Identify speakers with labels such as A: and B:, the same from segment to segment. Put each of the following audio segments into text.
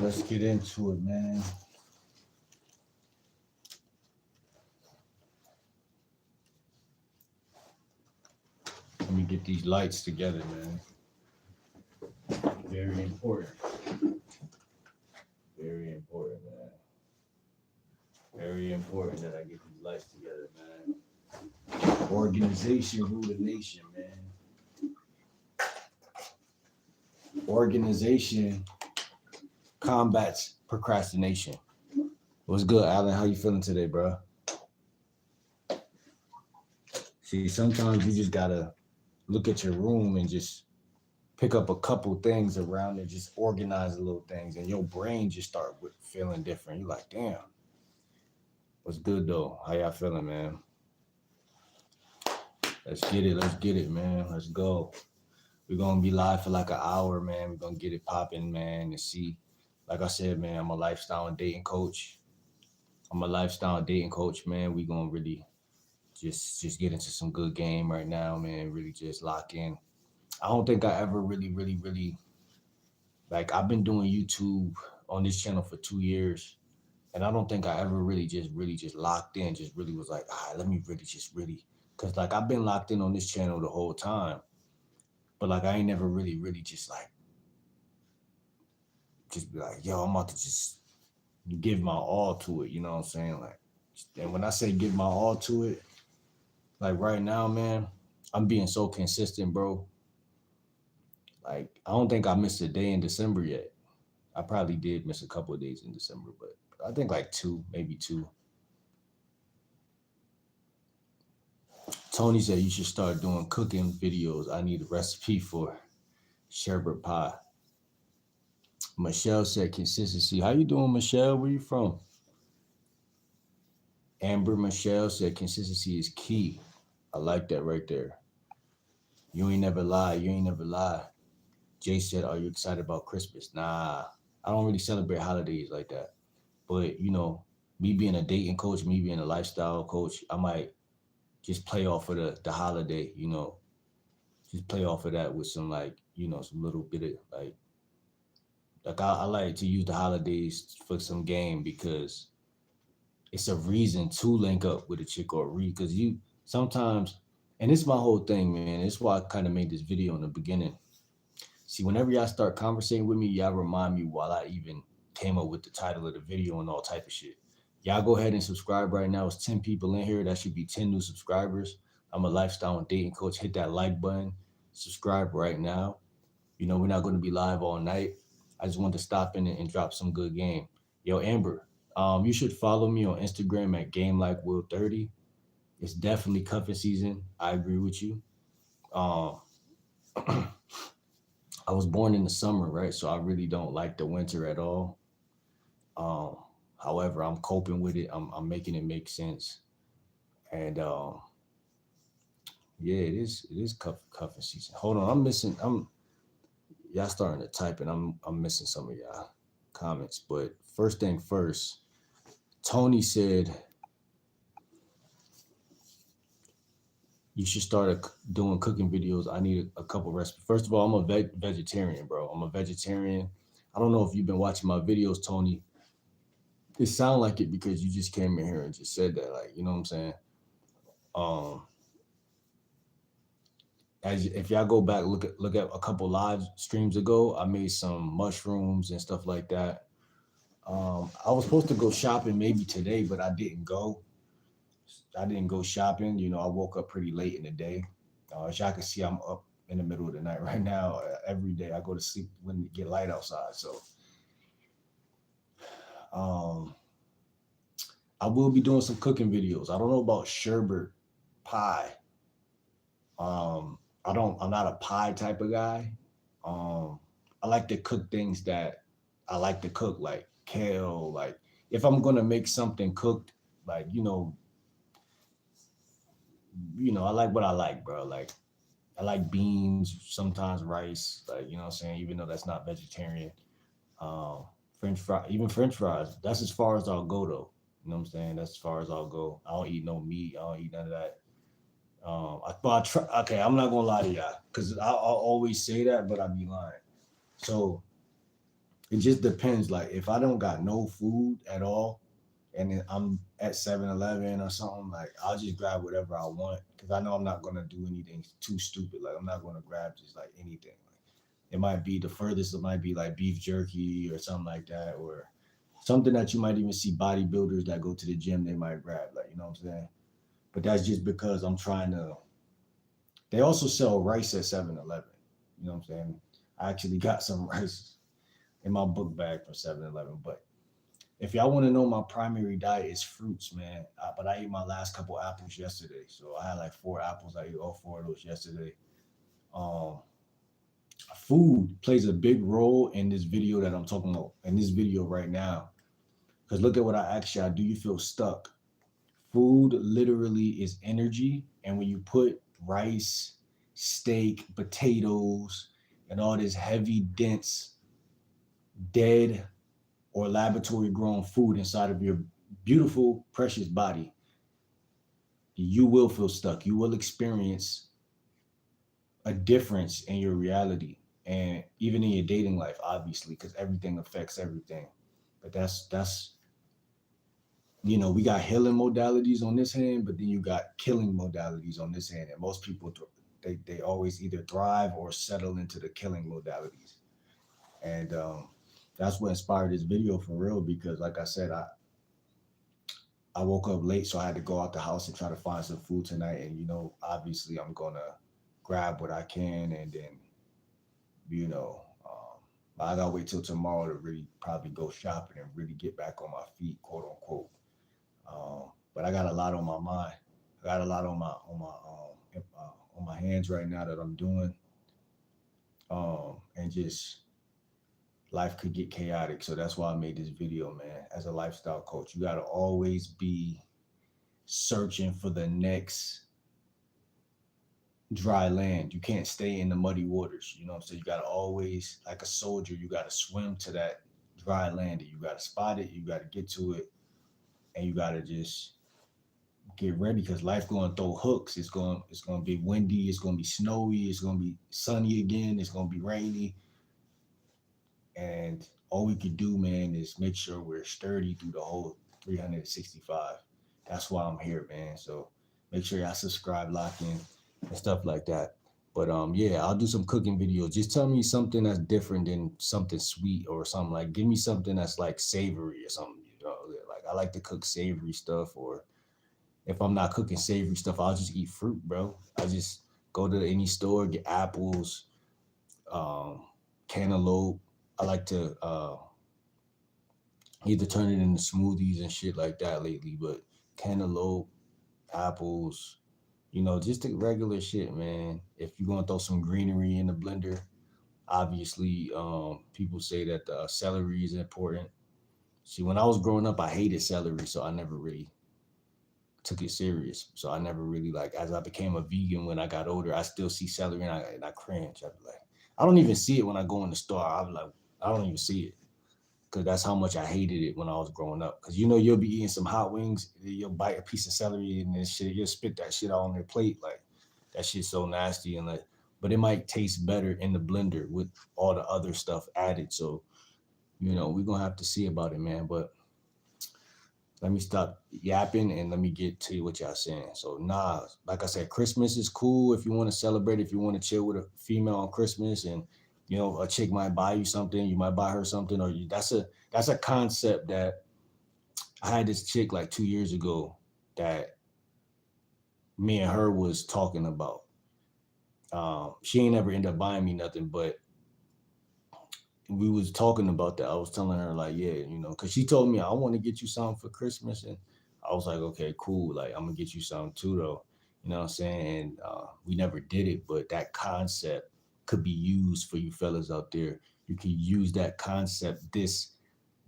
A: Let's get into it, man. Let me get these lights together, man. Very important. Very important, man. Very important that I get these lights together, man. Organization rule the nation, man. Organization combats procrastination. What's good, Alan? How you feeling today, bro? See, sometimes you just gotta look at your room and just pick up a couple things around it, just organize the little things, and your brain just start feeling different. You're like, damn. What's good though? How y'all feeling, man? Let's get it, man. Let's go. We're gonna be live for like an hour, man. We're gonna get it popping, man, and see. Like I said, man, I'm a lifestyle and dating coach. Man. We gonna really just get into some good game right now, man. Really just lock in. I don't think I ever really like I've been doing YouTube on this channel for 2 years. And I don't think I ever really just locked in, just really was like, all right, let me really, cause like I've been locked in on this channel the whole time, but like I ain't never really just like, just be like, yo, I'm about to just give my all to it. You know what I'm saying? Like, and when I say give my all to it, like right now, man, I'm being so consistent, bro. Like I don't think I missed a day in December yet. I probably did miss a couple of days in December, but I think like two, maybe two. Tony said you should start doing cooking videos. I need a recipe for sherbet pie. Michelle said consistency. How you doing, Michelle? Where you from? Amber Michelle said consistency is key. I like that right there. You ain't never lie. You ain't never lie. Jay said, are you excited about Christmas? Nah, I don't really celebrate holidays like that. But, you know, me being a dating coach, me being a lifestyle coach, I might just play off of the holiday, you know, just play off of that with some like, you know, some little bit of like I like to use the holidays for some game because it's a reason to link up with a chick or read because you sometimes, and it's my whole thing, man. It's why I kind of made this video in the beginning. See, whenever y'all start conversating with me, y'all remind me while I even came up with the title of the video and all type of shit. Y'all go ahead and subscribe right now. It's 10 people in here. That should be 10 new subscribers. I'm a lifestyle and dating coach. Hit that like button. Subscribe right now. You know, we're not going to be live all night. I just wanted to stop in and drop some good game. Yo, Amber, you should follow me on Instagram at GameLikeWill30. It's definitely cuffing season. I agree with you. Um, I was born in the summer, right? So I really don't like the winter at all. Um, However, I'm coping with it. I'm making it make sense. And yeah, it is cuffing season. Hold on, I'm y'all starting to type and I'm missing some of y'all comments. But first thing first, Tony said you should start doing cooking videos. I need a couple recipes. First of all, I'm a vegetarian, bro. I'm a vegetarian. I don't know if you've been watching my videos, Tony. It sound like it because you just came in here and just said that, like, you know what I'm saying? Um, as if y'all go back, look at a couple live streams ago, I made some mushrooms and stuff like that. I was supposed to go shopping maybe today, but I didn't go. I didn't go shopping. You know, I woke up pretty late in the day. As y'all can see, I'm up in the middle of the night right now. Every day I go to sleep when it get light outside. So, I will be doing some cooking videos. I don't know about sherbet pie. I'm not a pie type of guy. Um, I like to cook things that I like to cook, like kale. Like if I'm gonna make something cooked, like I like what I like, bro. Like I like beans, sometimes rice, like what I'm saying, even though that's not vegetarian. Um, French fry, even French fries. That's as far as I'll go though. You know what I'm saying? That's as far as I'll go. I don't eat no meat. I don't eat none of that. I try. Okay, I'm not gonna lie to y'all, cause I'll always say that, but I be lying. So it just depends. Like if I don't got no food at all, and then I'm at 7-Eleven or something, like I'll just grab whatever I want, cause I know I'm not gonna do anything too stupid. Like I'm not gonna grab just like anything. Like it might be the furthest. It might be like beef jerky or something like that, or something that you might even see bodybuilders that go to the gym they might grab. Like you know what I'm saying. But that's just because I'm trying to. They also sell rice at 7-Eleven. You know what I'm saying? I actually got some rice in my book bag from 7-Eleven. But if y'all want to know, my primary diet is fruits, man. But I ate my last couple apples yesterday. So I had like 4 apples. I ate all 4 of those yesterday. Um, Food plays a big role in this video that I'm talking about, in this video right now. Because look at what I asked y'all. Do you feel stuck? Food literally is energy. And when you put rice, steak, potatoes, and all this heavy, dense, dead, or laboratory grown food inside of your beautiful, precious body, you will feel stuck. You will experience a difference in your reality and even in your dating life, obviously, because everything affects everything. But we got healing modalities on this hand, but then you got killing modalities on this hand. And most people, they always either thrive or settle into the killing modalities. And that's what inspired this video for real, because like I said, I woke up late, so I had to go out the house and try to find some food tonight. And obviously, I'm gonna grab what I can, and then I gotta wait till tomorrow to really probably go shopping and really get back on my feet, quote unquote. But I got a lot on my mind. I got a lot on my hands right now that I'm doing, and just life could get chaotic. So that's why I made this video, man. As a lifestyle coach, you gotta always be searching for the next dry land. You can't stay in the muddy waters. You know what I'm saying? You gotta always, like a soldier, you gotta swim to that dry land. You gotta spot it. You gotta get to it, and you gotta just get ready, because life going to throw hooks. It's going to be windy. It's going to be snowy. It's going to be sunny again. It's going to be rainy. And all we could do, man, is make sure we're sturdy through the whole 365. That's why I'm here, man. So make sure y'all subscribe, lock in, and stuff like that. But yeah, I'll do some cooking videos. Just tell me something that's different than something sweet or something. Like give me something that's like savory or something. Like I like to cook savory stuff, or if I'm not cooking savory stuff, I'll just eat fruit, bro. I just go to any store, get apples, um, cantaloupe. I like to either turn it into smoothies and shit like that lately, but cantaloupe, apples, just the regular shit, man. If you're gonna throw some greenery in the blender, obviously, people say that celery is important. See, when I was growing up, I hated celery, so I never really took it serious. So I never really, like, as I became a vegan when I got older, I still see celery and I cringe. I be like, I don't even see it when I go in the store. I be like, I don't even see it, because that's how much I hated it when I was growing up. Because you'll be eating some hot wings, you'll bite a piece of celery and then shit, you'll spit that shit out on your plate. Like that shit's so nasty, and like, but it might taste better in the blender with all the other stuff added. So we're gonna have to see about it, man. But let me stop yapping and let me get to what y'all saying. So like I said, Christmas is cool if you want to celebrate, if you want to chill with a female on Christmas, and a chick might buy you something, you might buy her something, or that's a concept that I had this chick like 2 years ago that me and her was talking about. She ain't ever end up buying me nothing, but we was talking about that. I was telling her like, yeah, because she told me I want to get you something for Christmas, and I was like, okay, cool. Like, I'm gonna get you something too, though. You know what I'm saying? And we never did it, but that concept could be used for you fellas out there. You can use that concept this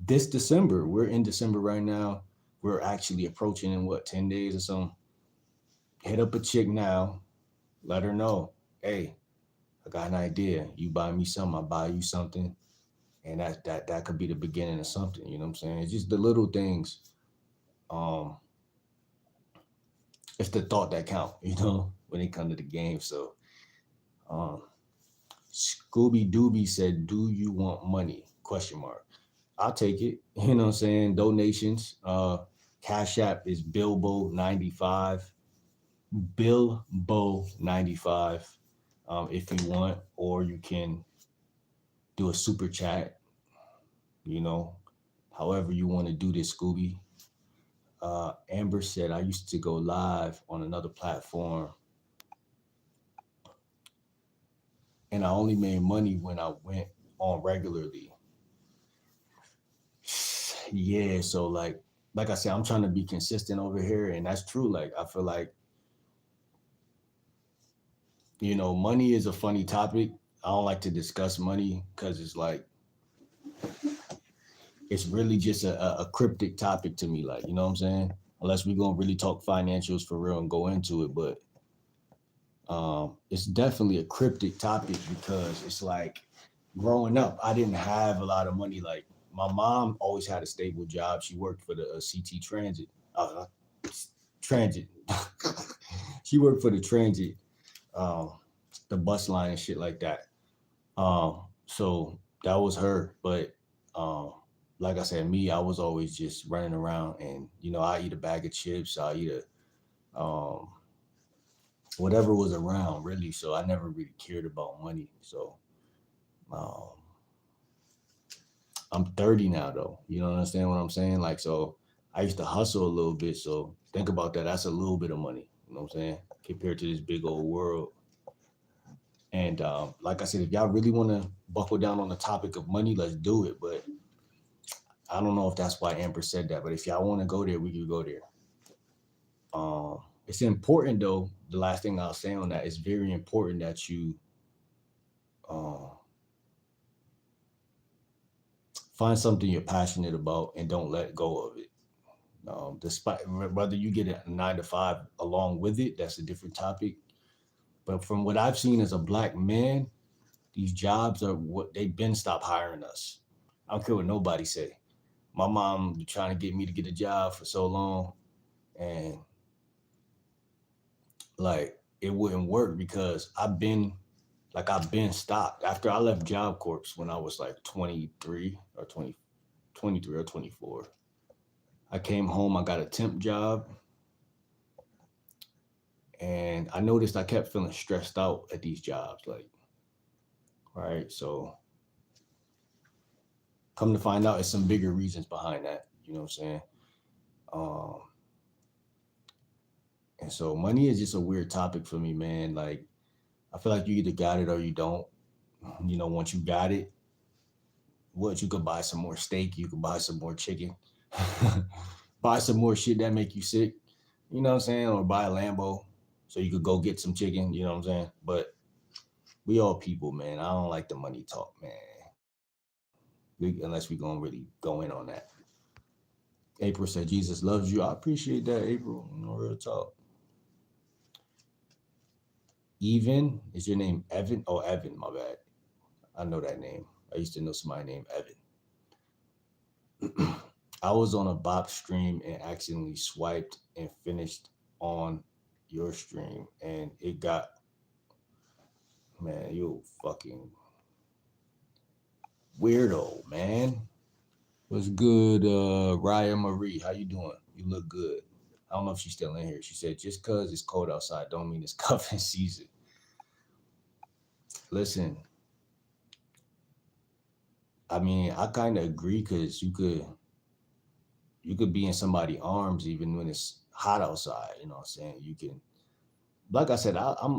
A: December. We're in December right now. We're actually approaching in what 10 days or something. Hit up a chick now. Let her know, hey, I got an idea. You buy me something, I buy you something, and that could be the beginning of something. You know what I'm saying? It's just the little things. Um, it's the thought that count. When it comes to the game. So, um, Scooby Dooby said, "Do you want money?" Question mark. I'll take it. You know what I'm saying? Donations. Cash App is Bilbo95. Bilbo95. If you want, or you can do a super chat. You know, however you want to do this, Scooby. Amber said, I used to go live on another platform and I only made money when I went on regularly. Yeah, so like I said, I'm trying to be consistent over here, and that's true. Like I feel like, money is a funny topic. I don't like to discuss money because it's like it's really just a cryptic topic to me, like, you know what I'm saying? Unless we're gonna really talk financials for real and go into it, but it's definitely a cryptic topic because it's like growing up, I didn't have a lot of money. Like my mom always had a stable job. She worked for the CT Transit. She worked for the transit, um, the bus line and shit like that. So that was her. But like I said, me, I was always just running around, and I eat a bag of chips. I eat a whatever was around, really. So I never really cared about money. So um, I'm 30 now, though. You know, understand what I'm saying? Like, so I used to hustle a little bit. So think about that. That's a little bit of money. You know what I'm saying? Compared to this big old world. And like I said, if y'all really want to buckle down on the topic of money, let's do it. But I don't know if that's why Amber said that. But if y'all want to go there, we can go there. It's important, though. The last thing I'll say on that is very important that you uh, find something you're passionate about and don't let go of it. Despite whether you get a 9 to 5 along with it, that's a different topic. But from what I've seen as a black man, these jobs are what they've been stopped hiring us. I don't care what nobody say. My mom was trying to get me to get a job for so long, and like it wouldn't work because I've been stopped after I left Job Corps when I was like 23 or 20, 23 or 24. I came home, I got a temp job, and I noticed I kept feeling stressed out at these jobs. Like, right. So come to find out, it's some bigger reasons behind that. You know what I'm saying? Um, and so money is just a weird topic for me, man. Like, I feel like you either got it or you don't. Once you got it, what you could buy some more steak, you could buy some more chicken, buy some more shit that make you sick. You know what I'm saying? Or buy a Lambo so you could go get some chicken. You know what I'm saying? But we all people, man. I don't like the money talk, man. Unless we gonna really go in on that. April said Jesus loves you. I appreciate that, April. No real talk. Even is your name Evan? Oh, Evan, my bad. I know that name. I used to know somebody named Evan. I was on a Bop stream and accidentally swiped and finished on your stream, and it got, man, you fucking weirdo, man. What's good, Raya Marie? How you doing? You look good. I don't know if she's still in here. She said, just cause it's cold outside don't mean it's cuffing season. Listen, I mean, I kind of agree because you could be in somebody's arms even when it's hot outside. You know what I'm saying? You can, like I said, I'm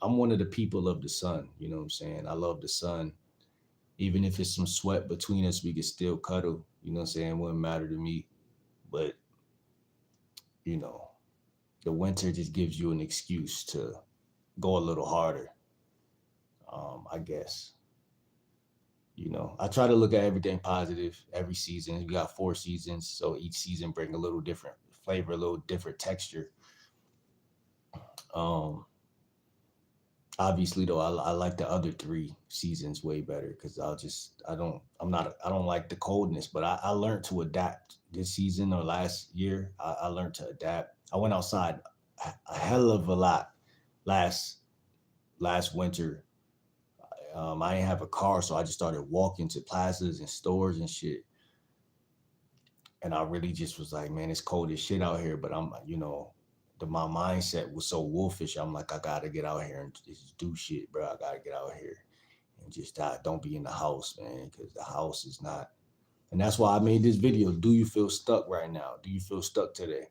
A: one of the people of the sun. You know what I'm saying? I love the sun. Even if it's some sweat between us, we can still cuddle. You know what I'm saying? It wouldn't matter to me. But you know, the winter just gives you an excuse to go a little harder. I guess. I try to look at everything positive every season. We got 4 seasons, so each season bring a little different flavor, a little different texture. Um, Obviously though, I like the other 3 seasons way better because I don't like the coldness, but I learned to adapt this season or last year. I learned to adapt. I went outside a hell of a lot last last winter. I didn't have a car, so I just started walking to plazas and stores and shit. And I really just was like, man, it's cold as shit out here. But my mindset was so wolfish. I'm like, I gotta get out here and just do shit, bro. I gotta get out here and just don't be in the house, man, because the house is not. And that's why I made this video. Do you feel stuck right now? Do you feel stuck today?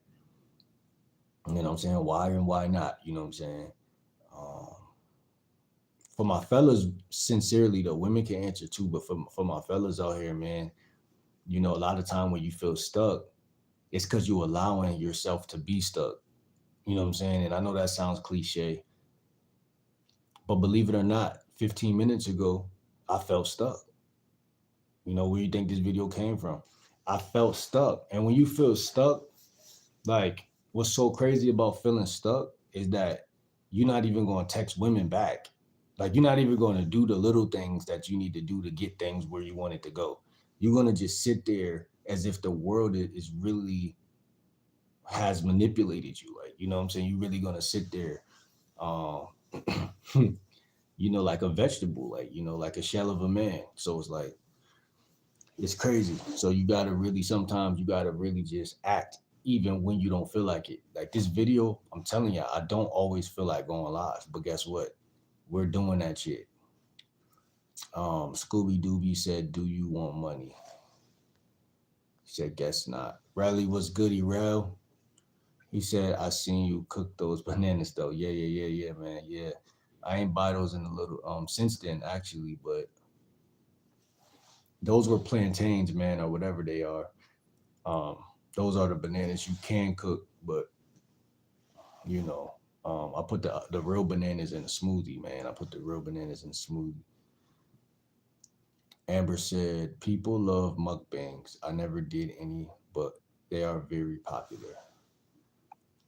A: You know what I'm saying? Why and why not? You know what I'm saying? Um, for my fellas, sincerely though, women can answer too. But for my fellas out here, man, a lot of time when you feel stuck, it's because you're allowing yourself to be stuck. You know what I'm saying? And I know that sounds cliche, but believe it or not, 15 minutes ago, I felt stuck. Where you think this video came from? I felt stuck. And when you feel stuck, like what's so crazy about feeling stuck is that you're not even going to text women back. Like you're not even going to do the little things that you need to do to get things where you want it to go. You're going to just sit there as if the world is really has manipulated you. Like, you know what I'm saying? You're really going to sit there, um, like a vegetable, like, like a shell of a man. So it's like, it's crazy. So sometimes you gotta really just act even when you don't feel like it. Like this video, I'm telling you, I don't always feel like going live, but guess what? We're doing that shit. Scooby Dooby said, "Do you want money?" He said, "Guess not." Riley was goody, Rel. He said, "I seen you cook those bananas though." Yeah, yeah, yeah, yeah, man. Yeah, I ain't buy those in a little since then actually, but those were plantains, man, or whatever they are. Um, those are the bananas you can cook, but you know, I put the real bananas in a smoothie, man. I put the real bananas in a smoothie. Amber said, "People love mukbangs. I never did any, but they are very popular."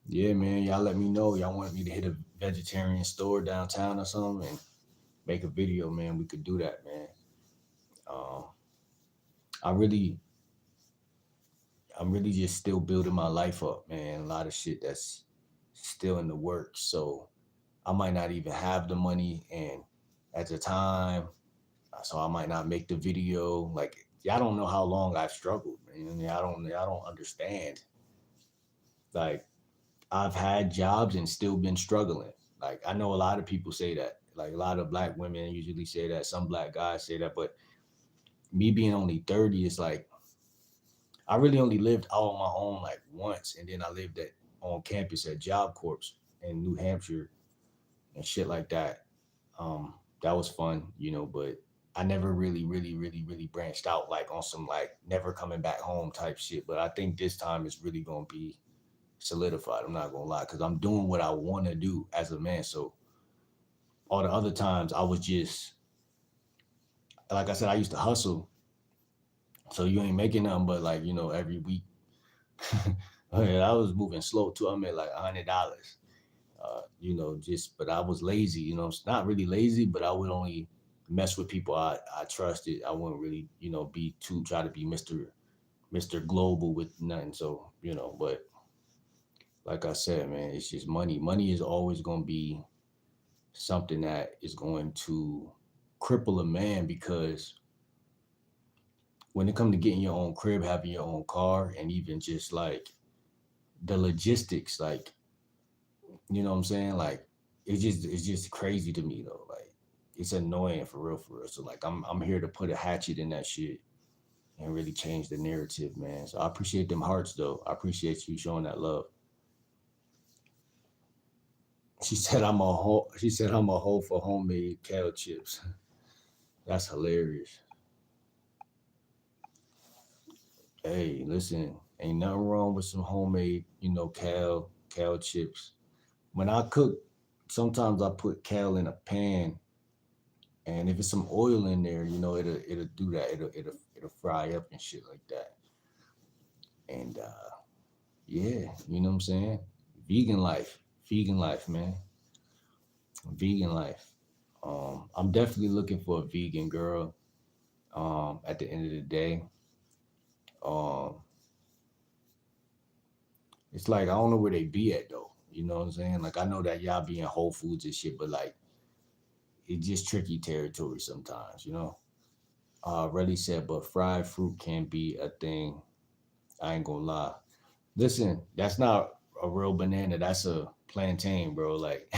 A: Yeah, man. Y'all let me know. Y'all want me to hit a vegetarian store downtown or something and make a video, man. We could do that, man. Um, I really, I'm really just still building my life up, man. A lot of shit that's still in the works. So I might not even have the money, and at the time, so I might not make the video. Like, y'all don't know how long I've struggled, man. I don't understand. Like, I've had jobs and still been struggling. Like, I know a lot of people say that. Like, a lot of black women usually say that. Some black guys say that. But me being only 30, it's like I really only lived out on my own like once, and then I lived on campus at Job Corps in New Hampshire and shit like that. That was fun, but I never really, really, really, really branched out like on some like never coming back home type shit. But I think this time is really gonna be solidified. I'm not gonna lie, because I'm doing what I want to do as a man. So all the other times I was just like I said, I used to hustle. So you ain't making nothing but like every week. I was moving slow too. I made like $100. Just but I was lazy. It's not really lazy, but I would only mess with people I trusted. I wouldn't really be too try to be Mr. Global with nothing. So but like I said, man, it's just money. Money is always going to be something that is going to cripple a man because when it comes to getting your own crib, having your own car, and even just like the logistics, like you know what I'm saying? Like it's just crazy to me though. Like it's annoying for real, for real. So like I'm here to put a hatchet in that shit and really change the narrative, man. So I appreciate them hearts though. I appreciate you showing that love. She said I'm a hoe for homemade kale chips. That's hilarious. Hey, listen, ain't nothing wrong with some homemade, kale chips. When I cook, sometimes I put kale in a pan, and if it's some oil in there, it'll do that. It'll fry up and shit like that. And yeah, you know what I'm saying? Vegan life, man, vegan life. I'm definitely looking for a vegan girl. At the end of the day, um, it's like I don't know where they be at though. You know what I'm saying? Like I know that y'all be in Whole Foods and shit, but like it's just tricky territory sometimes. Really said, but fried fruit can be a thing. I ain't gonna lie. Listen, that's not a real banana. That's a plantain, bro. Like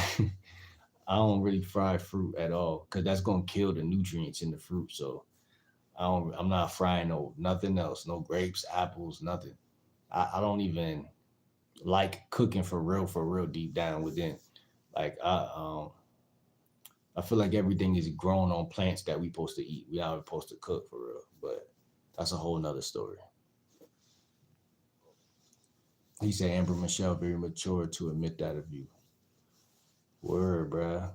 A: I don't really fry fruit at all because that's gonna kill the nutrients in the fruit. So I'm not frying nothing else. No grapes, apples, nothing. I don't even like cooking for real deep down within. Like I feel like everything is grown on plants that we supposed to eat. We not supposed to cook for real. But that's a whole nother story. He said Amber Michelle very mature to admit that of you. Word, bruh.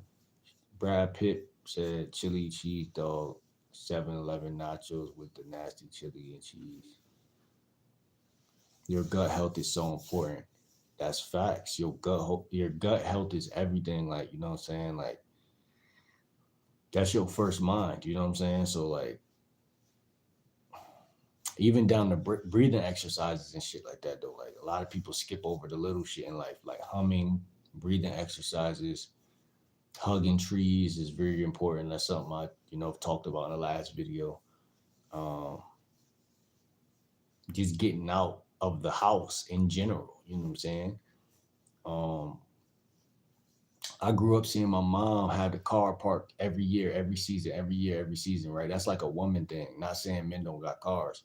A: Brad Pitt said chili cheese dog, 7-Eleven nachos with the nasty chili and cheese. Your gut health is so important. That's facts. Your gut health is everything. Like, you know what I'm saying? Like, that's your first mind. You know what I'm saying? So, like, even down to breathing exercises and shit like that, though. Like, a lot of people skip over the little shit in life, like humming, breathing exercises, hugging trees is very important. That's something I, talked about in the last video. Um, just getting out of the house in general. You know what I'm saying? Um, I grew up seeing my mom have the car parked every year, every season, every year, every season, right? That's like a woman thing. Not saying men don't got cars.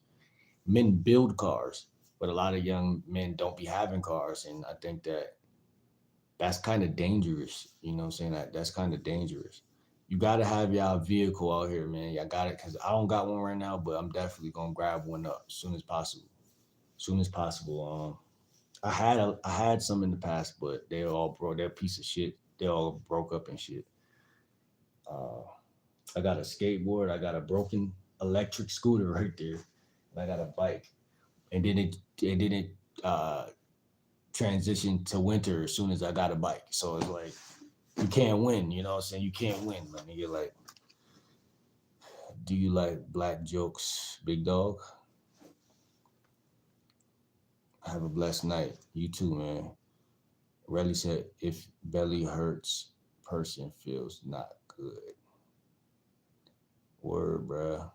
A: Men build cars, but a lot of young men don't be having cars. And I think that's kind of dangerous. You know what I'm saying? That's kind of dangerous. You got to have y'all vehicle out here, man. Y'all got it. Because I don't got one right now, but I'm definitely going to grab one up as soon as possible. As soon as possible. I had some in the past, but they all broke. They're a piece of shit. They all broke up and shit. Uh, I got a skateboard. I got a broken electric scooter right there, and I got a bike. And then it didn't transition to winter as soon as I got a bike. So it's like you can't win. You know what I'm saying? You can't win, man. You're like, do you like black jokes, big dog? Have a blessed night. You too, man. Relly said, if belly hurts, person feels not good. Word, bruh.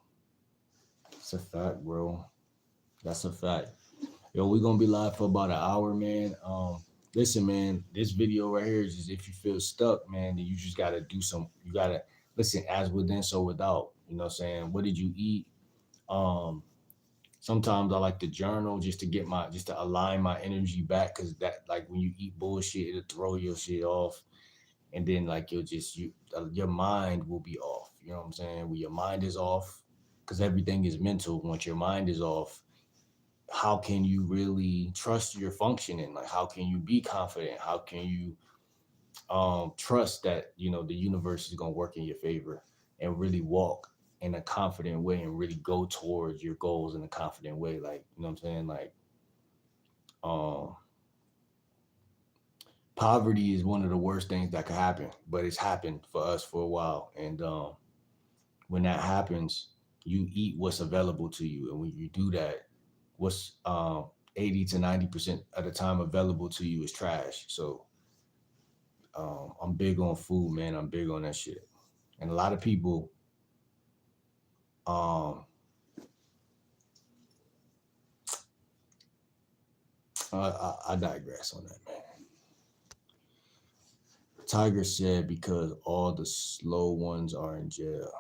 A: It's a fact, bro. That's a fact. Yo, we gonna be live for about an hour, man. Listen, man, this video right here is just if you feel stuck, man, then you just gotta do some. You gotta listen, as within, so without. You know what I'm saying? What did you eat? Um, Sometimes I like to journal just to align my energy back, cause that like when you eat bullshit, it'll throw your shit off, and then like your mind will be off. You know what I'm saying? When your mind is off, cause everything is mental. Once your mind is off, how can you really trust your functioning? Like, how can you be confident? How can you trust that the universe is gonna work in your favor and really walk in a confident way and really go towards your goals in a confident way? Like, you know what I'm saying? Like, um, poverty is one of the worst things that could happen, but it's happened for us for a while. And when that happens, you eat what's available to you, and when you do that, what's 80 to 90% of the time available to you is trash. So I'm big on food, man. I'm big on that shit. And a lot of people, um, I digress on that, man. Tiger said because all the slow ones are in jail.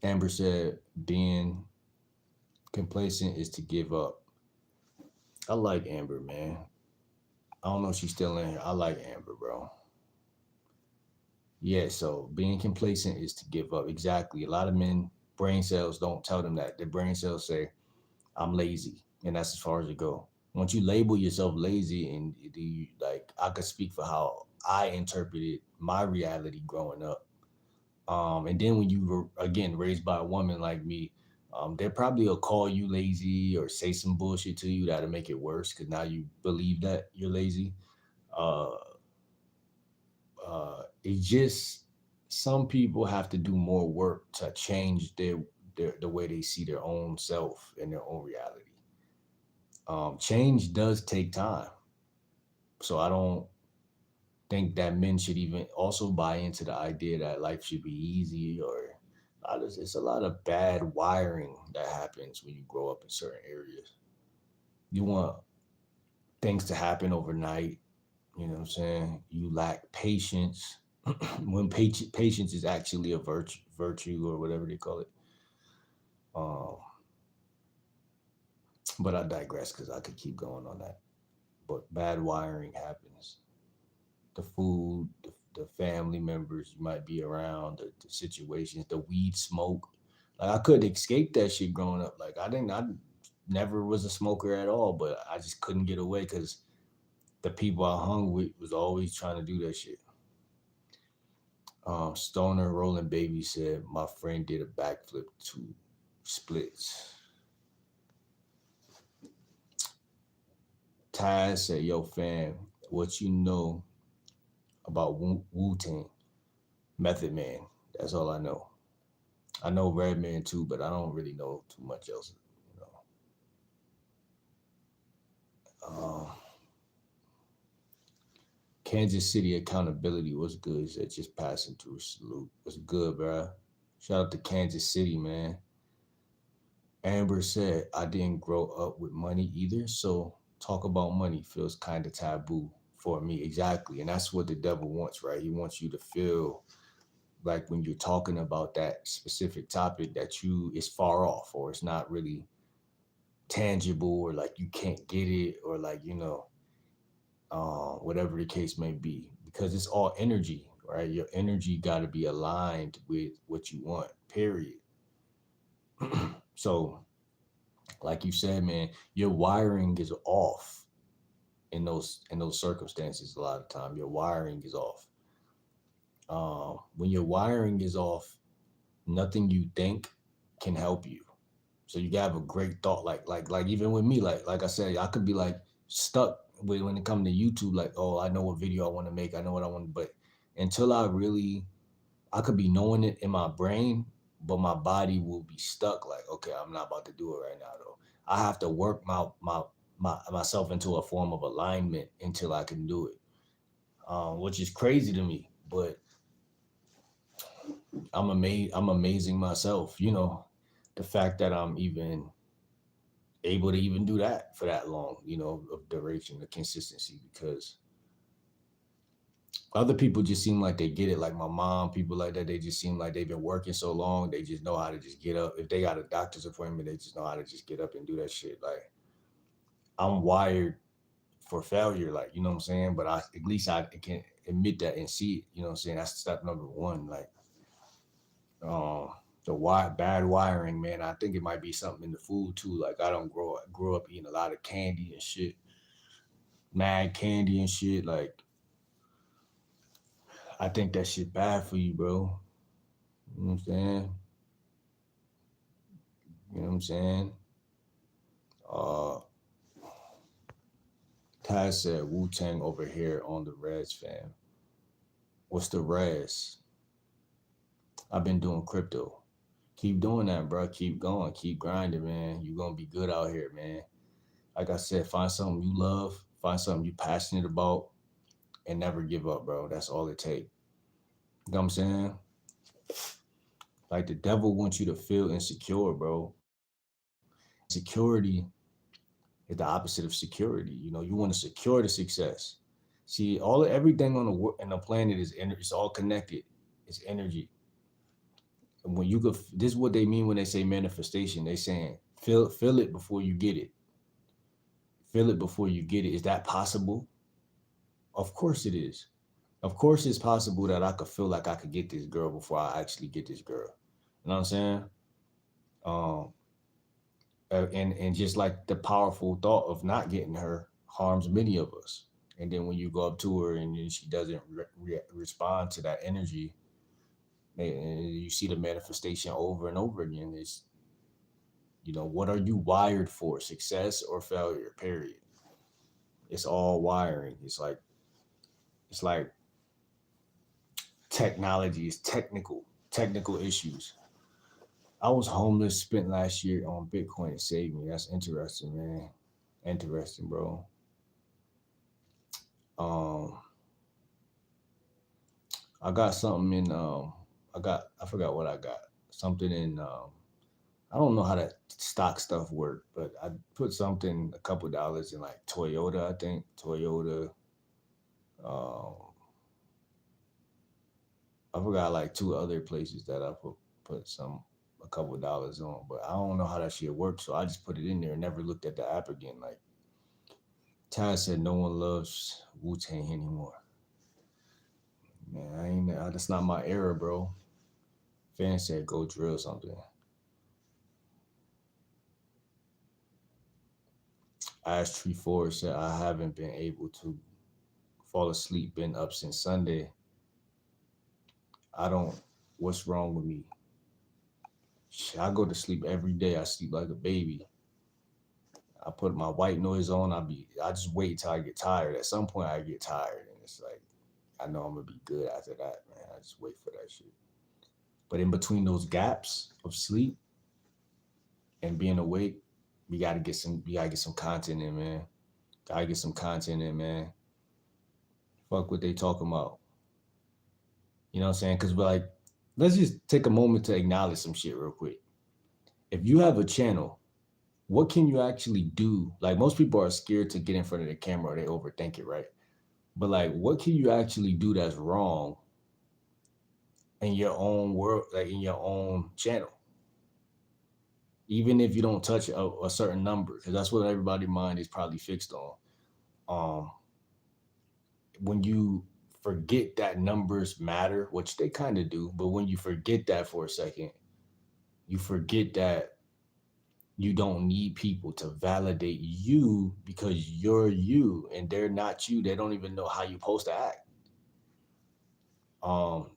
A: Amber said being complacent is to give up. I like Amber, man. I don't know if she's still in here. I like Amber, bro. Yeah, so being complacent is to give up. Exactly. A lot of men, brain cells don't tell them that. Their brain cells say, I'm lazy. And that's as far as it go. Once you label yourself lazy, and like, I could speak for how I interpreted my reality growing up. And then when you were again raised by a woman like me, they probably will call you lazy or say some bullshit to you that'll make it worse because now you believe that you're lazy. Uh, it just Some people have to do more work to change the way they see their own self and their own reality. Change does take time, so I don't think that men should even also buy into the idea that life should be easy, or it's a lot of bad wiring that happens when you grow up in certain areas. You want things to happen overnight. You know what I'm saying? You lack patience when patience is actually a virtue or whatever they call it. Um, but I digress because I could keep going on that. But bad wiring happens. The food, the family members you might be around, the situations, the weed smoke. Like, I couldn't escape that shit growing up. Like, I never was a smoker at all, but I just couldn't get away because the people I hung with was always trying to do that shit. Stoner Rolling Baby said my friend did a backflip to splits. Taz said, "Yo, fam, what you know about Wu Tang? Method Man. That's all I know. I know Redman too, but I don't really know too much else. You know, Kansas City accountability was good. He said just passing through. Salute. Was good, bro. Shout out to Kansas City, man. Amber said I didn't grow up with money either, so talk about money feels kind of taboo for me. Exactly, and that's what the devil wants, right? He wants you to feel like when you're talking about that specific topic that you is far off, or it's not really tangible, or like you can't get it, or like, whatever the case may be, because it's all energy, right? Your energy got to be aligned with what you want, period. So, like you said, man, your wiring is off in those circumstances. A lot of time, your wiring is off. When your wiring is off, nothing you think can help you. So you gotta have a great thought, like even with me, like I said, I could be like stuck with when it comes to YouTube, like, oh, I know what video I want to make, I know what I want, but until I could be knowing it in my brain, but my body will be stuck. Like, okay, I'm not about to do it right now, though. I have to work myself into a form of alignment until I can do it, which is crazy to me. But I'm amazing myself. The fact that I'm even able to even do that for that long, of duration, the consistency, because other people just seem like they get it. Like my mom, people like that, they just seem like they've been working so long, they just know how to just get up. If they got a doctor's appointment, they just know how to just get up and do that shit. Like, I'm wired for failure, like, you know what I'm saying? But at least I can admit that and see it, you know what I'm saying? That's step number one. Like, bad wiring, man. I think it might be something in the food too. Like, I don't grew up eating a lot of candy and shit, mad candy and shit. Like, I think that shit bad for you, bro. You know what I'm saying? You know what I'm saying? Uh, Taz said Wu Tang over here on the Rizz fam. What's the Rizz? I've been doing crypto. Keep doing that, bro. Keep going. Keep grinding, man. You're gonna be good out here, man. Like I said, find something you love, find something you're passionate about, and never give up, bro. That's all it takes. You know what I'm saying? Like, the devil wants you to feel insecure, bro. Security is the opposite of security. You want to secure the success. See, everything on the planet is it's all connected. It's energy. And when you could, this is what they mean when they say manifestation. They saying feel it before you get it. Feel it before you get it. Is that possible? Of course it is. Of course it's possible that I could feel like I could get this girl before I actually get this girl. You know what I'm saying? Um, And just like the powerful thought of not getting her harms many of us. And then when you go up to her and then she doesn't respond to that energy, and you see the manifestation over and over again. Is, what are you wired for, success or failure? Period. It's all wiring. It's like technology is technical issues. I was homeless, spent last year on Bitcoin to save me. That's interesting, man. Interesting, bro. Um, I got something in I forgot what I got. Something in I don't know how that stock stuff worked, but I put something, a couple dollars in like Toyota, I think. Toyota. Um I forgot like two other places that I put a couple dollars on, but I don't know how that shit works, so I just put it in there and never looked at the app again. Like Taz said, no one loves Wu Tang anymore. Man, that's not my era, bro. Fan said go drill something. Ash Tree Forest said I haven't been able to fall asleep. Been up since Sunday. I don't. What's wrong with me? I go to sleep every day. I sleep like a baby. I put my white noise on. I just wait till I get tired. At some point, I get tired, and it's like I know I'm gonna be good after that, man. I just wait for that shit. But in between those gaps of sleep and being awake, we gotta get some content in, man. Gotta get some content in, man. Fuck what they talking about. You know what I'm saying? Because we're like, let's just take a moment to acknowledge some shit real quick. If you have a channel, what can you actually do? Like most people are scared to get in front of the camera or they overthink it, right? But like, what can you actually do that's wrong in your own world, like in your own channel? Even if you don't touch a certain number, because that's what everybody's mind is probably fixed on. Um, when you forget that numbers matter, which they kind of do, but when you forget that for a second, you forget that you don't need people to validate you because you're you and they're not you. They don't even know how you're supposed to act. Um,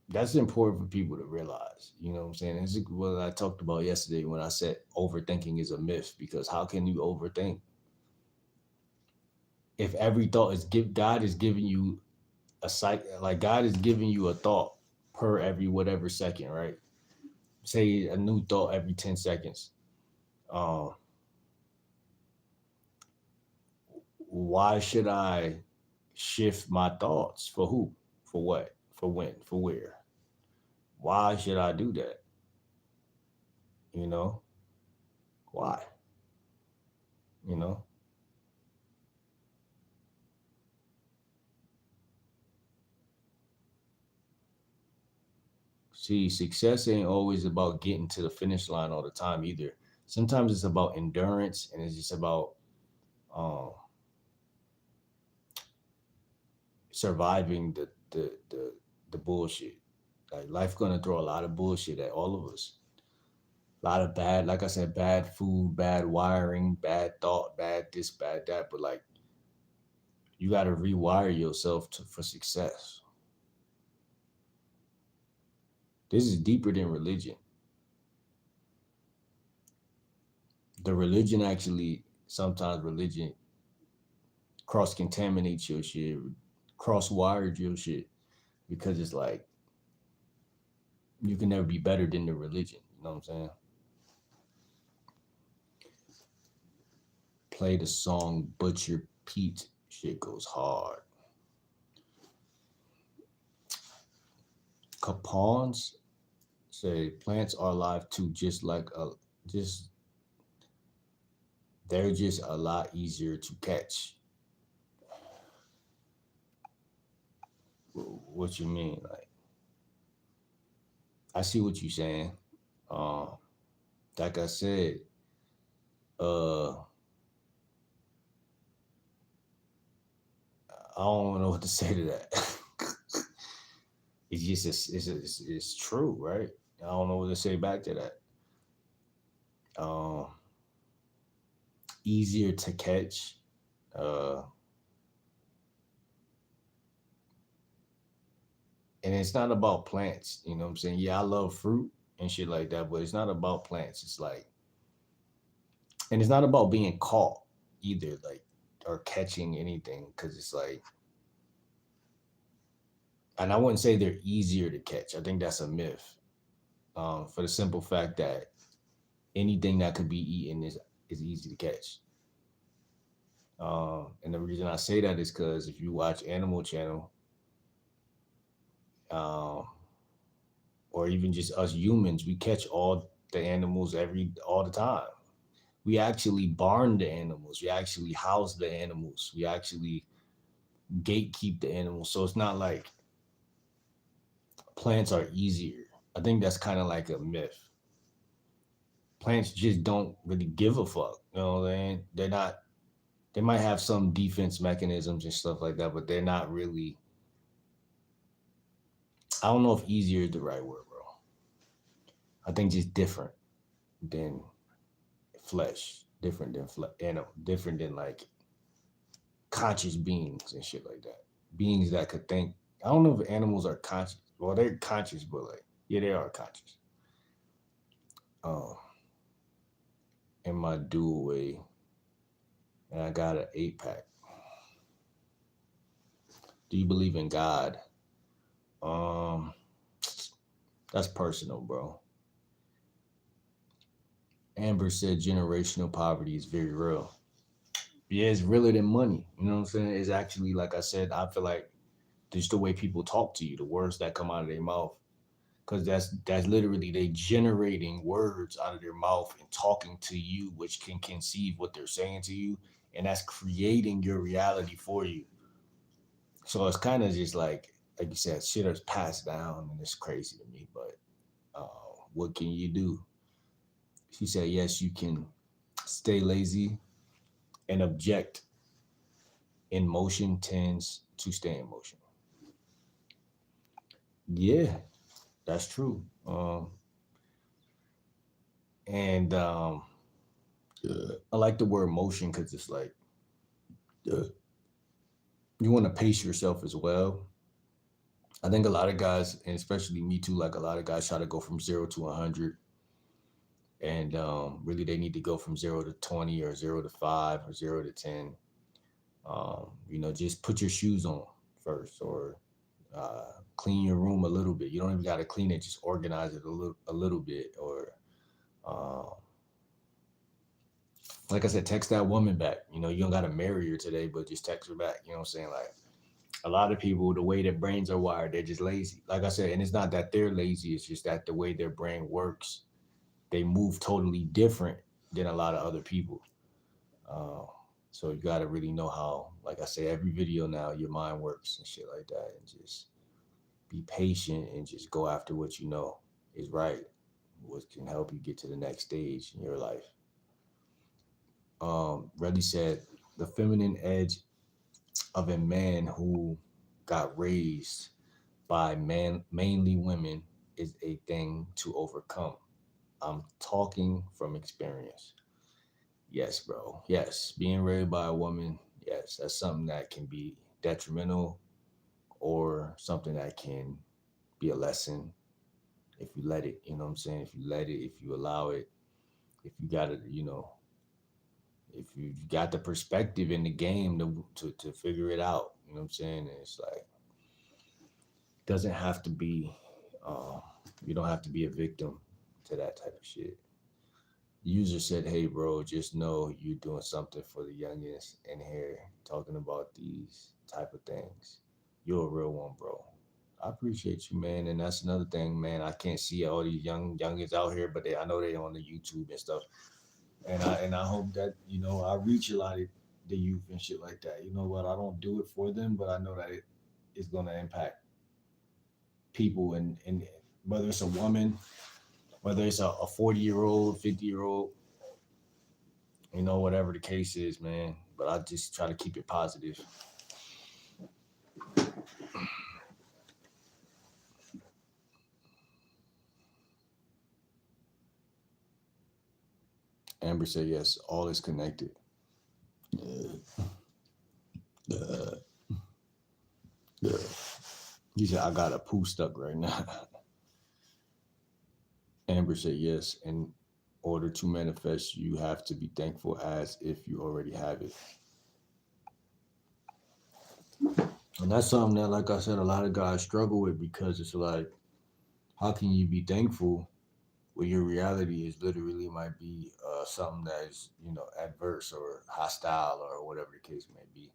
A: that's important for people to realize. You know what I'm saying? This is what I talked about yesterday when I said overthinking is a myth, because how can you overthink if every thought God is giving you like God is giving you a thought per every whatever second, right? Say a new thought every 10 seconds. Um, why should I shift my thoughts? For who? For what? For when? For where? Why should I do that? You know? Why? You know? See, success ain't always about getting to the finish line all the time either. Sometimes it's about endurance and it's just about um, surviving the bullshit. Like life gonna throw a lot of bullshit at all of us. A lot of bad, like I said, bad food, bad wiring, bad thought, bad this, bad that. But like you gotta rewire yourself for success. This is deeper than religion. The religion actually sometimes religion cross contaminates your shit, cross wired your shit, because it's like you can never be better than the religion. You know what I'm saying? Play the song Butcher Pete. Shit goes hard. Capons say plants are alive too, just they're just a lot easier to catch. What you mean? Like I see what you're saying. Um, like I said, uh, I don't know what to say to that. It's just it's true, right? I don't know what to say back to that. um, easier to catch. Uh, and it's not about plants. You know what I'm saying? Yeah, I love fruit and shit like that, but it's not about plants. It's like, and it's not about being caught either, like, or catching anything, because it's like, and I wouldn't say they're easier to catch. I think that's a myth. For the simple fact that anything that could be eaten is easy to catch. And the reason I say that is because if you watch Animal Channel, um, or even just us humans, we catch all the animals all the time. We actually barn the animals. We actually house the animals. We actually gatekeep the animals. So it's not like plants are easier. I think that's kind of like a myth. Plants just don't really give a fuck. You know what I mean? They're not. They might have some defense mechanisms and stuff like that, but they're not really. I don't know if easier is the right word, bro. I think just different than flesh, different than like conscious beings and shit like that. Beings that could think. I don't know if animals are conscious. Well, they're conscious, but like, yeah, they are conscious. Um, in my dual way, and I got an 8 pack. Do you believe in God? Um, that's personal, bro. Amber said generational poverty is very real. Yeah, it's realer than money. You know what I'm saying? It's actually, like I said, I feel like just the way people talk to you, the words that come out of their mouth. Because that's literally they generating words out of their mouth and talking to you, which can conceive what they're saying to you, and that's creating your reality for you. So it's kind of just like you said, shit is passed down, and it's crazy to me. But what can you do? She said, yes, you can stay lazy, and object in motion tends to stay in motion. Yeah, that's true. And I like the word motion because it's like uh, you want to pace yourself as well. I think a lot of guys, and especially me too, like a lot of guys try to go from 0 to 100, and really they need to go from 0 to 20 or 0 to 5 or 0 to 10. Just put your shoes on first, or clean your room a little bit. You don't even got to clean it; just organize it a little bit, or um, like I said, text that woman back. You don't got to marry her today, but just text her back. You know what I'm saying? Like a lot of people, the way their brains are wired, they're just lazy. Like I said, and it's not that they're lazy, it's just that the way their brain works, they move totally different than a lot of other people. Uh, so you got to really know how, like I say, every video now, your mind works and shit like that. And just be patient and just go after what you know is right, what can help you get to the next stage in your life. Reddy said, the feminine edge of a man who got raised by mainly women is a thing to overcome. I'm talking from experience. Yes, bro. Yes, being raised by a woman, yes, that's something that can be detrimental or something that can be a lesson if you let it. You know what I'm saying? If you let it, if you allow it, if you got it, if you got the perspective in the game to figure it out. You know what I'm saying? And it's like doesn't have to be. Uh, you don't have to be a victim to that type of shit. User said, "Hey, bro, just know you're doing something for the youngest in here, talking about these type of things. You're a real one, bro. I appreciate you, man. And that's another thing, man. I can't see all these youngins out here, but I know they on the YouTube and stuff. And I hope that I reach a lot of the youth and shit like that. You know what? I don't do it for them, but I know that it is gonna impact people, and whether it's a woman, whether it's a 40-year-old, 50-year-old, whatever the case is, man. But I just try to keep it positive. Amber said yes. All is connected. Uh, uh, uh. He said I got a poo stuck right now. Amber said yes. In order to manifest, you have to be thankful as if you already have it. And that's something that, like I said, a lot of guys struggle with because it's like, how can you be thankful when your reality is literally might be something that is, adverse or hostile or whatever the case may be.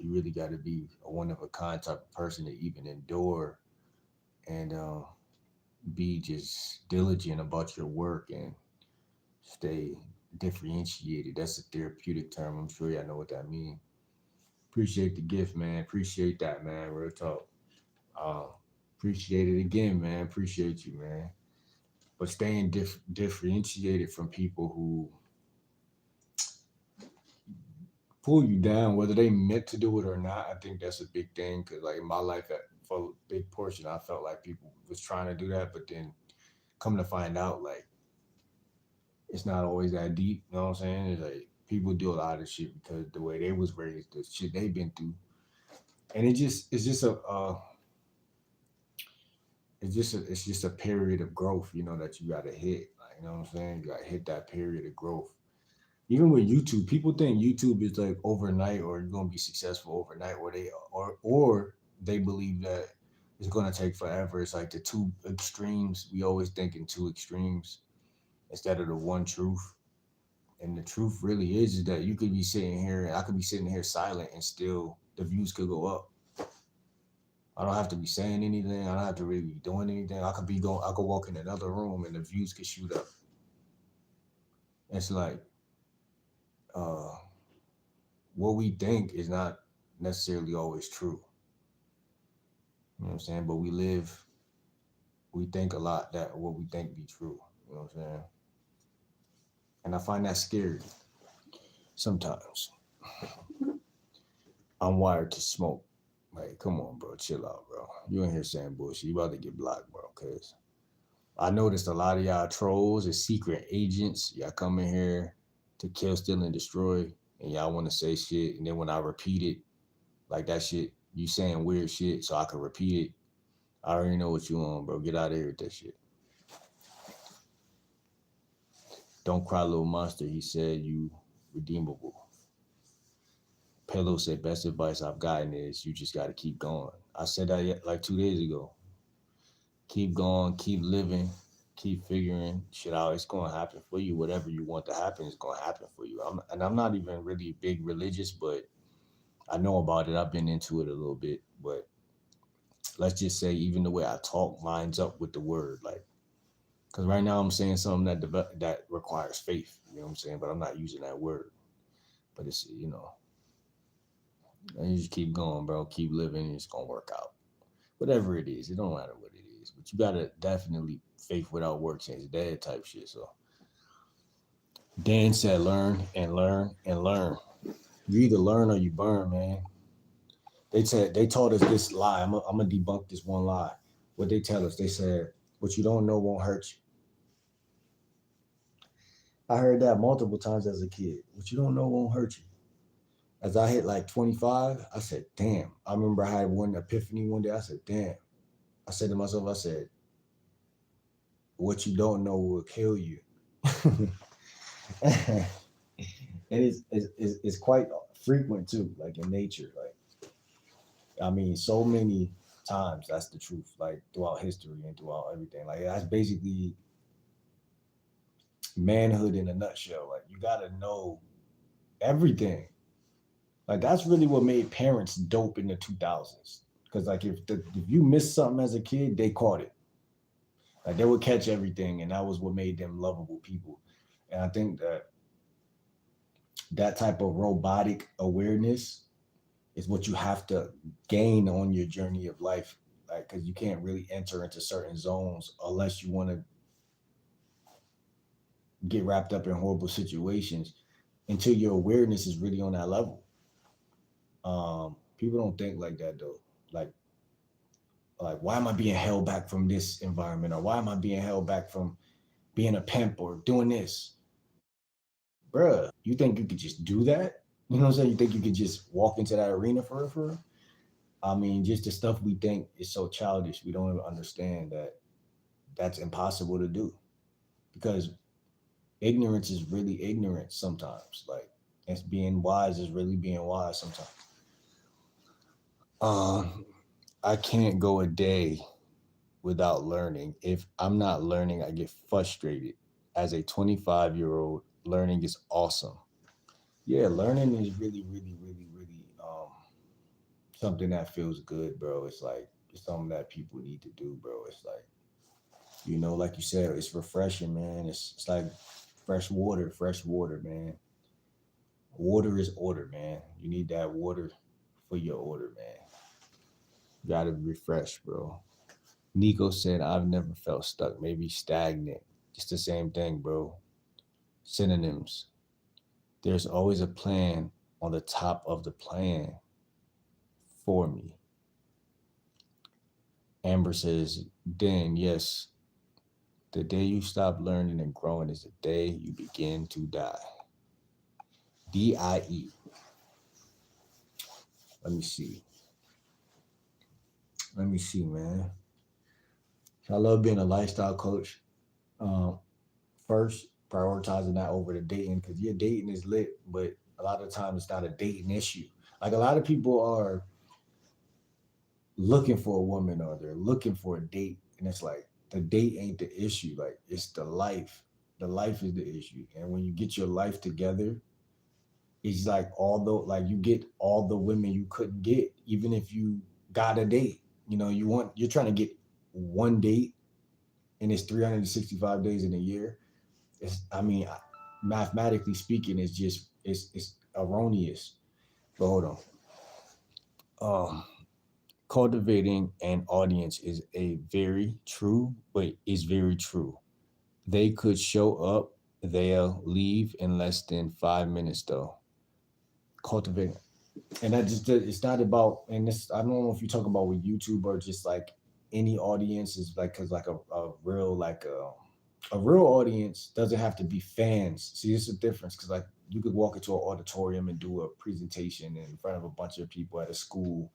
A: You really got to be a one of a kind type of person to even endure and be just diligent about your work and stay differentiated. That's a therapeutic term. I'm sure y'all know what that means. Appreciate the gift, man. Appreciate that, man. Real talk. Uh, appreciate it again, man. Appreciate you, man. But staying differentiated from people who pull you down, whether they meant to do it or not, I think that's a big thing. Cause like in my life, for a big portion, I felt like people was trying to do that, but then come to find out, like it's not always that deep. You know what I'm saying? It's like people do a lot of shit because the way they was raised, the shit they've been through, and it's just a period of growth, that you gotta hit. Like, you know what I'm saying? You gotta hit that period of growth. Even with YouTube, people think YouTube is like overnight or you're gonna be successful overnight, or they believe that it's gonna take forever. It's like the two extremes. We always think in two extremes instead of the one truth. And the truth really is that you could be sitting here, and I could be sitting here silent, and still the views could go up. I don't have to be saying anything. I don't have to really be doing anything. I could walk in another room and the views could shoot up. It's like uh, what we think is not necessarily always true. You know what I'm saying? But we think a lot that what we think be true. You know what I'm saying? And I find that scary sometimes. I'm wired to smoke. Like, come on, bro, chill out, bro. You in here saying bullshit. You about to get blocked, bro. Cause I noticed a lot of y'all trolls and secret agents. Y'all come in here to kill, steal, and destroy, and y'all want to say shit. And then when I repeat it, like that shit, you saying weird shit, so I can repeat it. I already know what you on, bro. Get out of here with that shit. Don't cry, little monster. He said you redeemable. Pillow said best advice I've gotten is you just got to keep going. I said that like 2 days ago. Keep going, keep living, keep figuring shit out. It's gonna happen for you. Whatever you want to happen is gonna happen for you. I'm not even really big religious, but I know about it. I've been into it a little bit, but let's just say even the way I talk lines up with the word, like because right now I'm saying something that requires faith. You know what I'm saying? But I'm not using that word. But it's you just keep going, bro. Keep living. It's gonna work out. Whatever it is, it don't matter what it is. But you gotta definitely faith without work change dead type shit. So Dan said, learn and learn and learn. You either learn or you burn, man. They taught us this lie. I'm gonna debunk this one lie. What they tell us, they said, what you don't know won't hurt you. I heard that multiple times as a kid. What you don't know won't hurt you. As I hit like 25, I said, damn. I remember I had one epiphany one day. I said, damn. I said to myself, I said, what you don't know will kill you. And it's quite frequent too, like in nature. Like, I mean, so many times that's the truth, like throughout history and throughout everything. Like, that's basically manhood in a nutshell. Like, you gotta know everything. Like, that's really what made parents dope in the 2000s. Because like if you missed something as a kid, they caught it. Like, they would catch everything, and that was what made them lovable people. And I think that type of robotic awareness is what you have to gain on your journey of life. Like, because you can't really enter into certain zones unless you want to get wrapped up in horrible situations until your awareness is really on that level. People don't think like that though. Like, why am I being held back from this environment, or why am I being held back from being a pimp or doing this? bruh, you think you could just do that? You know what I'm saying? You think you could just walk into that arena for real, for real? I mean, just the stuff we think is so childish, we don't even understand that that's impossible to do because ignorance is really ignorance sometimes. Like, it's being wise is really being wise sometimes. Um, I can't go a day without learning. If I'm not learning, I get frustrated. As a 25-year-old, learning is awesome. Yeah, learning is really, really, really, really something that feels good, bro. It's like it's something that people need to do, bro. It's like, like you said, it's refreshing, man. It's like fresh water, man. Water is order, man. You need that water for your order, man. You gotta refresh, bro. Nico said, I've never felt stuck, maybe stagnant. It's the same thing, bro. Synonyms. There's always a plan on the top of the plan for me. Amber says, Dan, yes, the day you stop learning and growing is the day you begin to die. DIE. Let me see. Let me see, man. So I love being a lifestyle coach. Um, First, prioritizing that over the dating because your dating is lit, but a lot of times it's not a dating issue. Like a lot of people are looking for a woman or they're looking for a date, and it's like the date ain't the issue. Like it's the life. The life is the issue. And when you get your life together, it's like like you get all the women you couldn't get, even if you got a date. You're trying to get one date and it's 365 days in a year. I mean, mathematically speaking, it's erroneous. But hold on. Um, Cultivating an audience is very true. They could show up, they'll leave in less than 5 minutes though. Cultivating, and that just it's not about. And this, I don't know if you talk about with YouTube or just like any audience is like because like a real like a real audience doesn't have to be fans. See, it's a difference because like you could walk into an auditorium and do a presentation in front of a bunch of people at a school,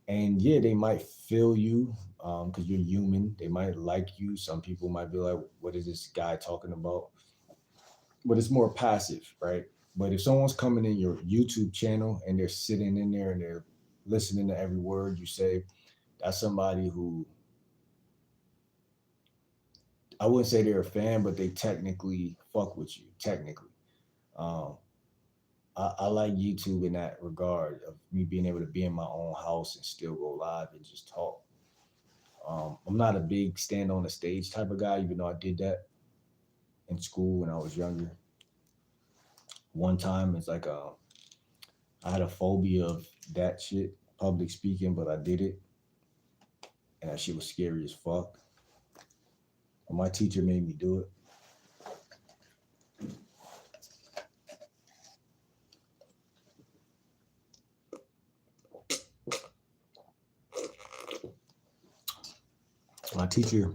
A: and yeah, they might feel you because you're human. They might like you. Some people might be like, "What is this guy talking about?" But it's more passive, right? But if someone's coming in your YouTube channel and they're sitting in there and they're listening to every word you say, that's somebody who I wouldn't say they're a fan, but they technically fuck with you. Technically, um, I like YouTube in that regard of me being able to be in my own house and still go live and just talk. I'm not a big stand on the stage type of guy, even though I did that in school when I was younger. One time, it's like I had a phobia of that shit, public speaking, but I did it, and that shit was scary as fuck. And my teacher made me do it. My teacher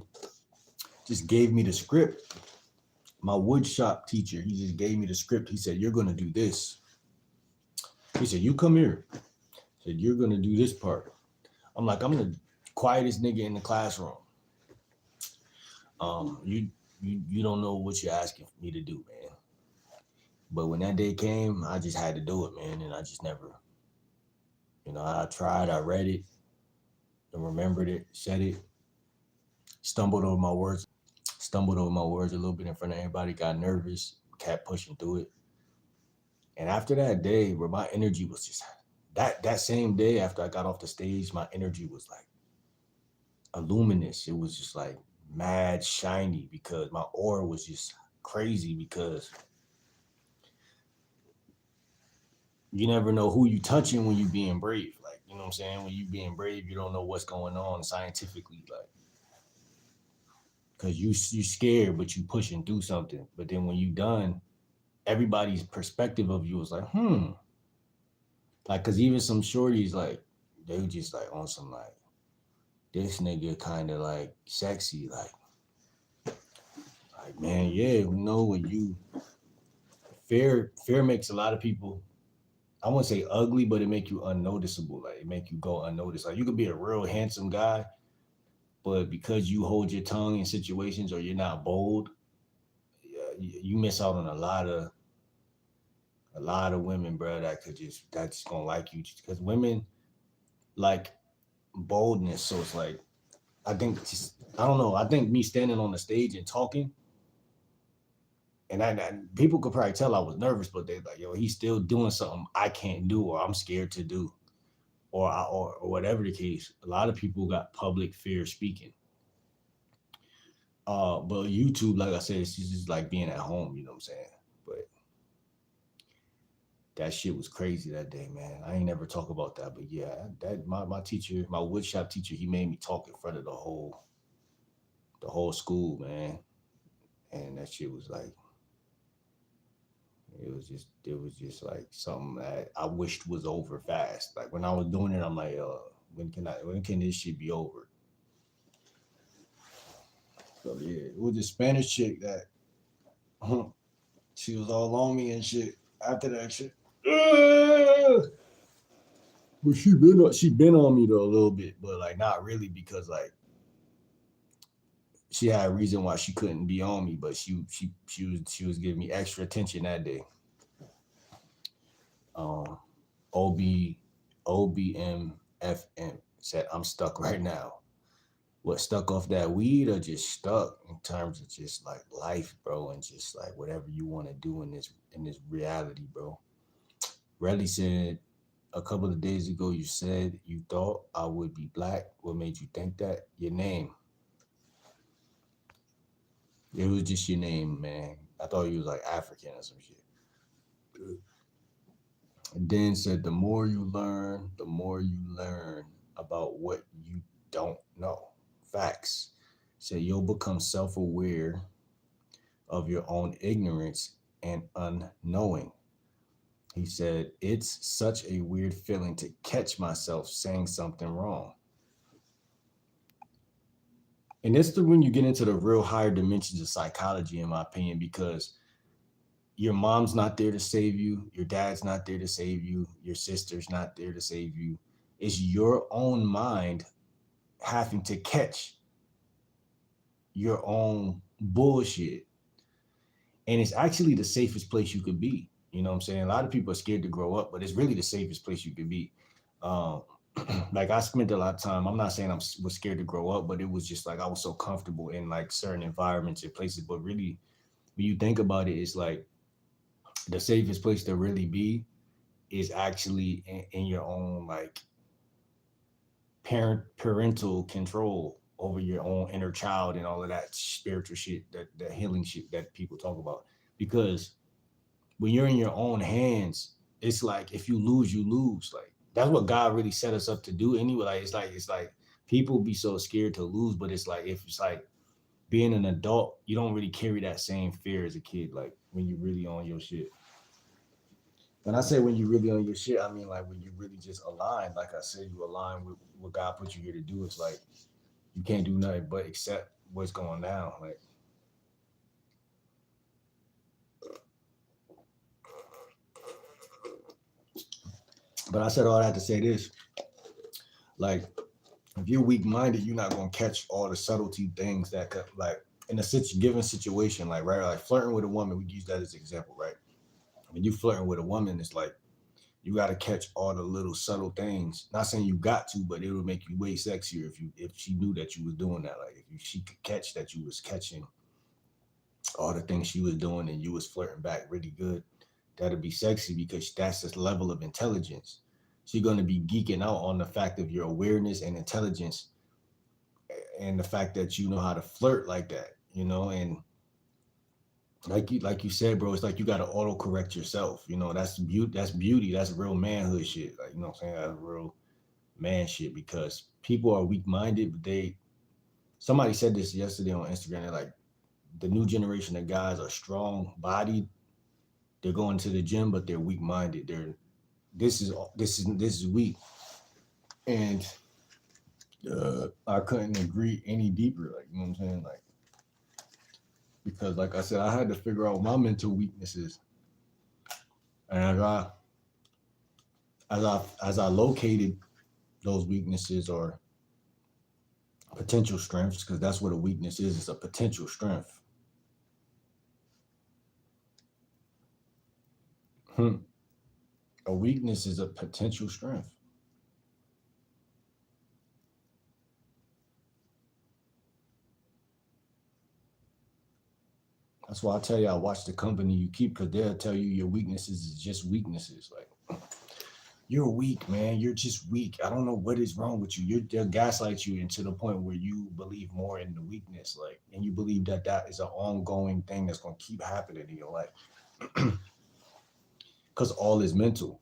A: just gave me the script. My wood shop teacher, he just gave me the script. He said, "You're gonna do this." He said, "You come here." He said, "You're gonna do this part." I'm like, "I'm the quietest nigga in the classroom. You don't know what you're asking me to do, man." But when that day came, I just had to do it, man, and I just never, I tried, I read it, and remembered it, said it, stumbled over my words, a little bit in front of everybody, got nervous, kept pushing through it. And after that day, where my energy was just that same day after I got off the stage, my energy was like luminous. It was just like mad shiny because my aura was just crazy because you never know who you touching when you being brave. Like, you know what I'm saying? When you being brave, you don't know what's going on scientifically, like because you scared, but you pushing through something. But then when you done, everybody's perspective of you was like, like, cause even some shorties like they were just like on some like this nigga kind of like sexy, like man, yeah, we know when you fear makes a lot of people, I won't say ugly, but it make you unnoticeable. Like it make you go unnoticed. Like you could be a real handsome guy, but because you hold your tongue in situations or you're not bold, yeah, you miss out on a lot of women, bro, that could just that's gonna like you because women like boldness. So it's like I think just I don't know. I think me standing on the stage and talking, and people could probably tell I was nervous, but they like, yo, he's still doing something I can't do or I'm scared to do, or whatever the case. A lot of people got public fear speaking. But YouTube, like I said, it's just like being at home. You know what I'm saying? But that shit was crazy that day, man. I ain't never talk about that, but yeah, that my teacher, my woodshop teacher, he made me talk in front of the whole school, man. And that shit was like it was just like something that I wished was over fast. Like when I was doing it, I'm like, when can this shit be over? So yeah, it was this Spanish chick that she was all on me and shit after that shit. But she been on me though a little bit, but like not really because like she had a reason why she couldn't be on me, but she was giving me extra attention that day. Um, OBMFM said I'm stuck right now. What, stuck off that weed or just stuck in terms of just like life, bro, and just like whatever you want to do in this reality, bro. Relly said a couple of days ago you said you thought I would be black. What made you think that? Your name. It was just your name, man. I thought you was like African or some shit. And then said the more you learn about what you don't know. Facts. Said you'll become self-aware of your own ignorance and unknowing. He said, it's such a weird feeling to catch myself saying something wrong. And that's when you get into the real higher dimensions of psychology, in my opinion, because your mom's not there to save you, your dad's not there to save you, your sister's not there to save you. It's your own mind having to catch your own bullshit. And it's actually the safest place you could be. You know what I'm saying? A lot of people are scared to grow up, but it's really the safest place you could be. Um, like I spent a lot of time. I'm not saying was scared to grow up, but it was just like I was so comfortable in like certain environments and places. But really, when you think about it, it's like the safest place to really be is actually in your own like parental control over your own inner child and all of that spiritual shit, that healing shit that people talk about. Because when you're in your own hands, it's like if you lose, you lose. Like that's what God really set us up to do anyway. Like it's like people be so scared to lose, but it's like if it's like being an adult, you don't really carry that same fear as a kid. Like when you really on your shit. When I say when you really on your shit, I mean like when you really just align. Like I said, you align with what God put you here to do. It's like you can't do nothing but accept what's going down. Like, but I said all that to say this: like, if you're weak minded, you're not gonna catch all the subtlety things that could, like, in a given situation, like right, like flirting with a woman. We use that as an example, right? When you flirting with a woman, it's like you got to catch all the little subtle things. Not saying you got to, but it would make you way sexier if she knew that you was doing that. Like if she could catch that you was catching all the things she was doing and you was flirting back really good, that'd be sexy because that's this level of intelligence. She's gonna be geeking out on the fact of your awareness and intelligence and the fact that you know how to flirt like that, and like you said, bro, it's like you gotta auto correct yourself. That's beauty. That's beauty. That's real manhood shit. Like you know what I'm saying? That's real man shit because people are weak minded, but somebody said this yesterday on Instagram. They're like the new generation of guys are strong bodied. They're going to the gym, but they're weak minded. This is weak, and I couldn't agree any deeper. Like you know what I'm saying? Like because like I said, I had to figure out my mental weaknesses And as I located those weaknesses or potential strengths, because that's what a weakness is. It's a potential strength. A weakness is a potential strength. That's why I tell you I watch the company you keep, because they'll tell you your weaknesses is just weaknesses. Like, you're weak, man. You're just weak. I don't know what is wrong with you. They'll gaslight you into the point where you believe more in the weakness, like, and you believe that that is an ongoing thing that's going to keep happening in your life, because all is mental.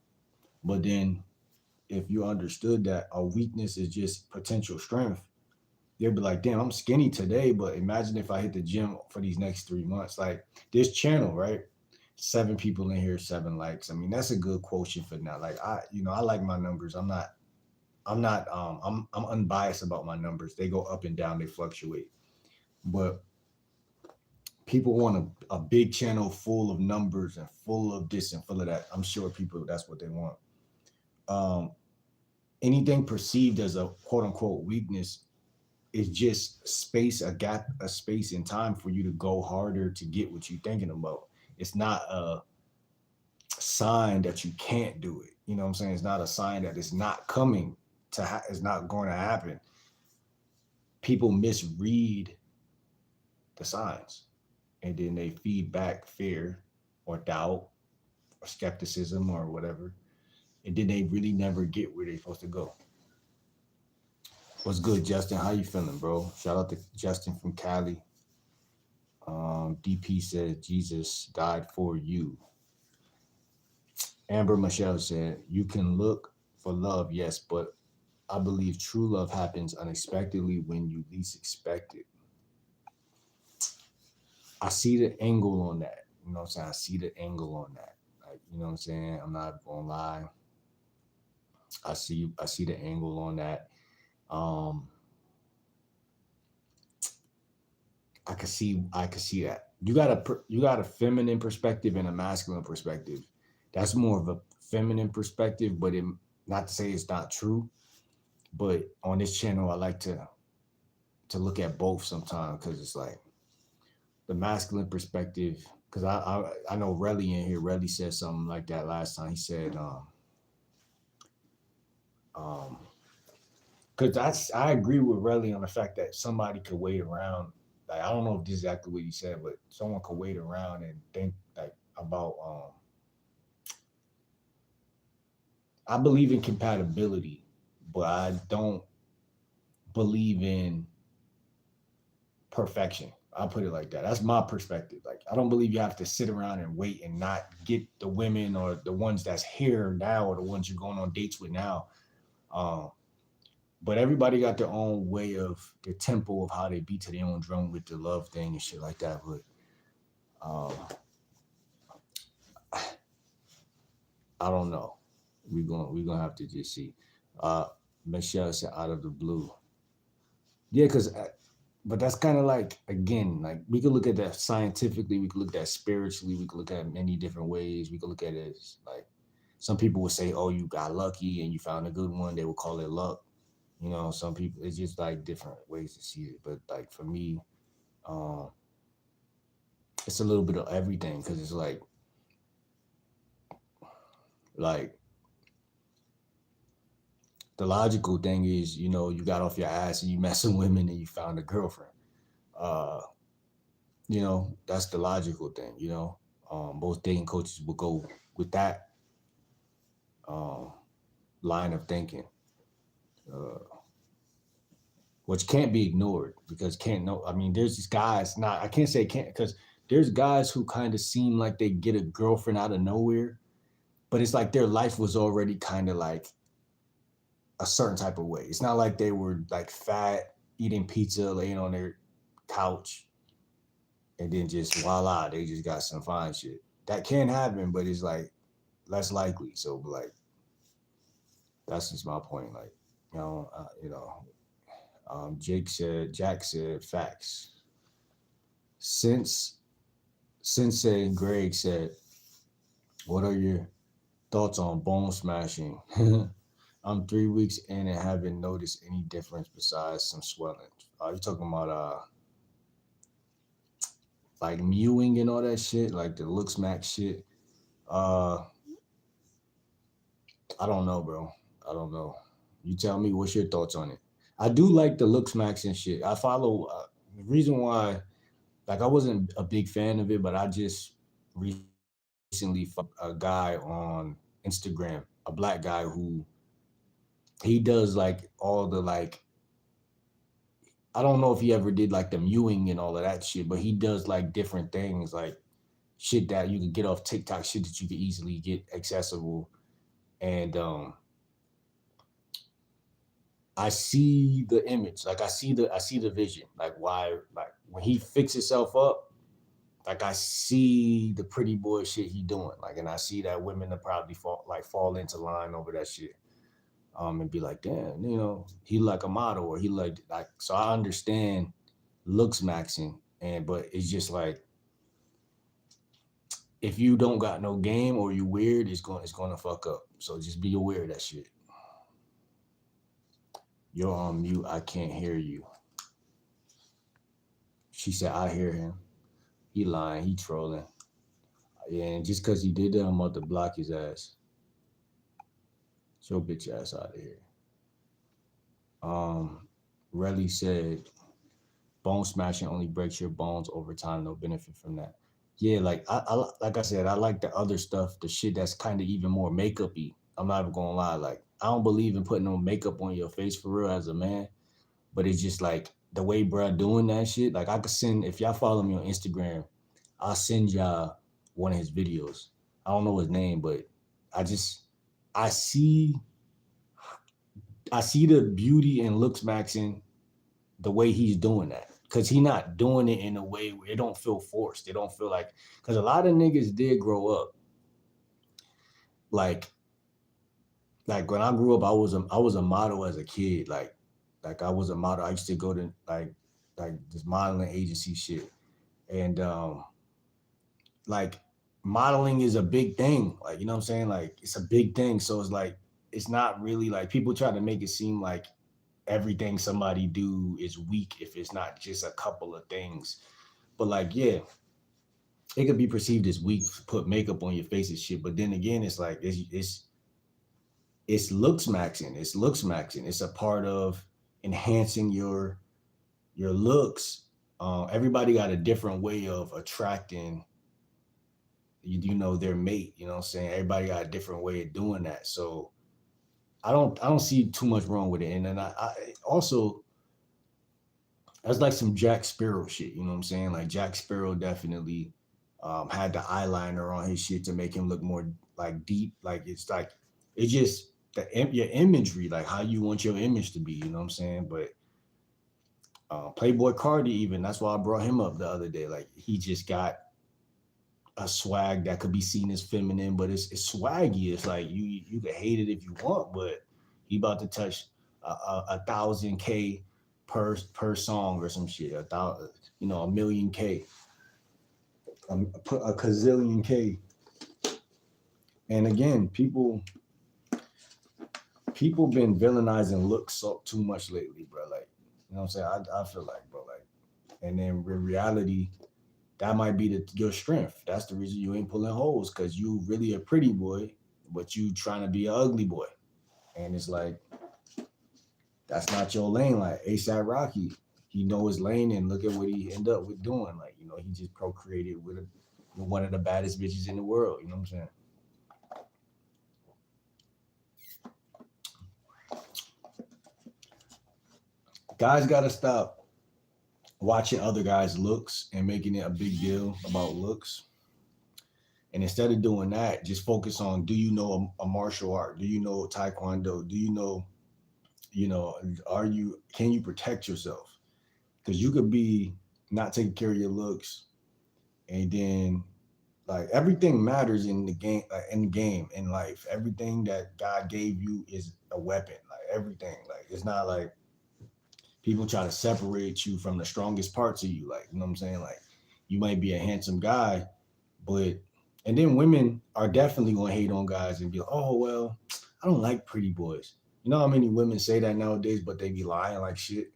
A: But then, if you understood that a weakness is just potential strength, you'll be like, damn, I'm skinny today, but imagine if I hit the gym for these next 3 months. Like this channel, right? 7 people in here, 7 likes. I mean, that's a good quotient for now. Like I like my numbers. I'm unbiased about my numbers. They go up and down, they fluctuate. But people want a big channel full of numbers and full of this and full of that. I'm sure people that's what they want. Um, Anything perceived as a quote unquote weakness is just space, a gap, a space in time for you to go harder to get what you're thinking about. It's not a sign that you can't do it. You know what I'm saying? It's not a sign that it's not coming it's not going to happen. People misread the signs and then they feed back fear or doubt or skepticism or whatever. And then they really never get where they're supposed to go. What's good, Justin? How you feeling, bro? Shout out to Justin from Cali. DP said Jesus died for you. Amber Michelle said you can look for love, yes, but I believe true love happens unexpectedly when you least expect it. I see the angle on that. You know what I'm saying? I see the angle on that. Like, you know what I'm saying? I'm not gonna lie. I see the angle on that. Um, I can see that. You got a feminine perspective and a masculine perspective. That's more of a feminine perspective, but not to say it's not true. But on this channel, I like to look at both sometimes because it's like the masculine perspective. Because I know Relly in here. Relly said something like that last time. He said um because I agree with Relly on the fact that somebody could wait around. Like I don't know if this is exactly what he said, but someone could wait around and think like about I believe in compatibility, but I don't believe in perfection. I'll put it like that. That's my perspective. Like I don't believe you have to sit around and wait and not get the women or the ones that's here now or the ones you're going on dates with now. Um, but everybody got their own way of their tempo of how they beat to their own drum with the love thing and shit like that. But um, I don't know. We gonna have to just see. Uh, Michelle said out of the blue. Yeah, because but that's kind of like again, like we could look at that scientifically, we could look at that spiritually, we could look at it many different ways. We could look at it as like some people would say, "Oh, you got lucky and you found a good one." They would call it luck. You know, some people it's just like different ways to see it. But like for me, um, it's a little bit of everything because it's like the logical thing is, you know, you got off your ass and you messing women and you found a girlfriend. Uh, you know, that's the logical thing, you know. Most dating coaches will go with that um, line of thinking, uh, which can't be ignored because can't know. I mean, there's these guys. Not I can't say can't because there's guys who kind of seem like they get a girlfriend out of nowhere, but it's like their life was already kind of like a certain type of way. It's not like they were like fat, eating pizza, laying on their couch, and then just voila, they just got some fine shit. That can happen, but it's like less likely. So like that's just my point. Like you know. Jack said facts. Since Sensei Greg said, what are your Thoughts on bone smashing? I'm 3 weeks in and haven't noticed any difference besides some swelling. You talking about like mewing and all that shit, like the look smack shit? Uh, I don't know, bro. I don't know. You tell me. What's your thoughts on it? I do like the look smacks and shit. I follow. The reason why, like, I wasn't a big fan of it, but I just recently followed a guy on Instagram, a black guy who he does like all the like. I don't know if he ever did like the mewing and all of that shit, but he does like different things, like shit that you can get off TikTok, shit that you can easily get accessible. And I see the image, like I see the vision, like why, like when he fixes himself up, like I see the pretty boy shit he doing, like, and I see that women will probably fall into line over that shit, and be like, damn, he like a model, or he like. So I understand looks maxing, but it's just like if you don't got no game or you weird, it's gonna fuck up. So just be aware of that shit. You're on mute. I can't hear you. She said, I hear him. He lying. He trolling. Yeah, and just because he did that, I'm about to block his ass. Show bitch ass out of here. Um, Relly said, bone smashing only breaks your bones over time. No benefit from that. Yeah, like like I said, I like the other stuff, the shit that's kind of even more makeup-y. I'm not even gonna lie. Like, I don't believe in putting no makeup on your face for real as a man, but it's just like the way bruh doing that shit. Like, I could send, if y'all follow me on Instagram, I'll send y'all one of his videos. I don't know his name, but I just I see I see the beauty in looks maxing the way he's doing that. Cause he not doing it in a way where it don't feel forced. It don't feel like, cause a lot of niggas did grow up like when I grew up, I was a model as a kid. Like I was a model. I used to go to like this modeling agency shit. And like modeling is a big thing. Like, you know what I'm saying? Like, it's a big thing. So it's like it's not really like people try to make it seem like everything somebody do is weak if it's not just a couple of things. But like, yeah, it could be perceived as weak to put makeup on your face and shit. But then again, it's like it's looks maxing. It's looks maxing. It's a part of enhancing your looks. Everybody got a different way of attracting their mate. You know what I'm saying? Everybody got a different way of doing that. So I don't see too much wrong with it. And then I also, that's like some Jack Sparrow shit. You know what I'm saying? Like, Jack Sparrow definitely had the eyeliner on his shit to make him look more like deep. Like it's just your imagery, like how you want your image to be. You know what I'm saying? But Playboy Cardi, even, that's why I brought him up the other day. Like, he just got a swag that could be seen as feminine, but it's swaggy. It's like you can hate it if you want, but he about to touch 1,000K per song or some shit. 1,000, 1,000,000K, a gazillion K. And again, people been villainizing looks so too much lately, bro. Like, you know what I'm saying? I feel like, bro, like, and then in reality, that might be your strength. That's the reason you ain't pulling holes, because you really a pretty boy, but you trying to be an ugly boy. And it's like, that's not your lane. Like ASAP Rocky, he know his lane, and look at what he end up with doing. Like, he just procreated with one of the baddest bitches in the world. You know what I'm saying? Guys gotta stop watching other guys' looks and making it a big deal about looks. And instead of doing that, just focus on, do you know a martial art? Do you know Taekwondo? Do you know, can you protect yourself? Because you could be not taking care of your looks, and then, like, everything matters in the game, in life. Everything that God gave you is a weapon. Like, everything. Like, it's not like people try to separate you from the strongest parts of you. Like, you know what I'm saying? Like, you might be a handsome guy, but And then women are definitely gonna hate on guys and be like, oh well, I don't like pretty boys. You know how many women say that nowadays, but they be lying like shit.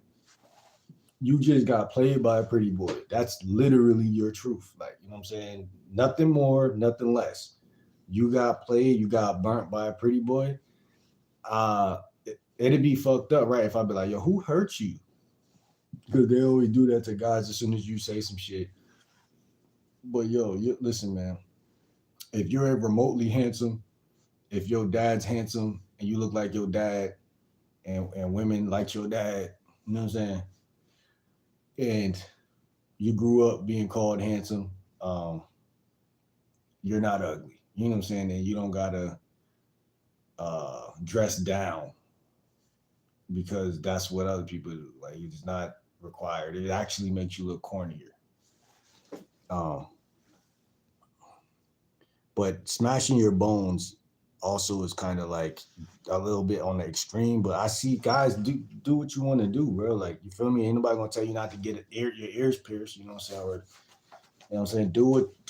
A: You just got played by a pretty boy. That's literally your truth. Like, you know what I'm saying? Nothing more, nothing less. You got played, you got burnt by a pretty boy. It'd be fucked up, right? If I'd be like, yo, who hurt you? Because they always do that to guys as soon as you say some shit. But yo, listen, man. If you're remotely handsome, if your dad's handsome and you look like your dad, and women like your dad, you know what I'm saying? And you grew up being called handsome, um, you're not ugly. You know what I'm saying? And you don't gotta dress down because that's what other people do. Like it's not required. It actually makes you look cornier. Um, but smashing your bones also is kind of like a little bit on the extreme. But I see guys do what you want to do, bro. Like you feel me? Ain't nobody gonna tell you not to get your ears pierced. You know what I'm saying? Or you know what I'm saying? Do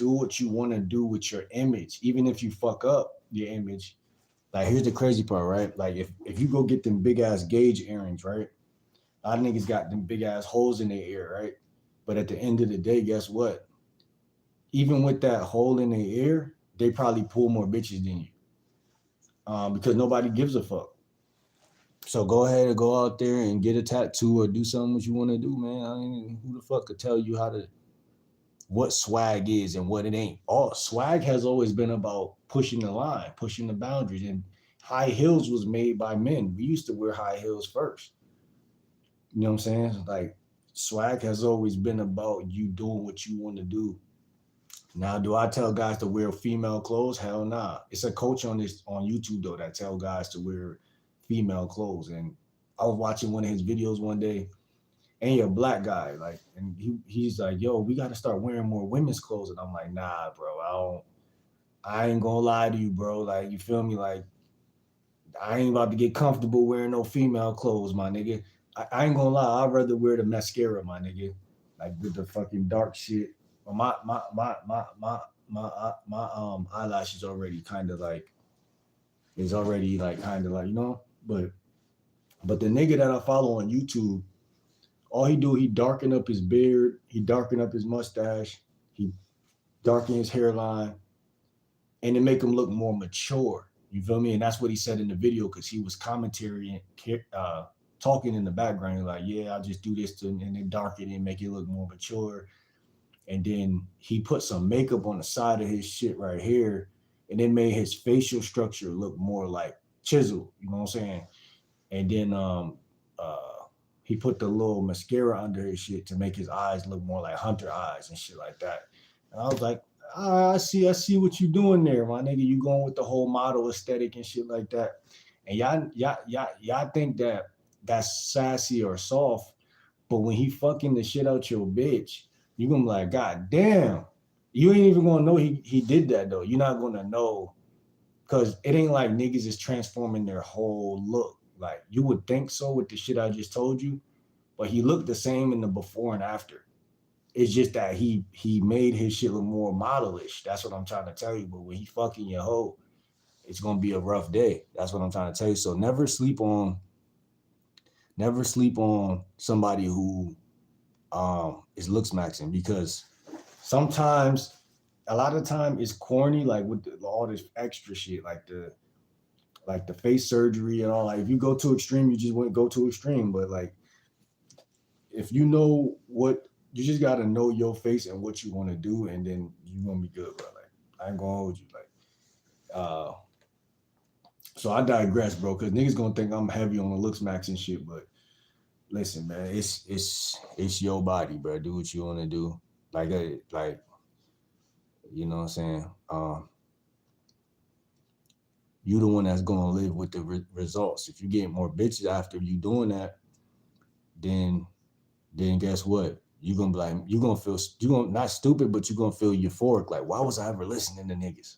A: what you want to do with your image, even if you fuck up your image. Like here's the crazy part, right? Like if you go get them big ass gauge earrings, right? A lot of niggas got them big ass holes in their ear, right? But at the end of the day, guess what? Even with that hole in their ear, they probably pull more bitches than you, because nobody gives a fuck. So go ahead and go out there and get a tattoo or do something what you want to do, man. I mean, who the fuck could tell you how to what swag is and what it ain't? All swag has always been about pushing the line, pushing the boundaries, and high heels was made by men. We used to wear high heels first. You know what I'm saying? Like swag has always been about you doing what you want to do. Now, do I tell guys to wear female clothes? Hell nah. It's a coach on YouTube though that tell guys to wear female clothes. And I was watching one of his videos one day, and he a black guy, like, and he's like, yo, we got to start wearing more women's clothes. And I'm like, nah, bro, I ain't gonna lie to you, bro. Like, you feel me? Like, I ain't about to get comfortable wearing no female clothes, my nigga. I ain't gonna lie, I'd rather wear the mascara, my nigga, like with the fucking dark shit. Well, my eyelashes already kind of like is already like kind of like but the nigga that I follow on YouTube, all he do, he darken up his beard, he darken up his mustache, he darken his hairline, and it make him look more mature. You feel me? And that's what he said in the video because he was commentary talking in the background, like, yeah, I'll just do this to and then darken it and make it look more mature. And then he put some makeup on the side of his shit right here, and it made his facial structure look more like chiseled. You know what I'm saying? And then uh he put the little mascara under his shit to make his eyes look more like hunter eyes and shit like that. And I was like, I see what you doing there, my nigga. You going with the whole model aesthetic and shit like that. And y'all think that that's sassy or soft, but when he fucking the shit out your bitch, you gonna be like, God damn. You ain't even gonna know he did that though. You're not gonna know because it ain't like niggas is transforming their whole look. Like you would think so with the shit I just told you, but he looked the same in the before and after. It's just that he made his shit look more modelish. That's what I'm trying to tell you. But when he fucking your hoe, it's gonna be a rough day. That's what I'm trying to tell you. So never sleep on somebody who is looks maxing because sometimes a lot of time it's corny like with all this extra shit like the face surgery and all. Like if you go too extreme, you just wouldn't go too extreme. But like if you know what you just gotta know your face and what you want to do, and then you're gonna be good, bro. Like I ain't gonna hold you. Like so I digress, bro, because niggas gonna think I'm heavy on the looks max and shit, but listen, man, it's your body, bro. Do what you wanna do. Like you know what I'm saying? You the one that's gonna live with the results. If you get more bitches after you doing that, then guess what? You gonna be like you gonna not stupid, but you gonna feel euphoric. Like why was I ever listening to niggas?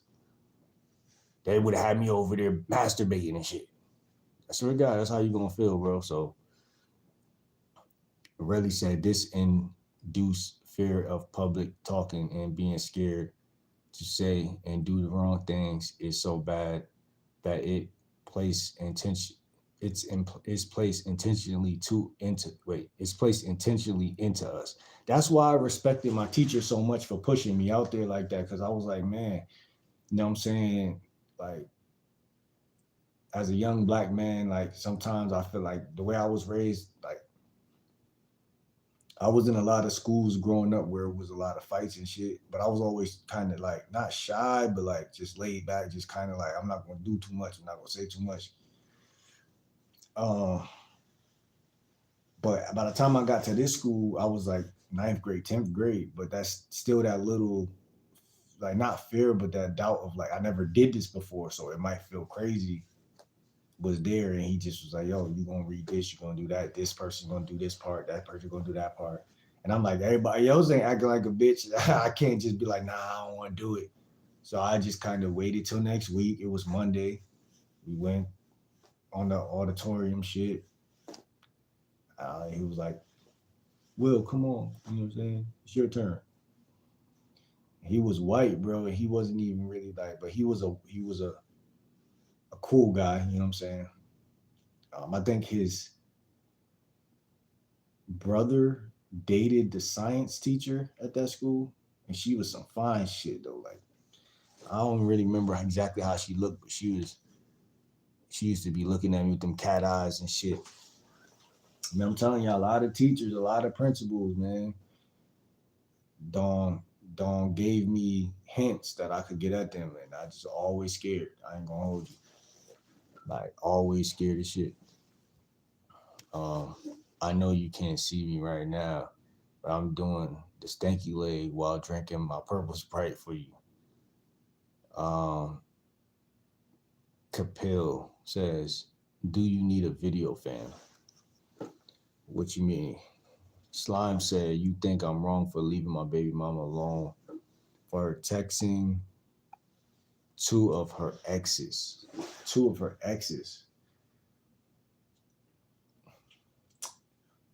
A: They would have had me over there masturbating and shit. I swear to God, that's how you gonna feel, bro. So really said this induce fear of public talking and being scared to say and do the wrong things is so bad that place intention it's placed intentionally it's placed intentionally into us. That's why I respected my teacher so much for pushing me out there like that, because I was like, man, you know what I'm saying? Like, as a young black man, like sometimes I feel like the way I was raised, like I was in a lot of schools growing up where it was a lot of fights and shit, but I was always kind of like not shy, but like just laid back, just kind of like I'm not gonna do too much, I'm not gonna say too much. Um, but by the time I got to this school, I was like ninth grade, 10th grade, but that's still that little like not fear, but that doubt of like I never did this before, so it might feel crazy was there, and he just was like, "Yo, you gonna read this? You gonna do that? This person gonna do this part. That person gonna do that part." And I'm like, everybody else ain't acting like a bitch. I can't just be like, "Nah, I don't want to do it." So I just kind of waited till next week. It was Monday. We went on the auditorium shit. He was like, "Will, come on. You know what I'm saying? It's your turn." He was white, bro, and he wasn't even really like, but he was a cool guy. You know what I'm saying? I think his brother dated the science teacher at that school, and she was some fine shit though. Like I don't really remember exactly how she looked, but she used to be looking at me with them cat eyes and shit. Man, I'm telling you, a lot of teachers, a lot of principals, man, don't don't gave me hints that I could get at them, and I just always scared. I ain't gonna hold you, like always scared of shit. Um, I know you can't see me right now, but I'm doing the stanky leg while drinking my purple Sprite for you. Um, Capil says, "Do you need a video fan?" What you mean? Slime said, "You think I'm wrong for leaving my baby mama alone for her texting two of her exes? Two of her exes.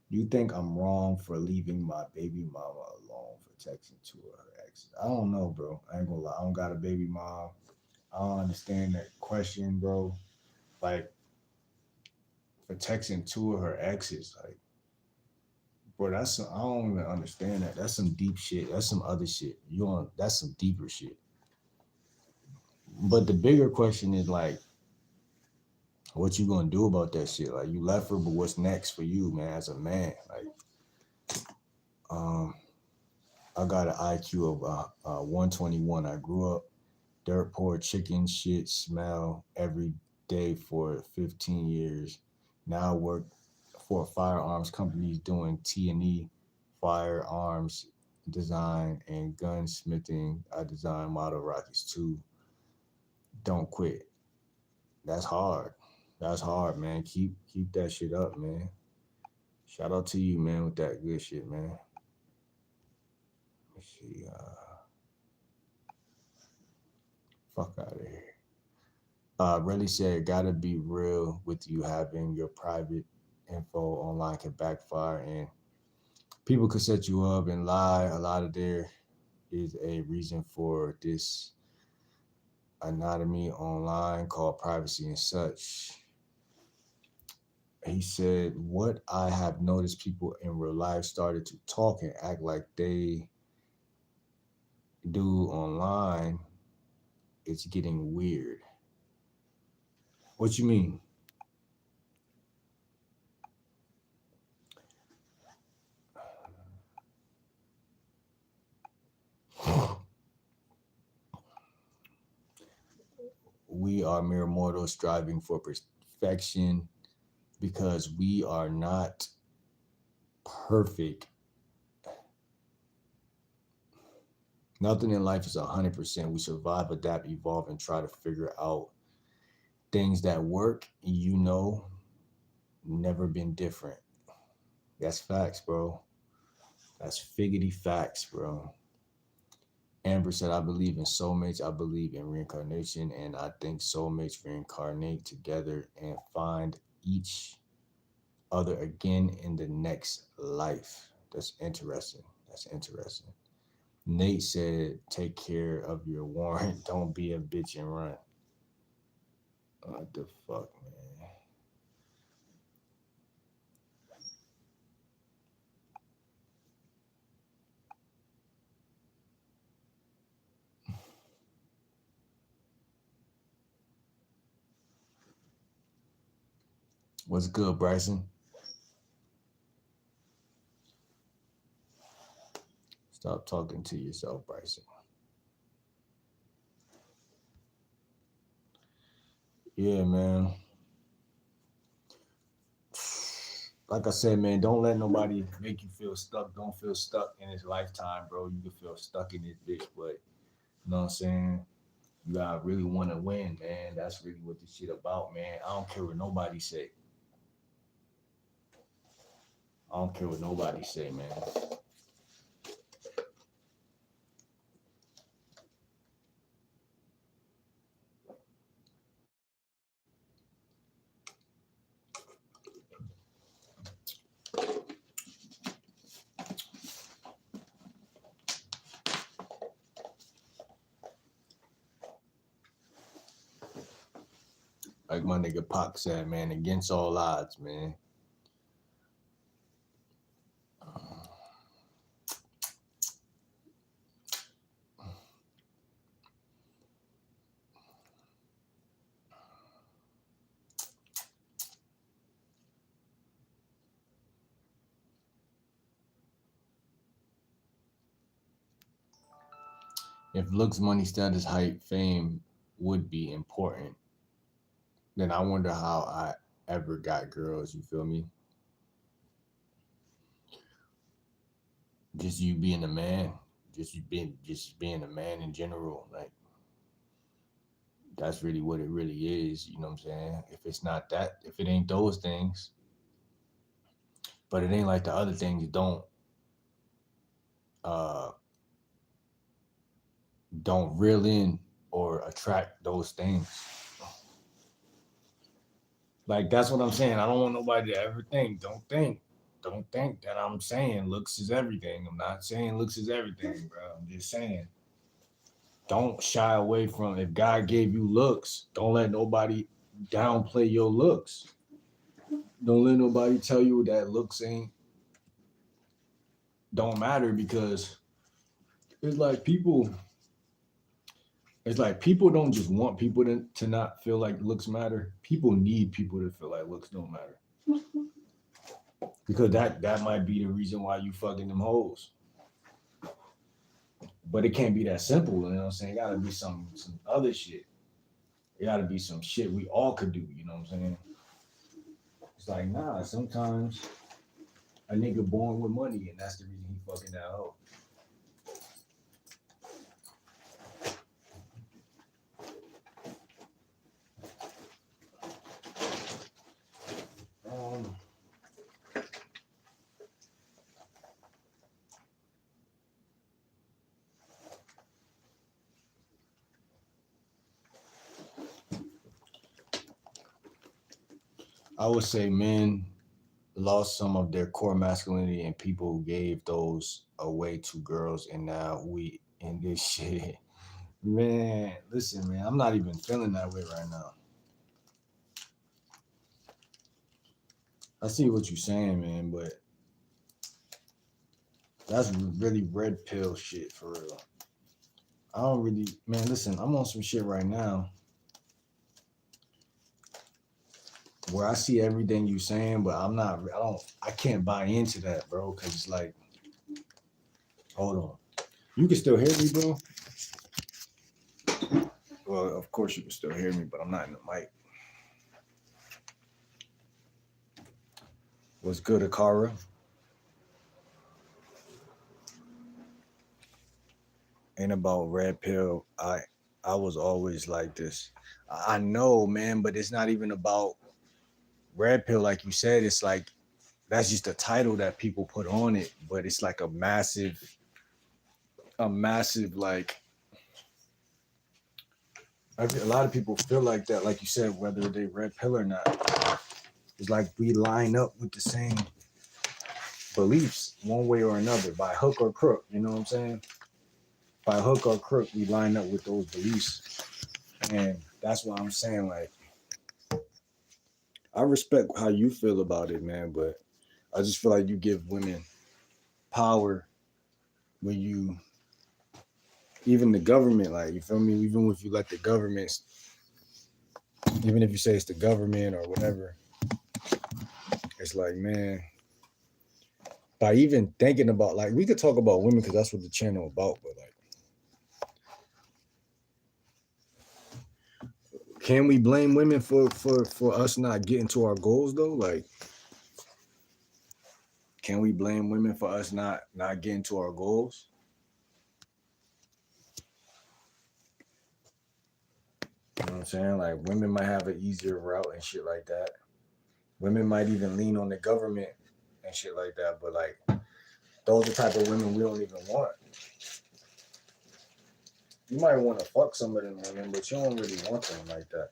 A: You think I'm wrong for leaving my baby mama alone for texting two of her exes?" I don't know, bro. I ain't gonna lie. I don't got a baby mom. I don't understand that question, bro. Like, for texting two of her exes, like, bro, I don't even understand that. That's some deep shit. That's some other shit. That's some deeper shit. But the bigger question is like, what you gonna do about that shit? Like, you left her, but what's next for you, man? As a man, like, um, I got an IQ of 121. I grew up dirt poor, chicken shit smell every day for 15 years. Now I work for firearms companies doing T&E firearms design and gunsmithing. I design model rockets too. Don't quit. That's hard. That's hard, man. Keep that shit up, man. Shout out to you, man, with that good shit, man. Let's see. Fuck out of here. Really said, gotta be real with you. Having your private info online can backfire, and people could set you up and lie. A lot of there is a reason for this anonymity online called privacy and such. He said, what I have noticed, people in real life started to talk and act like they do online. It's getting weird. What you mean? We are mere mortals striving for perfection because we are not perfect. Nothing in life is 100%. We survive, adapt, evolve, and try to figure out things that work. Never been different. That's facts, bro. That's figgity facts, bro. Amber said, I believe in soulmates. I believe in reincarnation. And I think soulmates reincarnate together and find each other again in the next life. That's interesting. That's interesting. Nate said, take care of your warrant. Don't be a bitch and run. What the fuck, man? What's good, Bryson? Stop talking to yourself, Bryson. Yeah, man. Like I said, man, don't let nobody make you feel stuck. Don't feel stuck in this lifetime, bro. You can feel stuck in this bitch, but you know what I'm saying? You gotta really want to win, man. That's really what this shit about, man. I don't care what nobody say. I don't care what nobody say, man. Like my nigga Pac said, man, against all odds, man. If looks, money, status, height, fame would be important, then I wonder how I ever got girls. You feel me? Just you being a man, just being a man in general. Like that's really what it really is. You know what I'm saying? If it's not that, if it ain't those things, but it ain't like the other things. Uh don't reel in or attract those things. Like that's what I'm saying. I don't want nobody to ever think. Don't think that I'm saying looks is everything. I'm not saying looks is everything, bro. I'm just saying don't shy away from if God gave you looks, don't let nobody downplay your looks. Don't let nobody tell you that looks ain't don't matter because it's like people people don't just want people to not feel like looks matter. People need people to feel like looks don't matter. Because that might be the reason why you fucking them hoes. But it can't be that simple, you know what I'm saying? It gotta be some other shit. It gotta be some shit we all could do, you know what I'm saying? It's like, nah, sometimes a nigga born with money and that's the reason he fucking that hoe. Um, I would say men lost some of their core masculinity and people gave those away to girls and now we in this shit. Man, listen, man, I'm not even feeling that way right now. I see what you're saying, man, but that's really red pill shit for real. I don't really, man, listen, I'm on some shit right now where I see everything you saying, but I can't buy into that, bro, because it's like, hold on. You can still hear me, bro? Well, of course you can still hear me, but I'm not in the mic. What's good, Akara? Ain't about red pill. I was always like this. I know, man, but it's not even about red pill, like you said. It's like that's just a title that people put on it, but it's like a massive like a lot of people feel like that, like you said, whether they red pill or not. It's like we line up with the same beliefs one way or another by hook or crook. You know what I'm saying? by hook or crook, we line up with those beliefs. And that's what I'm saying. Like, I respect how you feel about it, man, but I just feel like you give women power when you, even the government, like, you feel me? Even if you let the government, even if you say it's the government or whatever, it's like, man, by even thinking about, like, we could talk about women because that's what the channel about, but like, can we blame women for us not getting to our goals though? Like, can we blame women for us not getting to our goals? You know what I'm saying? Like, women might have an easier route and shit like that. Women might even lean on the government and shit like that, but like, those are the type of women we don't even want. You might want to fuck some of them women, but you don't really want them like that.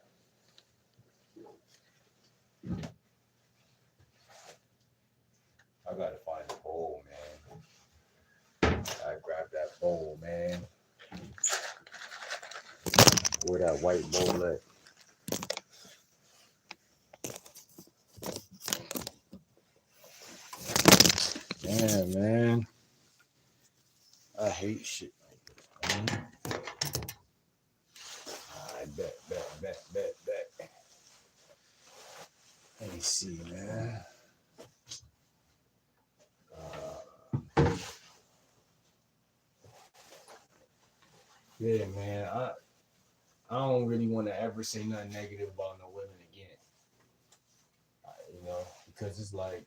A: I gotta find a bowl, man. I grab that bowl, man. Where that white bowl at? Damn, man. I hate shit like this, man. I bet. Let me see, man. Yeah, man. I don't really want to ever say nothing negative about no women again. You know, because it's like,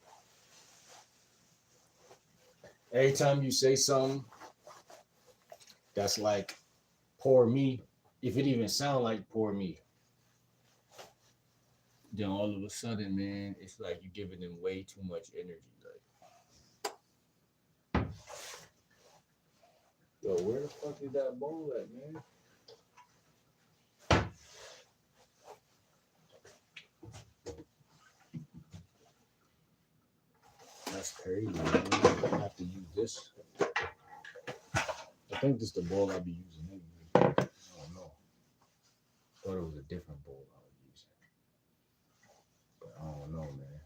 A: every time you say something that's like poor me, if it even sound like poor me, then all of a sudden, man, it's like you're giving them way too much energy. Like, yo, where the fuck is that bowl at, man? That's crazy, man. I have to use this. I think this is the bowl I'll be using anyway. I don't know. Thought it was a different bowl I was using. But I don't know, man.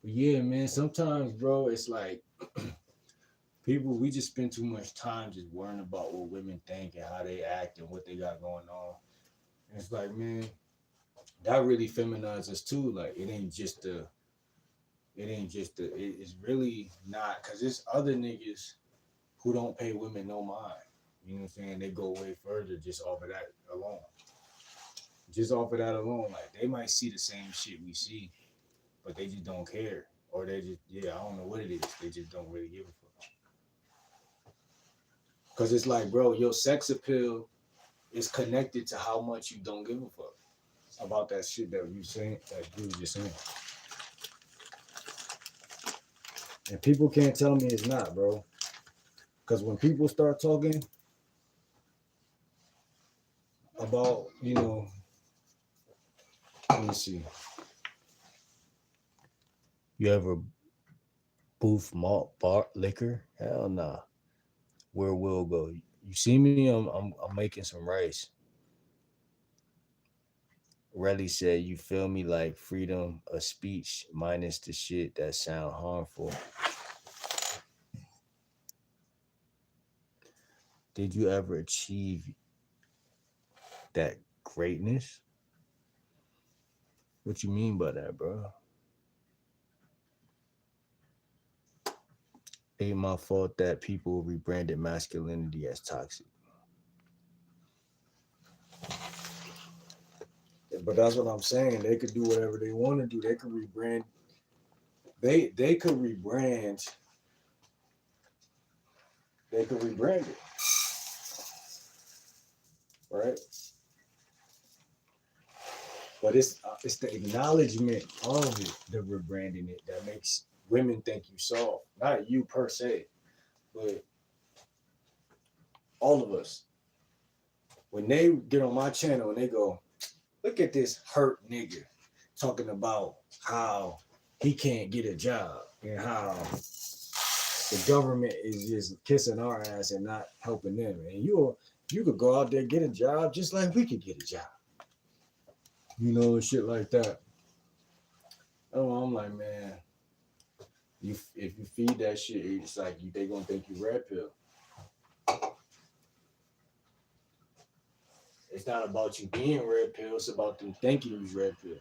A: But yeah, man, sometimes, bro, it's like people, we just spend too much time just worrying about what women think and how they act and what they got going on. And it's like, man, that really feminizes us too. Like, it's really not, because there's other niggas who don't pay women no mind. You know what I'm saying? They go way further just off of that alone. Just off of that alone. Like, they might see the same shit we see, but they just don't care. Or they just, I don't know what it is. They just don't really give a fuck. Because it's like, bro, your sex appeal is connected to how much you don't give a fuck about that shit that you saying, that you were just saying. And people can't tell me it's not, bro. Because when people start talking about, you know, let me see. You ever booth malt bar liquor? Hell nah. Where will go? You see me? I'm making some rice. Relly said, "You feel me? Like freedom of speech minus the shit that sound harmful." Did you ever achieve that greatness? What you mean by that, bro? Ain't my fault that people rebranded masculinity as toxic. But that's what I'm saying. They could do whatever they want to do. They could rebrand. They could rebrand. They could rebrand it, right? But it's the acknowledgement of it, the rebranding it, that makes women think you soft. Not you per se, but all of us. When they get on my channel and they go, look at this hurt nigga talking about how he can't get a job and how
B: the government is just kissing our ass and not helping them. And you could go out there get a job just like we could get a job, and shit like that. Oh, I'm like, man, if you feed that shit, it's like they gonna think you red pill. It's not about you being red pill. It's about them thinking you red pill.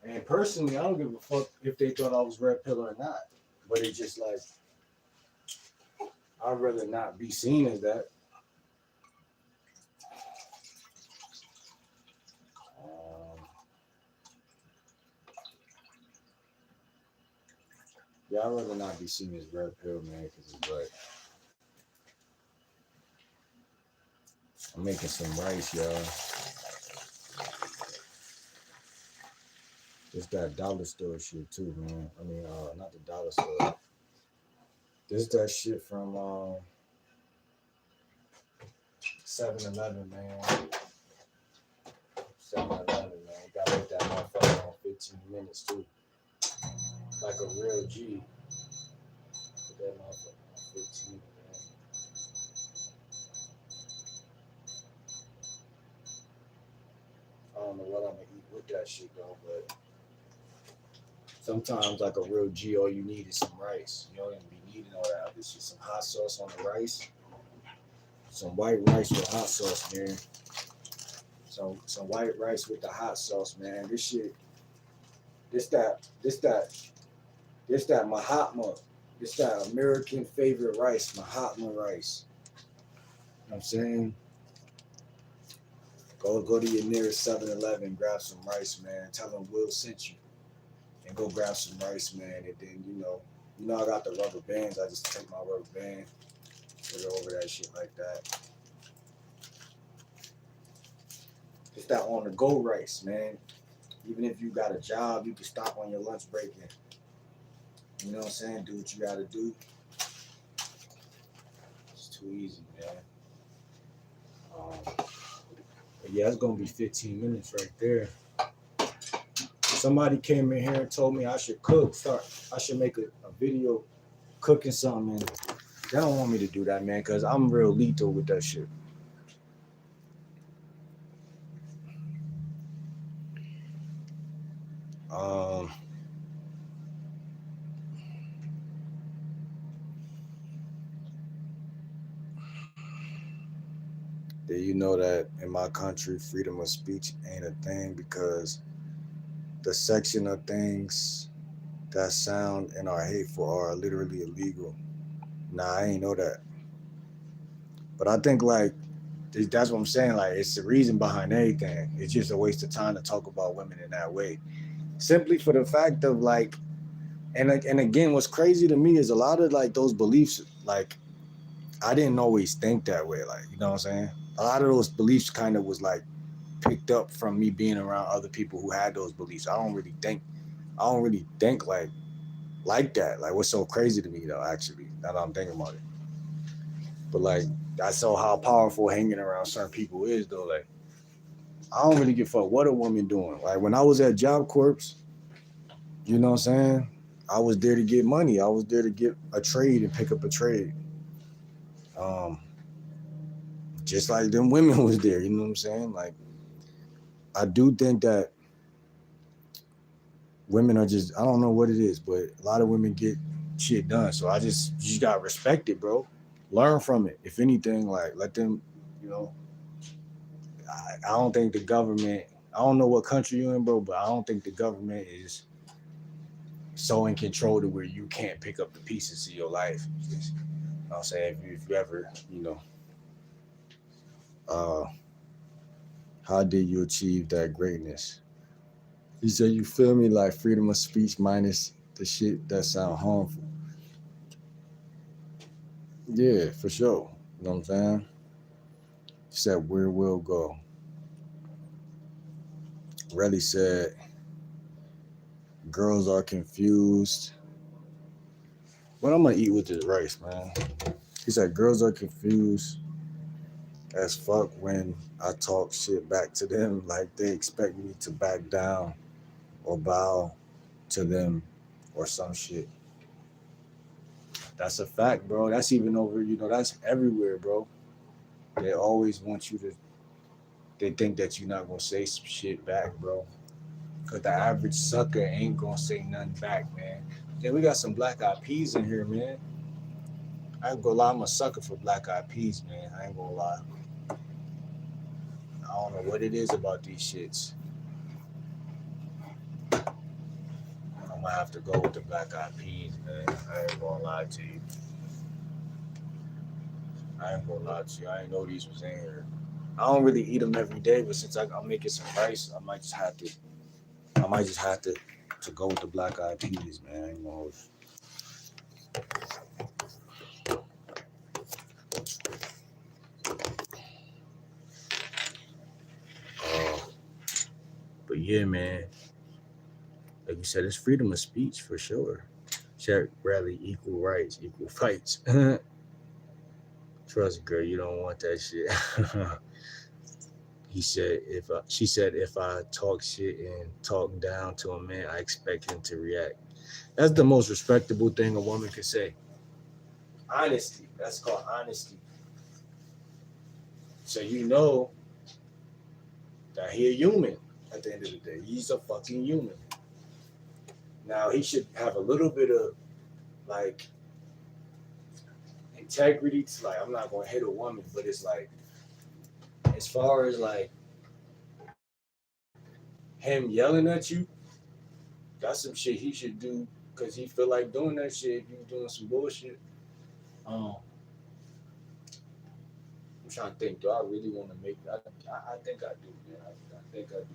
B: And personally, I don't give a fuck if they thought I was red pill or not. But it's just like I'd rather not be seen as that. Um, yeah, I'd rather not be seen as red pill, man, because it's like I'm making some rice, y'all. It's that dollar store shit too, man. I mean, not the dollar store. This is that shit from 7-Eleven, man. 7-Eleven, man. Gotta hit that motherfucker on 15 minutes too. Like a real G. Put that motherfucker on 15, man. I don't know what I'm gonna eat with that shit though, but sometimes like a real G, all you need is some rice. You don't even be needing all that other shit. Some hot sauce on the rice. Some white rice with hot sauce, man. Some white rice with the hot sauce, man. This shit, this that, this that, this that Mahatma. This that American favorite rice, Mahatma rice. You know what I'm saying? Go to your nearest 7-Eleven, grab some rice, man. Tell them Will sent you. And go grab some rice, man. And then, I got the rubber bands. I just take my rubber band, put it over that shit like that. It's that on the go rice, man. Even if you got a job, you can stop on your lunch break and, you know what I'm saying, do what you gotta do. It's too easy, man. But yeah, it's gonna be 15 minutes right there. Somebody came in here and told me I should I should make a video cooking something. And they don't want me to do that, man, because I'm real lethal with that shit. Um, Did you know that in my country, freedom of speech ain't a thing because the section of things that sound and are hateful are literally illegal? Nah, I ain't know that. But I think like that's what I'm saying. Like it's the reason behind everything. It's just a waste of time to talk about women in that way, simply for the fact of like, and again, what's crazy to me is a lot of like those beliefs. Like I didn't always think that way. Like you know what I'm saying. A lot of those beliefs kind of was like picked up from me being around other people who had those beliefs. I don't really think like that. Like what's so crazy to me though, actually, now that I'm thinking about it. But like I saw how powerful hanging around certain people is though. Like I don't really give a fuck what a woman doing. Like when I was at Job Corps, you know what I'm saying? I was there to get money. I was there to get a trade and pick up a trade. Um, just like them women was there, you know what I'm saying? Like I do think that women are just, I don't know what it is, but a lot of women get shit done. So you just gotta respect it, bro. Learn from it. If anything, like let them, you know. I don't think the government. I don't know what country you're in, bro, but I don't think the government is so in control to where you can't pick up the pieces of your life. Just, you know what I'm saying? If you ever, uh, how did you achieve that greatness? He said, you feel me? Like freedom of speech minus the shit that sound harmful. Yeah, for sure. You know what I'm saying? He said, where we'll go. Relly said, girls are confused. What I'm gonna eat with this rice, man? He said, girls are confused as fuck when I talk shit back to them. Like they expect me to back down or bow. to them or some shit. That's a fact, bro. That's even over, that's everywhere, bro. They always want you to, they think that you're not gonna say some shit back, bro. Cause the average sucker ain't gonna say nothing back, man. Then we got some black eyed peas in here, man. I ain't gonna lie, I'm a sucker for black eyed peas, man. I ain't gonna lie. I don't know what it is about these shits. I'm gonna have to go with the black eyed peas, man. I ain't gonna lie to you. I ain't gonna lie to you. I didn't know these was in here. I don't really eat them every day, but since I'm making some rice, I might just have to. I might just have to go with the black eyed peas, man. I ain't gonna. Uh, but yeah, man. Like you said, it's freedom of speech for sure. Check rally, equal rights, equal fights. Trust, girl, you don't want that shit. He said, she said, if I talk shit and talk down to a man, I expect him to react. That's the most respectable thing a woman can say. Honesty. That's called honesty. So you know that he a human at the end of the day. He's a fucking human. Now he should have a little bit of like integrity to like I'm not gonna hit a woman, but it's like as far as like him yelling at you, that's some shit he should do because he feel like doing that shit if you doing some bullshit. I'm trying to think, do I really want to make that? I think I do, man. I think I do.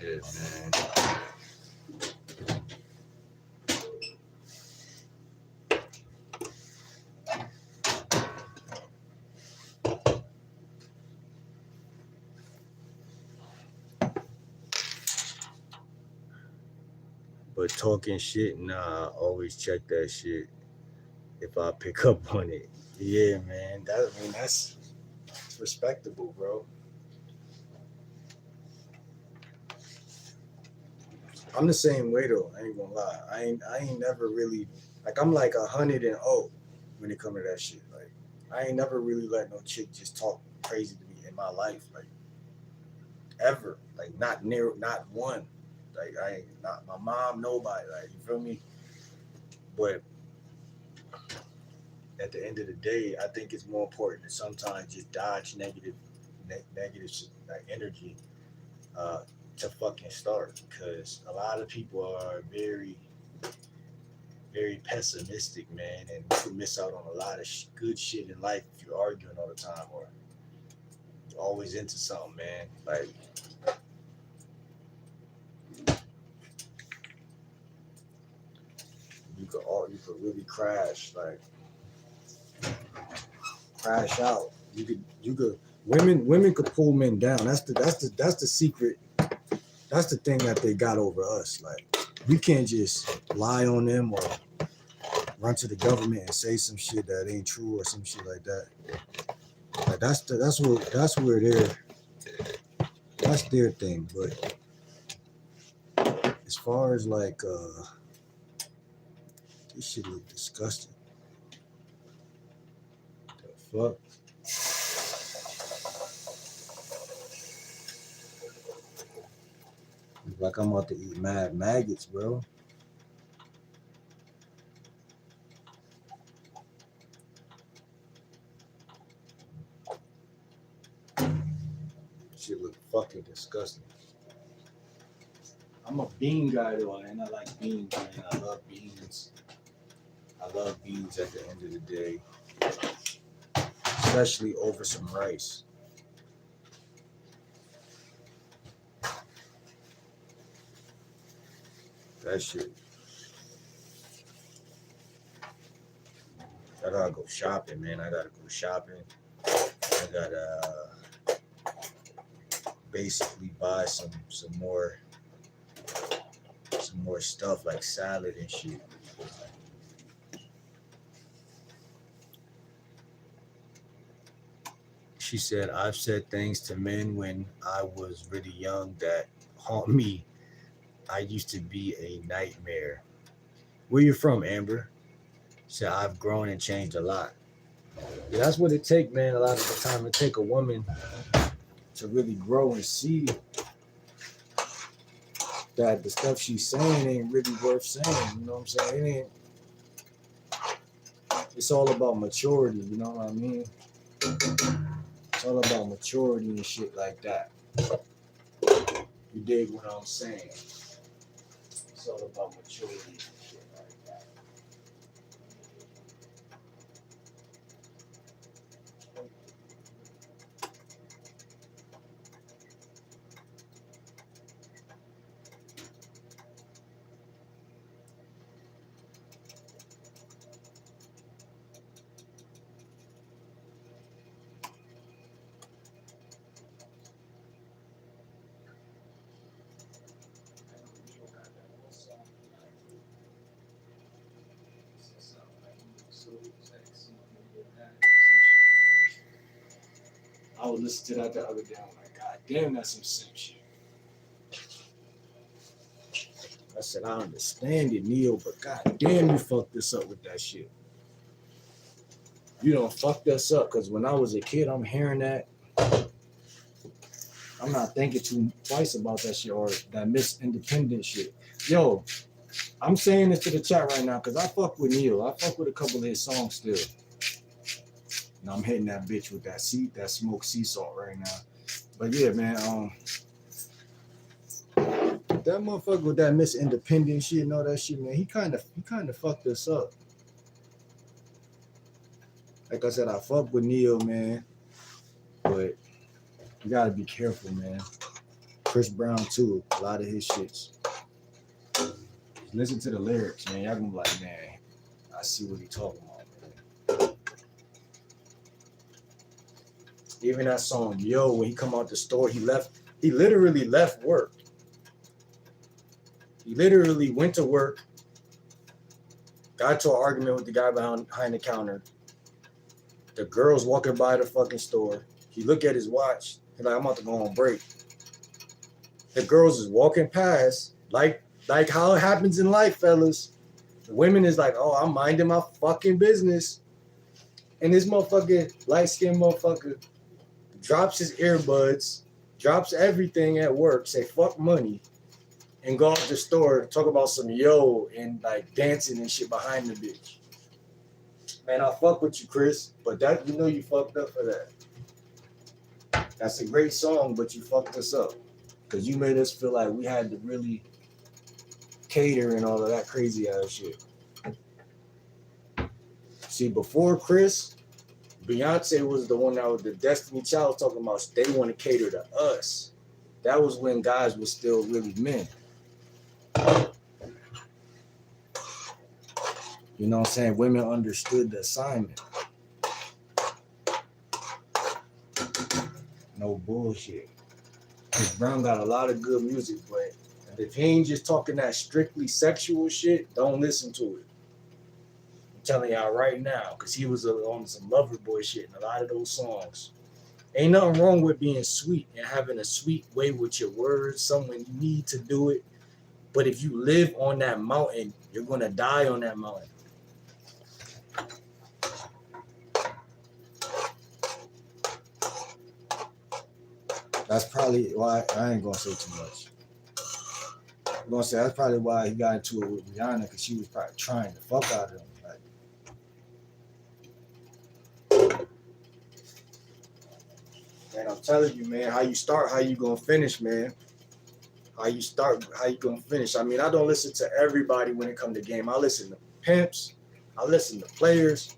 B: Yeah, man. But talking shit, nah, I always check that shit if I pick up on it. Yeah, man. That's respectable, bro. I'm the same way though. I ain't gonna lie. I ain't never really like I'm like 100 when it come to that shit. Like I ain't never really let no chick just talk crazy to me in my life. Like ever. Like not one. Like I ain't not my mom, nobody. Like you feel me? But at the end of the day, I think it's more important to sometimes just dodge negative like energy uh, to fucking start because a lot of people are very very pessimistic, man, and you can miss out on a lot of good shit in life if you're arguing all the time or you're always into something, man. Like you could really crash out. You could women could pull men down. That's the secret. That's the thing that they got over us. Like we can't just lie on them or run to the government and say some shit that ain't true or some shit like that. Like that's their thing. But as far as like this shit look disgusting. The fuck? Like I'm about to eat mad maggots, bro. Shit look fucking disgusting. I'm a bean guy though, and I like beans, man. I love beans. I love beans at the end of the day, especially over some rice. That shit. I gotta go shopping, man. I gotta go shopping. I gotta basically buy some more stuff like salad and shit. She said, I've said things to men when I was really young that haunt me. I used to be a nightmare. Where you from, Amber? She said, I've grown and changed a lot. Yeah, that's what it take, man. A lot of the time it take a woman to really grow and see that the stuff she's saying ain't really worth saying. You know what I'm saying? It ain't. It's all about maturity. You know what I mean? It's all about maturity and shit like that. You dig what I'm saying? It's all about maturity and shit like that. I was listening to that the other day. I'm like, God damn, that's some simp shit. I said, I understand it, Neil, but God damn, you fucked this up with that shit. You don't fuck this up, because when I was a kid, I'm hearing that. I'm not thinking twice about that shit or that Miss Independent shit. Yo, I'm saying this to the chat right now because I fuck with Neil. I fuck with a couple of his songs still. And I'm hitting that bitch with that smoked sea salt right now. But yeah, man, that motherfucker with that Miss Independent shit and all that shit, man, he kind of fucked us up. Like I said, I fuck with Neil, man, but you gotta be careful, man. Chris Brown too, a lot of his shits. Listen to the lyrics, man. Y'all gonna be like, man, I see what he talking about, man. Even that song, Yo, when he come out the store, he literally left work. He literally went to work, got into an argument with the guy behind the counter. The girl's walking by the fucking store. He look at his watch. He's like, I'm about to go on break. The girls is walking past, like how it happens in life, fellas. The women is like, oh, I'm minding my fucking business. And this motherfucking light-skinned motherfucker drops his earbuds, drops everything at work, say fuck money, and go out the store, talk about some yo and like dancing and shit behind the bitch. Man, I fuck with you, Chris, but that you know you fucked up for that. That's a great song, but you fucked us up. Because you made us feel like we had to really cater and all of that crazy ass shit. See, before Chris, Beyonce was the one that was the Destiny Child talking about they want to cater to us. That was when guys were still really men. You know what I'm saying? Women understood the assignment. No bullshit. Chris Brown got a lot of good music, but if he ain't just talking that strictly sexual shit, don't listen to it. I'm telling y'all right now, because he was on some lover boy shit in a lot of those songs. Ain't nothing wrong with being sweet and having a sweet way with your words. Someone you need to do it. But if you live on that mountain, you're going to die on that mountain. That's probably why I ain't gonna say too much. I'm gonna say that's probably why he got into it with Rihanna, because she was probably trying to fuck out of him. Like, man, I'm telling you, man, how you start, how you gonna finish, man. How you start, how you gonna finish. I mean, I don't listen to everybody when it comes to game. I listen to pimps, I listen to players,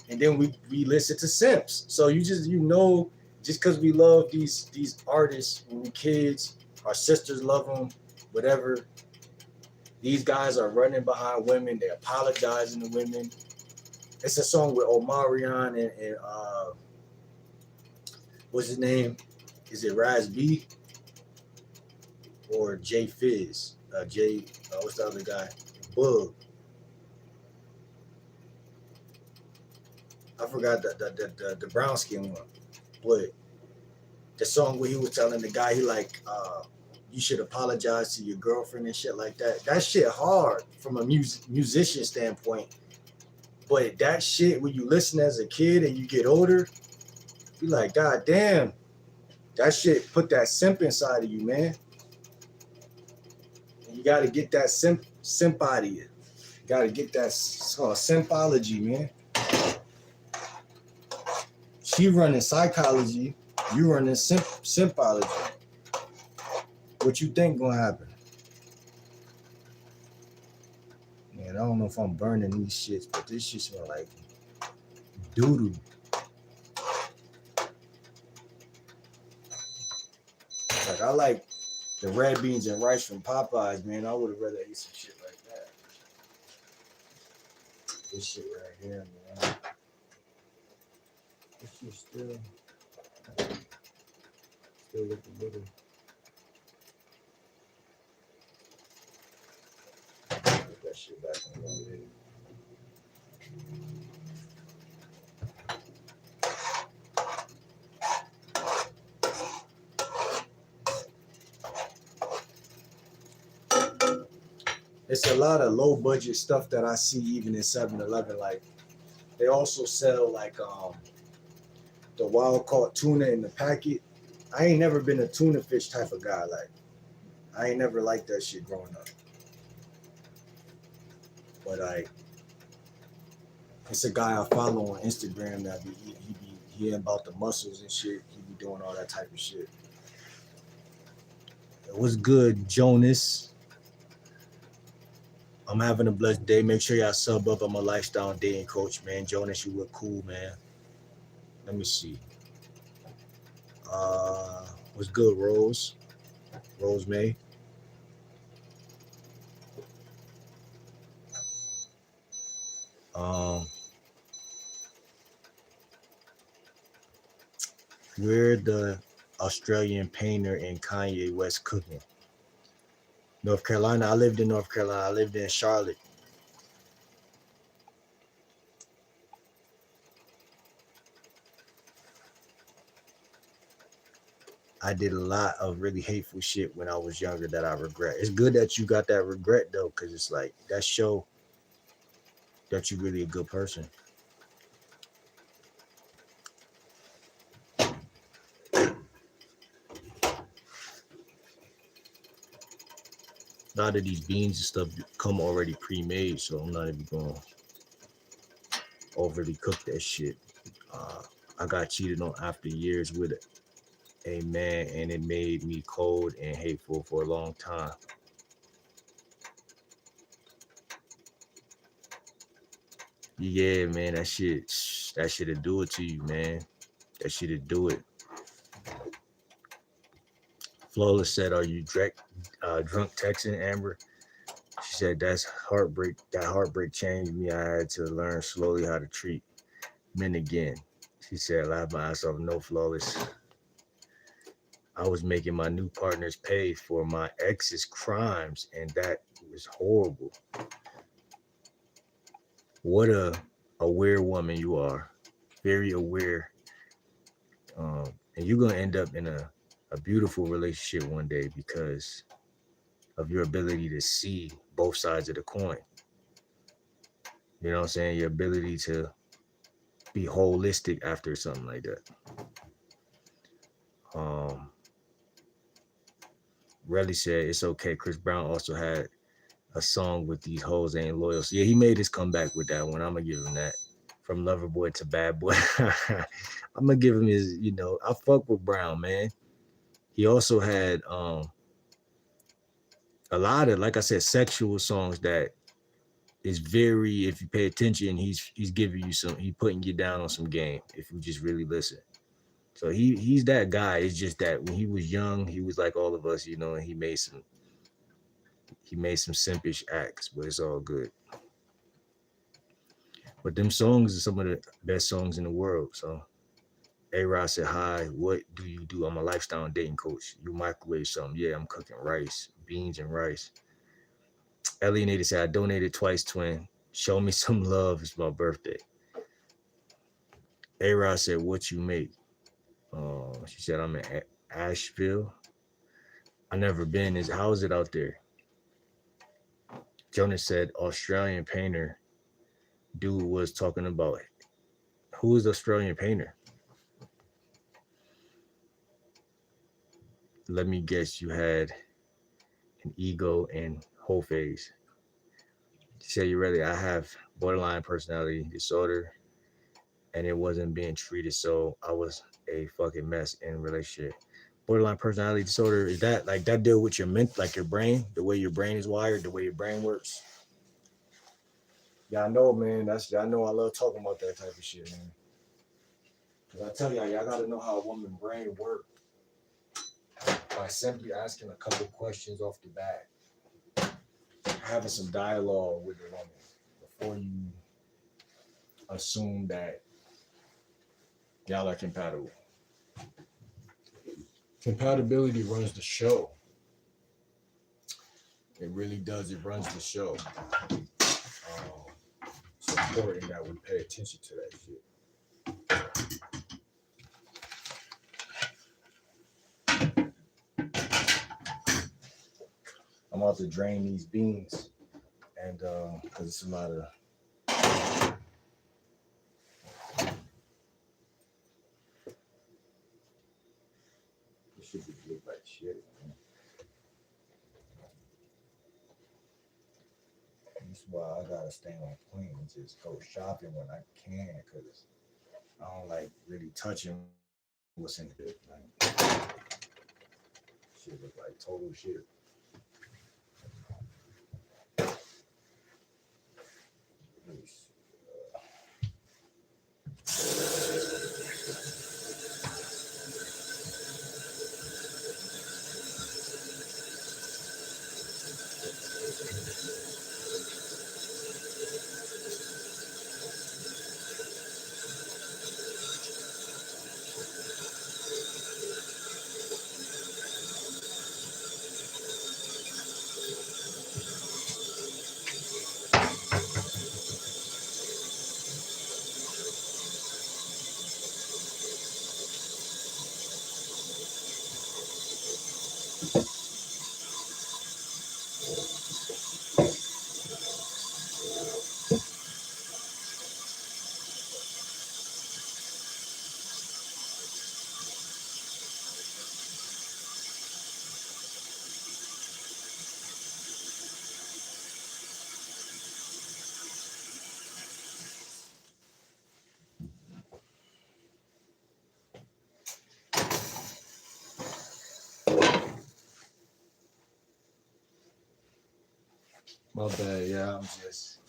B: and then we listen to simps. So you know. Just because we love these artists when we kids, our sisters love them, whatever.
A: These guys are running behind women. They're apologizing to women. It's a song with Omarion and what's his name? Is it Rizz B or J Fizz? What's the other guy? Bug. I forgot the brown skin one. But the song where he was telling the guy, he like, you should apologize to your girlfriend and shit like that. That shit hard from a musician standpoint. But that shit, when you listen as a kid and you get older, you like, God damn, that shit put that simp inside of you, man. And you got to get that simp out of you. You got to get that, it's called simpology, man. She running psychology, you running simpology. What you think gonna happen? Man, I don't know if I'm burning these shits, but this shit smell like doodoo. Like, I like the red beans and rice from Popeyes, man. I would have rather ate some shit like that. This shit right here, man. This shit still looking little. Put that shit back in the way. It's a lot of low budget stuff that I see even in 7-Eleven. Like, they also sell like the wild caught tuna in the packet. I ain't never been a tuna fish type of guy. Like, I ain't never liked that shit growing up. But it's a guy I follow on Instagram that he about the mussels and shit. He be doing all that type of shit. What's good, Jonas? I'm having a blessed day. Make sure y'all sub up. I'm a lifestyle dating coach, man. Jonas, you look cool, man. Let me see. What's good, Rose? Rose May. Where the Australian painter and Kanye West cooking? North Carolina. I lived in North Carolina. I lived in Charlotte. I did a lot of really hateful shit when I was younger that I regret. It's good that you got that regret though, because it's like that show that you're really a good person. A lot of these beans and stuff come already pre-made, so I'm not even going to overly cook that shit. I got cheated on after years with a man, and it made me cold and hateful for a long time. Yeah, man, that shit'll do it to you, man. That shit'll do it. Flawless said, "Are you drunk texting Amber?" She said, "That's heartbreak. That heartbreak changed me. I had to learn slowly how to treat men again." She said, "Laugh my ass off, no Flawless. I was making my new partners pay for my ex's crimes, and that was horrible." What a aware woman you are. Very aware. And you're going to end up in a beautiful relationship one day because of your ability to see both sides of the coin. You know what I'm saying? Your ability to be holistic after something like that. Relly said, "It's okay. Chris Brown also had a song with These Hoes Ain't Loyal." So yeah, he made his comeback with that one. I'm going to give him that. From Lover Boy to Bad Boy. I'm going to give him his, I fuck with Brown, man. He also had a lot of, like I said, sexual songs that is very, if you pay attention, he's giving you he putting you down on some game if you just really listen. So he's that guy. It's just that when he was young, he was like all of us, and he made some He made some simpish acts, but it's all good. But them songs are some of the best songs in the world. So A-Rod said, hi, what do you do? I'm a lifestyle and dating coach. You microwave something. Yeah, I'm cooking rice, beans and rice. Alienated said, I donated twice, twin. Show me some love. It's my birthday. A-Rod said, what you make? She said, I'm in Asheville. I never been. How is it out there? Jonas said, Australian painter. Dude was talking about who is the Australian painter? Let me guess, you had an ego and whole phase. She said, you really, I have borderline personality disorder and it wasn't being treated, so I was a fucking mess in relationship. Borderline personality disorder, is that like that deal with your like your brain, the way your brain is wired, the way your brain works? Yeah, I know, man. I know I love talking about that type of shit, man. Cause I tell y'all gotta know how a woman's brain works by simply asking a couple questions off the bat, having some dialogue with the woman before you assume that y'all are compatible. Compatibility runs the show. It really does. It runs the show. It's important that we pay attention to that shit. I'm about to drain these beans, and because it's a lot of. This should look like shit, man. That's why I gotta stay on point and just go shopping when I can, because I don't like really touching what's in it. Like, shit look like total shit. My bad, yeah. I'm just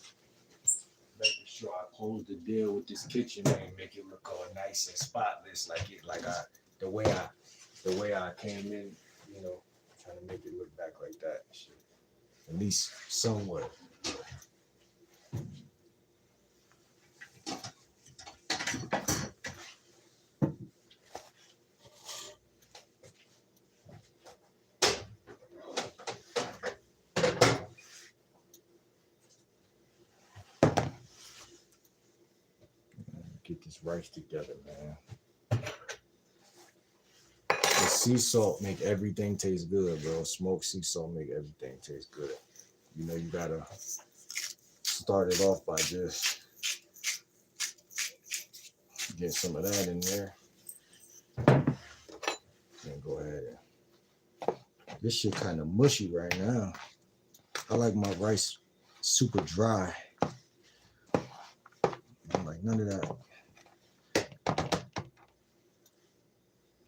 A: making sure I close the deal with this kitchen and make it look all nice and spotless, the way I came in, you know, trying to make it look back like that. Shit. At least somewhat. Get this rice together, man. The sea salt make everything taste good, bro. Smoked sea salt make everything taste good. You know, you gotta start it off by just get some of that in there. And go ahead. This shit kind of mushy right now. I like my rice super dry. I'm like none of that.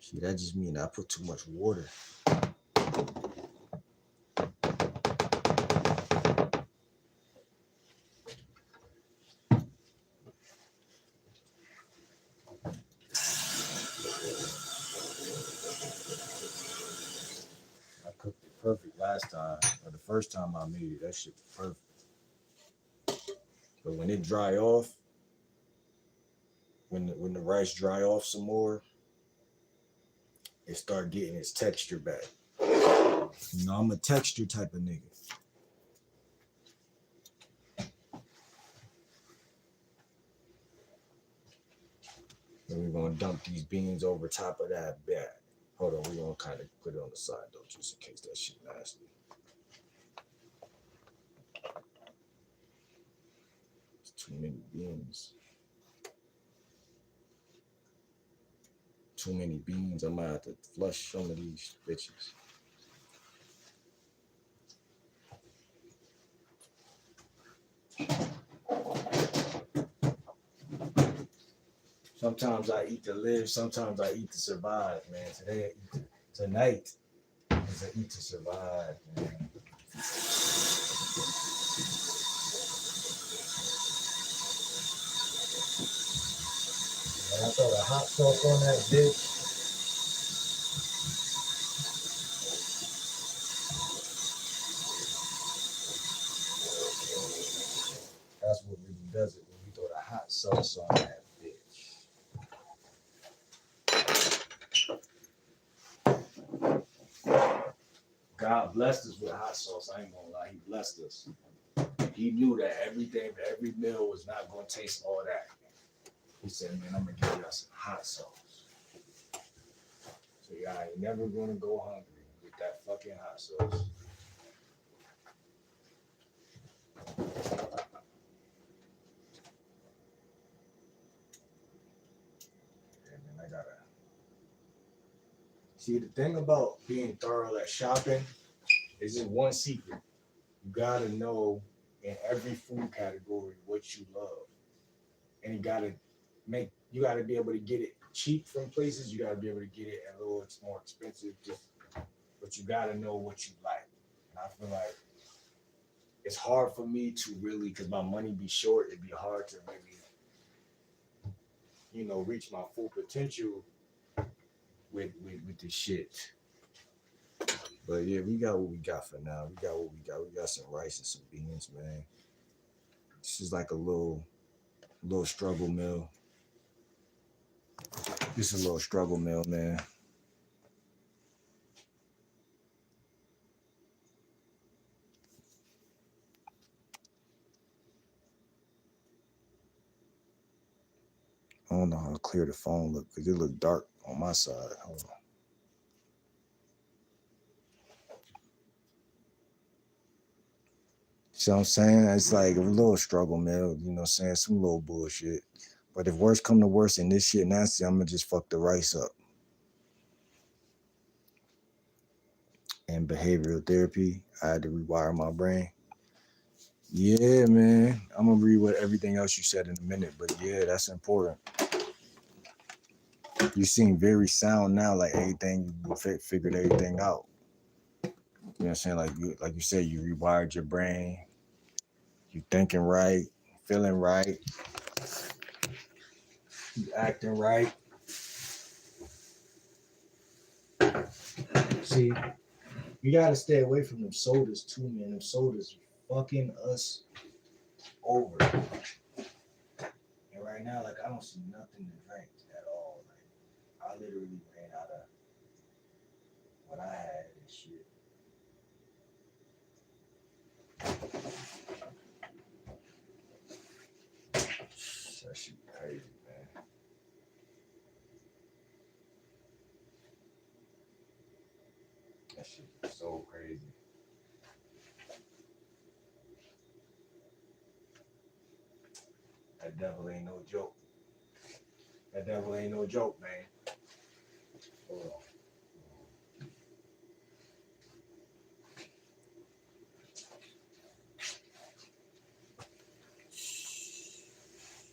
A: See, that just means I put too much water. I cooked it perfect last time, or the
B: first time I made it. That shit was perfect. But when it dry off, when the rice dry off some more, it start getting its texture back. You know, I'm a texture type of nigga. And we're gonna dump these beans over top of that bed. Hold on, we're gonna kind of put it on the side though, just in case that shit nasty. It's too many beans. Too many beans. I might have to flush some of these bitches. Sometimes I eat to live, sometimes I eat to survive, man. Tonight is a eat to survive, man. When I throw the hot sauce on that bitch, that's what really does it when we throw the hot sauce on that bitch. God blessed us with hot sauce. I ain't gonna lie, he blessed us. He knew that every meal was not gonna taste all that. He said, man, I'm gonna give y'all some hot sauce. So y'all ain't never gonna go hungry with that fucking hot sauce. And then I gotta see, the thing about being thorough at shopping is just one secret. You gotta know in every food category what you love. And you gotta be able to get it cheap from places. You gotta be able to get it a little more expensive, but you gotta know what you like. And I feel like it's hard for me to really, because my money be short, it'd be hard to really, reach my full potential with this shit. But yeah, we got what we got for now. We got what we got. We got some rice and some beans, man. This is like a little struggle meal. This is a little struggle meal, man. I don't know how clear the phone look because it look dark on my side. Hold on. See what I'm saying? It's like a little struggle meal, you know what I'm saying? Some little bullshit. But if worse come to worse and this shit nasty, I'm gonna just fuck the rice up. And behavioral therapy, I had to rewire my brain. Yeah, man. I'm gonna read what everything else you said in a minute, but yeah, that's important. You seem very sound now, like everything you figured everything out. You know what I'm saying? Like you said, you rewired your brain. You thinking right, feeling right, you acting right. See, you gotta stay away from them sodas too, man. Them sodas fucking us over. And right now, like I don't see nothing to drink at all. Like I literally ran out of what I had and shit. That shit crazy, man. That shit is so crazy. That devil ain't no joke. That devil ain't no joke, man. Hold on.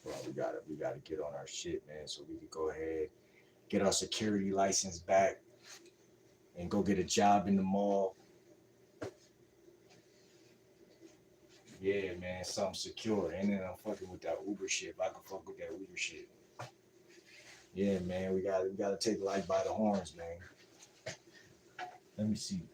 B: Well, we gotta get on our shit, man, so we can go ahead, get our security license back, and go get a job in the mall. Yeah, man, something secure. And then I'm fucking with that Uber shit. If I can fuck with that Uber shit. Yeah, man, we gotta take life by the horns, man. Let me see.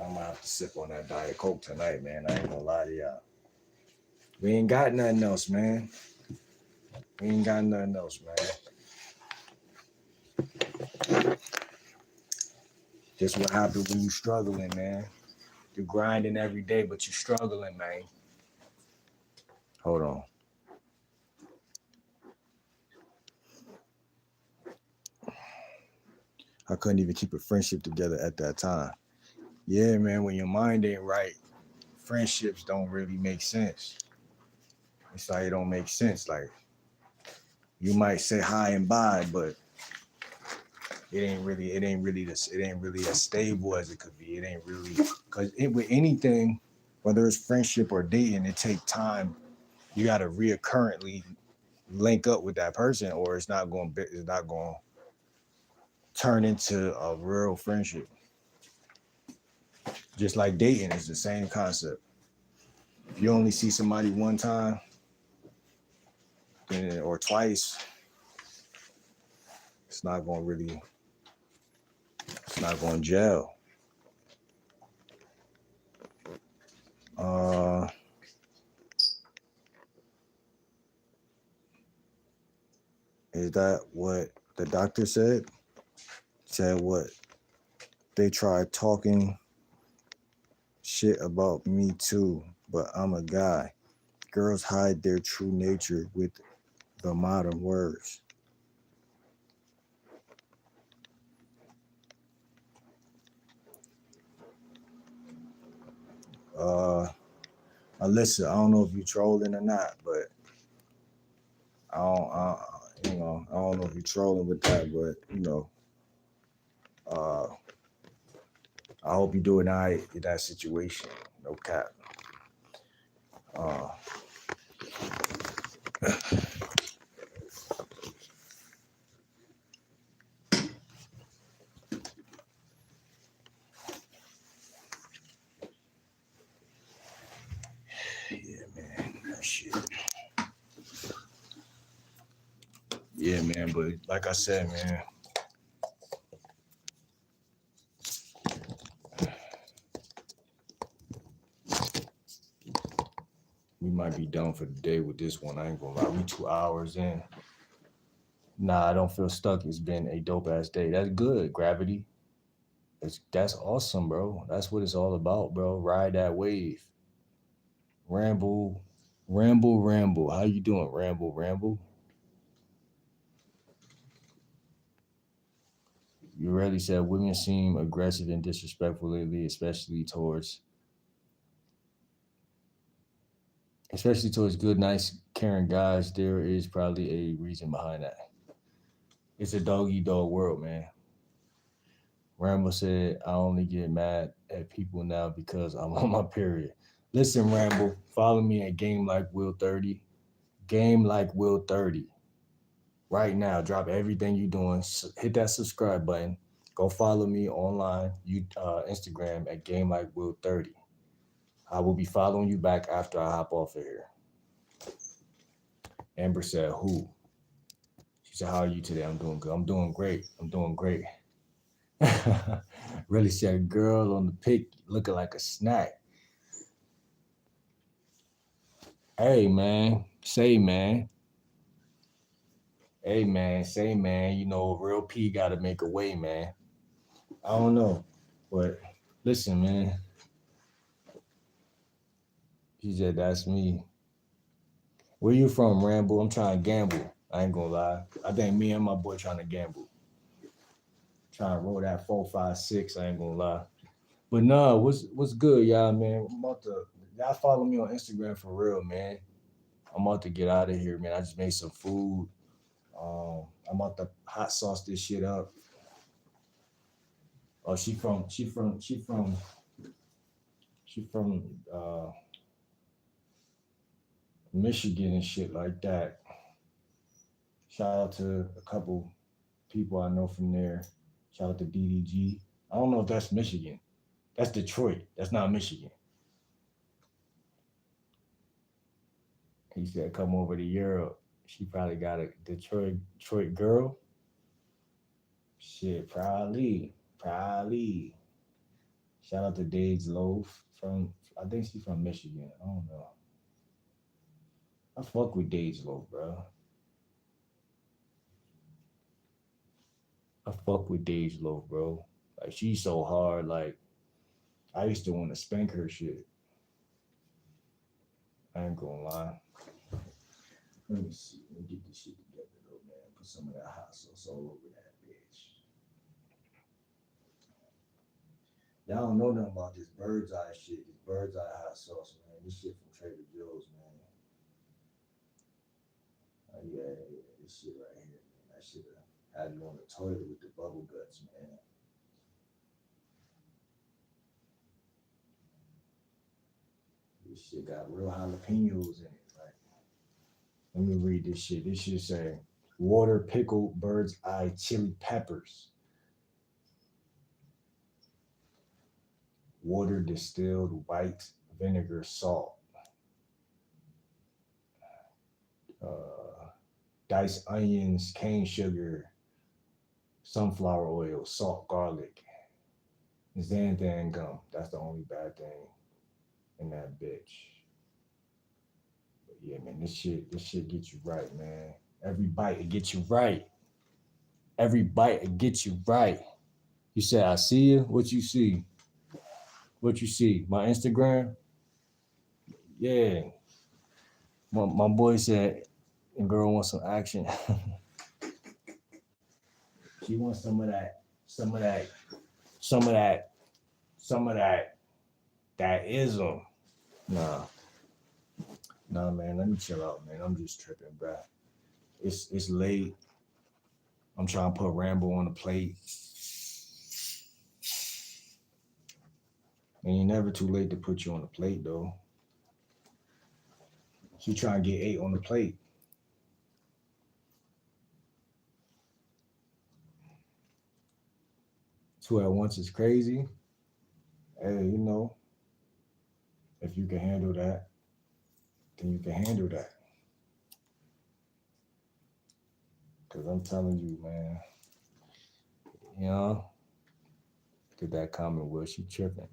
B: I'm gonna have to sip on that Diet Coke tonight, man. I ain't gonna lie to y'all. We ain't got nothing else, man. We ain't got nothing else, man. Just what happens when you struggling, man. You're grinding every day, but you struggling, man. Hold on. I couldn't even keep a friendship together at that time. Yeah, man, when your mind ain't right, friendships don't really make sense. It's like it don't make sense. Like you might say hi and bye, but it ain't really as stable as it could be. It ain't really because with anything, whether it's friendship or dating, it takes time. You got to reoccurrently link up with that person, or it's not going to turn into a real friendship. Just like dating is the same concept. If you only see somebody one time or twice, it's not going to gel. Is that what the doctor said? Said what? They tried talking shit about me too, but I'm a guy. Girls hide their true nature with the modern words. Alyssa, I don't know if you trolling or not, but I don't know if you're trolling with that, but I hope you're doing all right in that situation. No cap. Yeah, man, that shit. Yeah, man, but like I said, man, we might be done for the day with this one. I ain't gonna lie, we 2 hours in. Nah, I don't feel stuck. It's been a dope ass day. That's good, Gravity. That's awesome, bro. That's what it's all about, bro. Ride that wave. Ramble, ramble. How you doing, ramble? You really said women seem aggressive and disrespectful lately, especially towards good, nice, caring guys. There is probably a reason behind that. It's a dog eat dog world, man. Rambo said, I only get mad at people now because I'm on my period. Listen, Rambo, follow me at Game Like Will 30. Game Like Will 30. Right now, drop everything you're doing. Hit that subscribe button. Go follow me online, Instagram at Game Like Will 30. I will be following you back after I hop off of here. Amber said, who? She said, how are you today? I'm doing good. I'm doing great. Really said, girl on the pic looking like a snack. Hey, man. Say, man. Hey, man. Say, man. You know, real P got to make a way, man. I don't know. But listen, man. She said, that's me. Where you from, Rambo? I'm trying to gamble. I ain't gonna lie. I think me and my boy trying to gamble. Trying to roll that 4-5-6. I ain't gonna lie. But nah, what's good, y'all, man? Y'all follow me on Instagram for real, man. I'm about to get out of here, man. I just made some food. I'm about to hot sauce this shit up. Oh, she from Michigan and shit like that. Shout out to a couple people I know from there. Shout out to DDG. I don't know if that's Michigan. That's Detroit. That's not Michigan. He said, come over to Europe. She probably got a Detroit girl. Shit, probably.
A: Shout out to Dave's Loaf from I think she's from Michigan. I don't know. I fuck with Dave's Loaf, bro. I fuck with Dave's Loaf, bro. Like she's so hard. Like I used to want to spank her shit. I ain't gonna lie. Let me see. Let me get this shit together though, man. Put some of that hot sauce all over that bitch. Y'all don't know nothing about this bird's eye shit. This bird's eye hot sauce, man. This shit from Trader Joe's, man. Oh, yeah, yeah, this shit right here, man. That shit had you on the toilet with the bubble guts, man. This shit got real jalapenos in it. Like, let me read this shit. This shit say water pickled bird's eye chili peppers, water distilled white vinegar, salt, uh, diced onions, cane sugar, sunflower oil, salt, garlic, xanthan gum. That's the only bad thing in that bitch. But yeah, man, this shit gets you right, man. Every bite it gets you right. Every bite it gets you right. You said, I see you. What you see? What you see? My Instagram? Yeah. My boy said, the girl wants some action. She wants some of that, some of that, some of that, some of that, that ism. Nah, nah, man. Let me chill out, man. I'm just tripping, bruh. It's late. I'm trying to put Rambo on the plate. And you're never too late to put you on the plate, though. She trying to get 8 on the plate. 2 at once is crazy. Hey, you know, if you can handle that, then you can handle that. Cause I'm telling you, man, you know, look at that comment, Will. She tripping.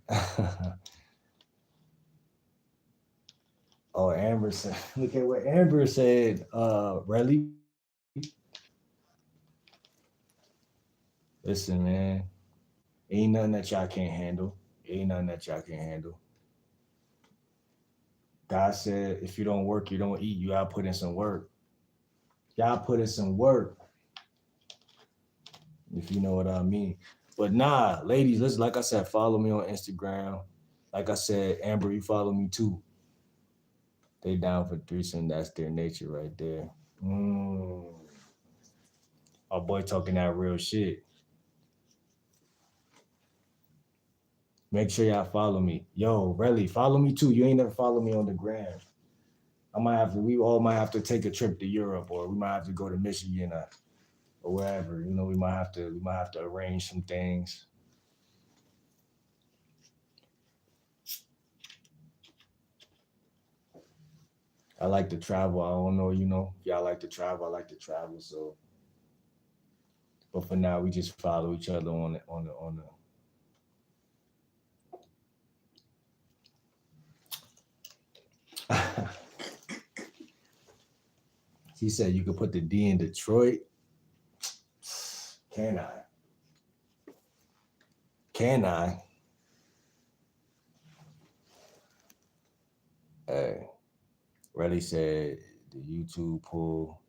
A: Oh, Amber said, look at what Amber said. Relly, listen, man, ain't nothing that y'all can't handle. Ain't nothing that y'all can't handle. God said, if you don't work, you don't eat. You gotta put in some work. Y'all put in some work, if you know what I mean. But nah, ladies, listen, like I said, follow me on Instagram. Like I said, Amber, you follow me too. They down for threesome. That's their nature right there. Our boy talking that real shit. Make sure y'all follow me. Yo, really, follow me too. You ain't never follow me on the gram. We all might have to take a trip to Europe, or we might have to go to Michigan, or wherever. You know, we might have to arrange some things. I like to travel. I don't know, you know, if y'all like to travel. I like to travel. So, but for now, we just follow each other on the. He said you could put the D in Detroit. Can I? Can I? Hey, Relly said the YouTube pull,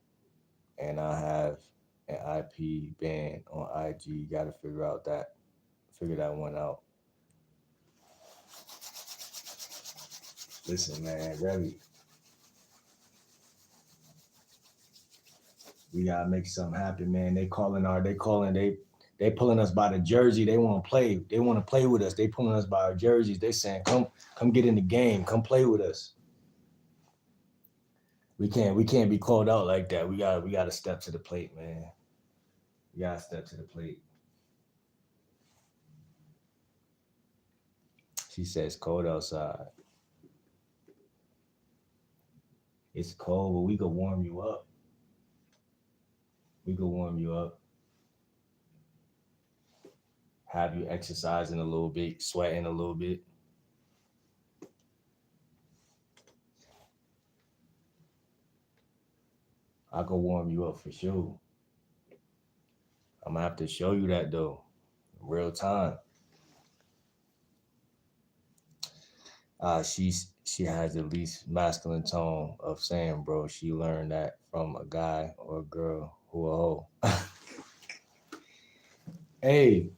A: and I have an IP ban on IG. Got to figure that one out. Listen, man, Relly, we gotta make something happen, man. They pulling us by the jersey. They want to play. They want to play with us. They pulling us by our jerseys. They saying, come get in the game. Come play with us. We can't be called out like that. We gotta step to the plate, man. We gotta step to the plate. She says cold outside. It's cold, but we could warm you up. We could warm you up. have you exercising a little bit, sweating a little bit. I could warm you up for sure. I'm gonna have to show you that though, real time. She has the least masculine tone of saying, bro. She learned that from a guy or a girl who a hoe. Hey,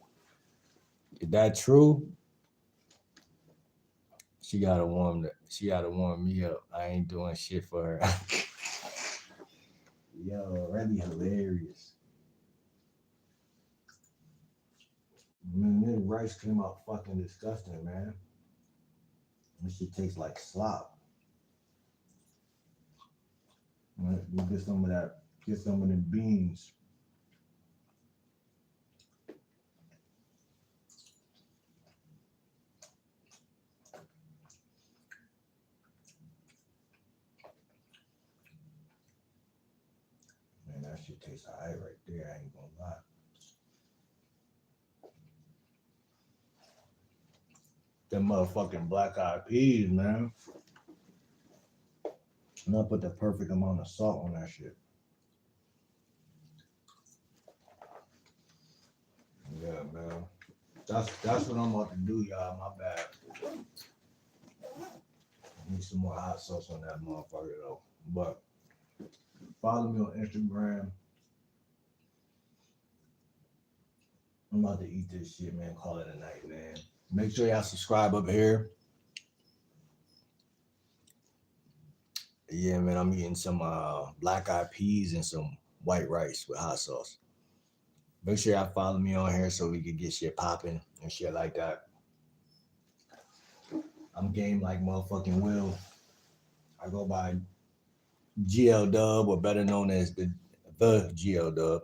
A: is that true? She gotta warm me up. I ain't doing shit for her. Yo, really hilarious. Man, this rice came out fucking disgusting, man. This shit tastes like slop. You get some of that. Get some of them beans. Man, that shit tastes alright right there. I ain't gonna lie. Them motherfucking black eyed peas, man. And I put the perfect amount of salt on that shit. Yeah, man. That's what I'm about to do, y'all. My bad. I need some more hot sauce on that motherfucker though. But follow me on Instagram. I'm about to eat this shit, man. Call it a night, man. Make sure y'all subscribe up here. Yeah, man. I'm eating some black eyed peas and some white rice with hot sauce. Make sure y'all follow me on here so we can get shit popping and shit like that. I'm game like motherfucking Will. I go by GL Dub, or better known as the GL Dub.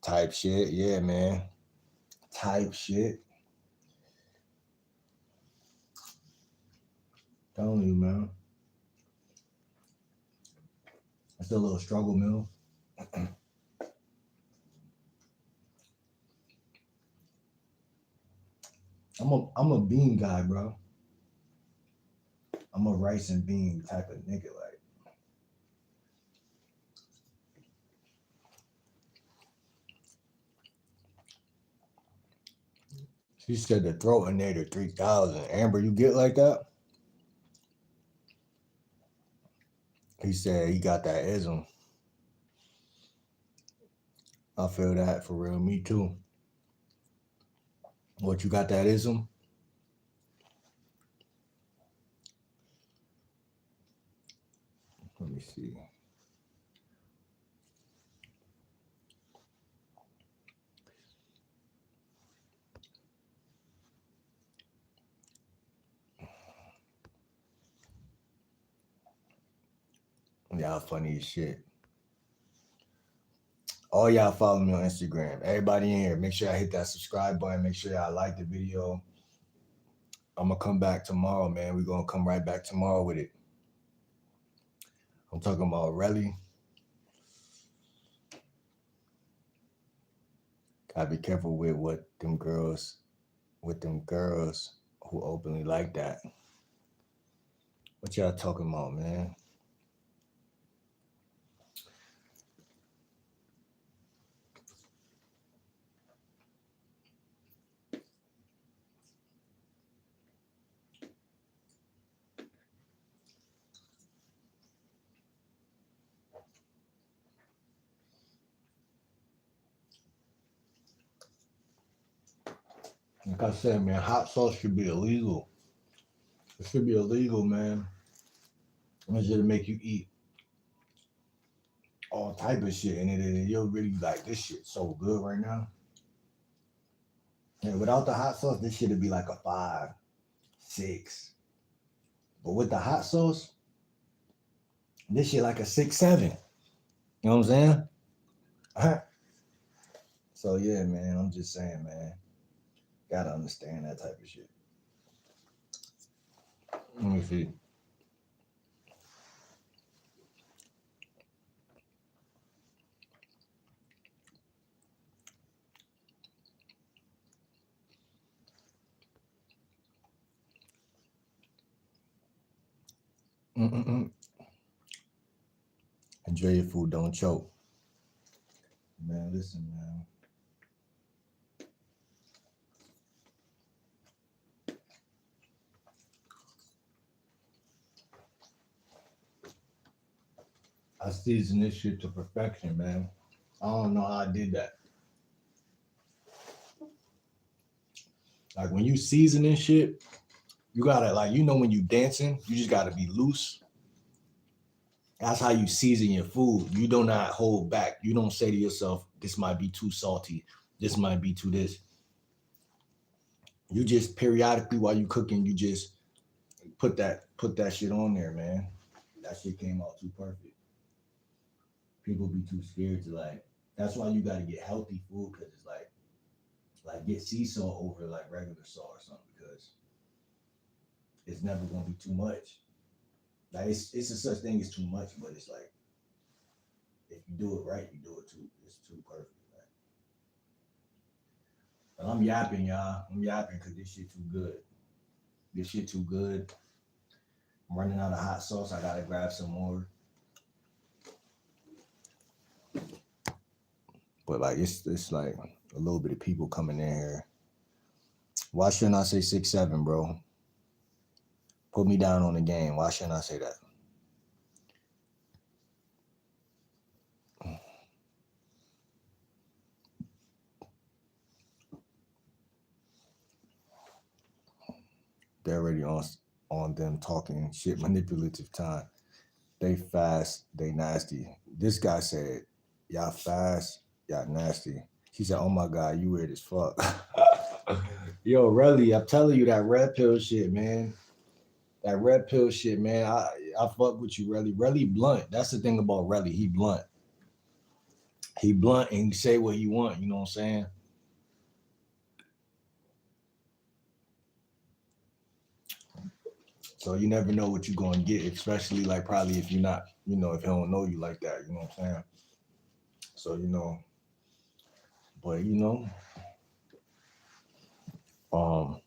A: Type shit, yeah, man. Type shit. Telling you, man. It's a little struggle meal. I'm a bean guy, bro. I'm a rice and bean type of nigga, like. She said the throat in there to 3,000. Amber, you get like that? He said he got that ism. I feel that for real. Me too. What, you got that ism? Let me see. Y'all funny as shit. All y'all follow me on Instagram. Everybody in here, make sure y'all hit that subscribe button. Make sure y'all like the video. I'm gonna come back tomorrow, man. We're gonna come right back tomorrow with it. I'm talking about Relly. Gotta be careful with them girls who openly like that. What y'all talking about, man? Like I said, man, hot sauce should be illegal. It should be illegal, man. It should make you eat all type of shit in it, and you'll really like this shit so good right now. And without the hot sauce, this shit would be like a 5, 6. But with the hot sauce, this shit like a 6, 7. You know what I'm saying? So yeah, man, I'm just saying, man. Gotta understand that type of shit. Let me see. Mm-mm-mm. Enjoy your food, don't choke. Man, listen, man. I season this shit to perfection, man. I don't know how I did that. Like when you seasoning shit, you gotta like when you dancing, you just gotta be loose. That's how you season your food. You do not hold back. You don't say to yourself, "This might be too salty. This might be too this." You just periodically while you cooking, you just put that shit on there, man. That shit came out too perfect. People be too scared to like. That's why you gotta get healthy food because it's like get sea salt over like regular salt or something because it's never gonna be too much. Like it's a such thing as too much, but it's like if you do it right, you do it too. It's too perfect. Like. But I'm yapping, y'all. I'm yapping because this shit too good. This shit too good. I'm running out of hot sauce. I gotta grab some more. But like it's like a little bit of people coming in here. Why shouldn't I say 6'7", bro? Put me down on the game. Why shouldn't I say that? They're already on them talking shit manipulative time. They fast, they nasty. This guy said, y'all fast, y'all nasty. She said, oh my God, you weird as fuck. Yo, Relly, I'm telling you that red pill shit, man. That red pill shit, man. I fuck with you, Relly. Relly blunt. That's the thing about Relly. He blunt. He blunt and he say what he want, you know what I'm saying? So you never know what you're gonna get, especially like probably if you're not, if he don't know you like that, you know what I'm saying? So but um,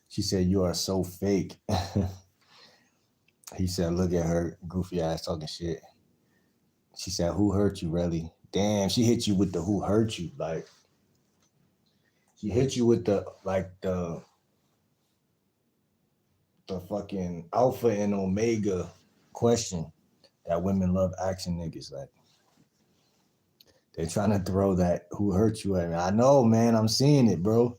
A: she said you are so fake. He said, look at her goofy ass talking shit. She said, who hurt you, really? Damn, she hit you with the who hurt you. Like she hit you with the fucking alpha and omega question that women love asking niggas. Like they're trying to throw that who hurt you at me. I know, man. I'm seeing it, bro.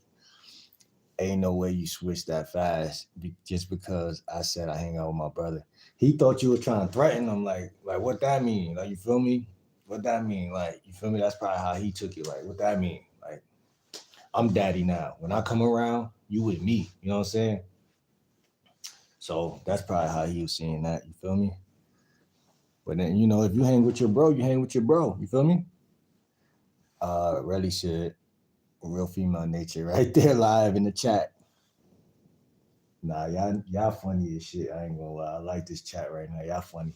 A: Ain't no way you switch that fast just because I said I hang out with my brother. He thought you were trying to threaten him. Like what that mean? Like, you feel me? What that mean? Like, you feel me? That's probably how he took it. Like, what that mean? Like, I'm daddy now. When I come around, you with me. You know what I'm saying? So that's probably how he was seeing that. You feel me? But then, if you hang with your bro, you hang with your bro. You feel me? Really should. Real female nature right there live in the chat. Nah, y'all funny as shit. I ain't gonna lie. I like this chat right now. Y'all funny.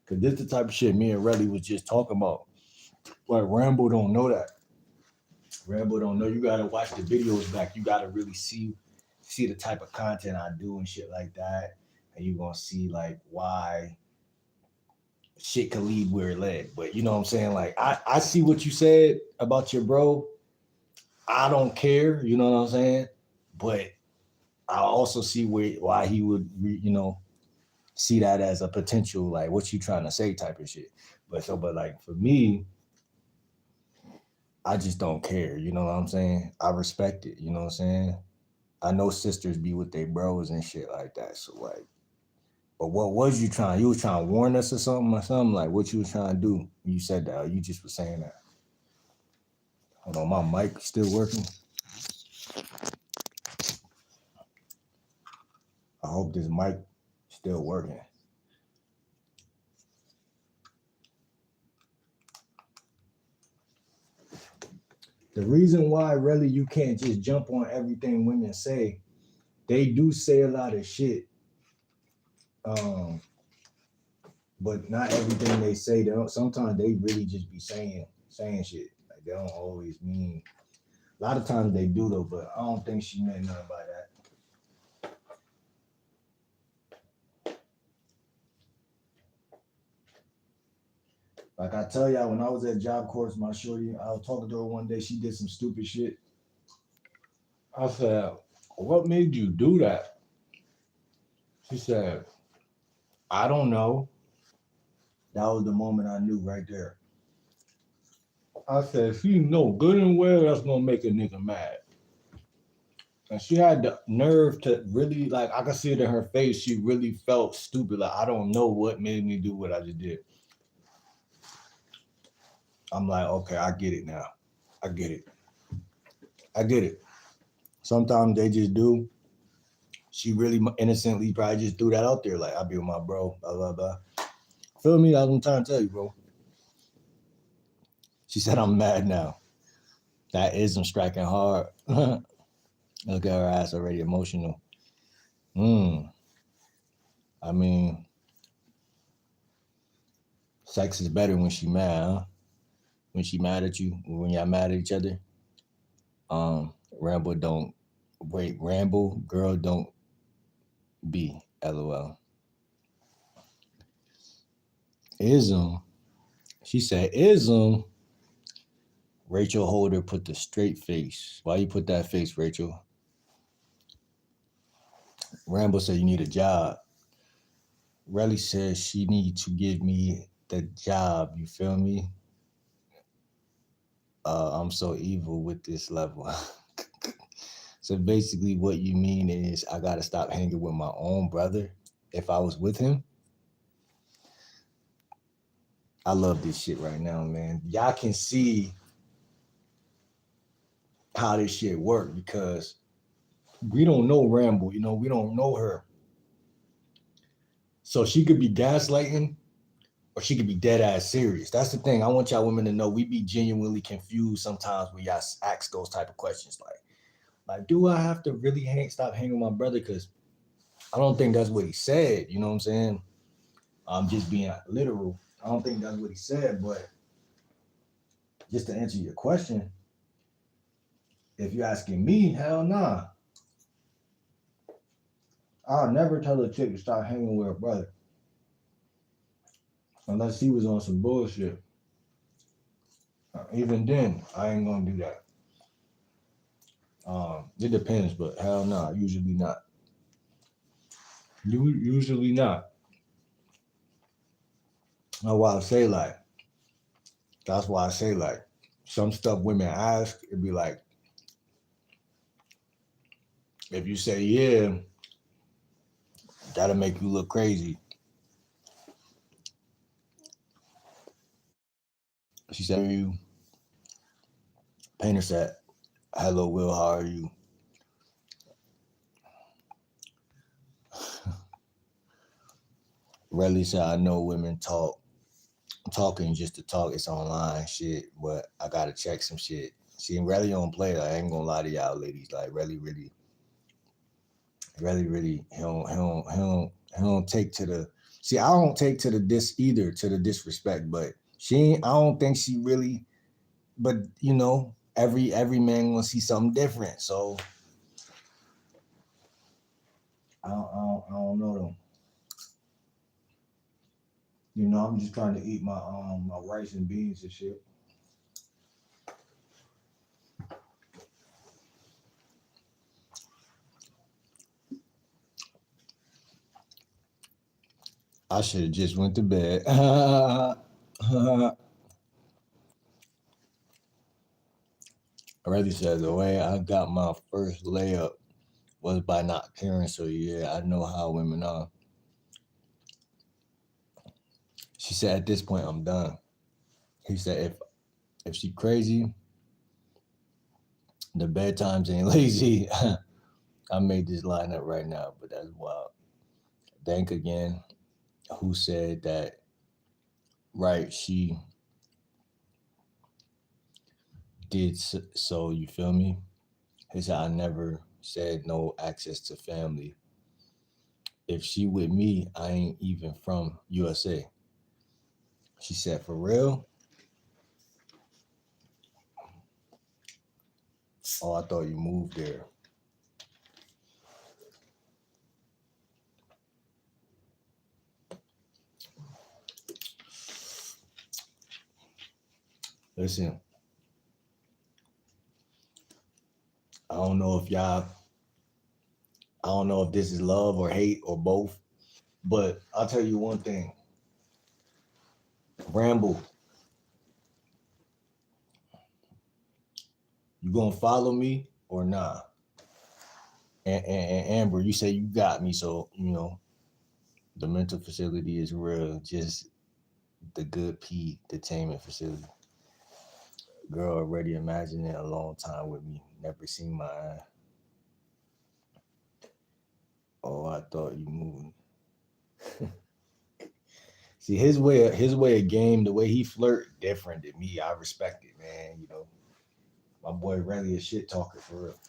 A: Cause this the type of shit me and Relly was just talking about. Like Rambo don't know that. Rambo don't know. You gotta watch the videos back. You gotta really see the type of content I do and shit like that. And you gonna see like why shit could lead where it led. But you know what I'm saying? Like I see what you said about your bro. I don't care, you know what I'm saying? But I also see why he would, see that as a potential, like what you trying to say type of shit. But like for me, I just don't care. You know what I'm saying? I respect it. You know what I'm saying? I know sisters be with their bros and shit like that. So like, but what was you trying? You was trying to warn us or something like what you was trying to do? You said that. Or you just was saying that. Hold on, my mic still working. I hope this mic still working. The reason why really you can't just jump on everything women say, they do say a lot of shit. But not everything they say, they don't, sometimes they really just be saying shit. Like they don't always mean. A lot of times they do though, but I don't think she meant nothing by that. Like I tell y'all, when I was at Job Corps, my shorty, I was talking to her one day. She did some stupid shit. I said, "What made you do that?" She said, "I don't know." That was the moment I knew right there. I said, "She know good and well that's gonna make a nigga mad." And she had the nerve to really, like, I could see it in her face. She really felt stupid. Like, I don't know what made me do what I just did. I'm like, okay, I get it now. I get it. I get it. Sometimes they just do. She really innocently probably just threw that out there. Like, I'll be with my bro, blah, blah, blah. Feel me? That's what I'm trying to tell you, bro. She said, I'm mad now. That isn't striking hard. Look at her ass already emotional. I mean, sex is better when she mad, huh? When she mad at you, when y'all mad at each other. Rambo don't wait. Rambo girl don't be. LOL. Ism. She said ism. Rachel Holder put the straight face. Why you put that face, Rachel? Rambo said you need a job. Relly says she need to give me the job. You feel me? I'm so evil with this level. So basically, what you mean is I gotta stop hanging with my own brother if I was with him. I love this shit right now, man. Y'all can see how this shit work because we don't know Rambo, we don't know her. So she could be gaslighting or she could be dead ass serious. That's the thing. I want y'all women to know we be genuinely confused sometimes when y'all ask those type of questions. Like, do I have to really stop hanging with my brother? Because I don't think that's what he said. You know what I'm saying? I'm just being literal. I don't think that's what he said, but just to answer your question, if you're asking me, hell nah. I'll never tell a chick to stop hanging with her brother unless he was on some bullshit. Even then, I ain't gonna do that. It depends, but hell no, usually not. Usually not. That's why I say like. That's why I say like. Some stuff women ask, it'd be like, if you say yeah, that'll make you look crazy. She said, "You." Painter said, "Hello, Will. How are you?" Relly said, "I know women talking just to talk. It's online shit, but I gotta check some shit." See, Relly don't play. Like, I ain't gonna lie to y'all, ladies. Like, really, he don't take to the. See, I don't take to the to the disrespect, but I don't think she really. But every man gonna see something different. So I don't know though. I'm just trying to eat my rice and beans and shit. I should have just went to bed. Already said the way I got my first layup was by not caring. So yeah, I know how women are. She said at this point I'm done. He said if she crazy, the bedtimes ain't lazy. I made this line up right now, but that's wild. Thank again. Who said that? Right, she did so. You feel me? He said I never said no access to family. If she with me, I ain't even from USA. She said for real. Oh, I thought you moved there. Listen, I don't know if y'all, I don't know if this is love or hate or both, but I'll tell you one thing. Ramble, you gonna follow me or nah? And Amber, you say you got me, so the mental facility is real. Just the good P detainment facility. Girl already imagining a long time with me. Never seen my eye. Oh, I thought you moved. See his way of game, the way he flirt, different than me. I respect it, man. My boy really a shit talker for real.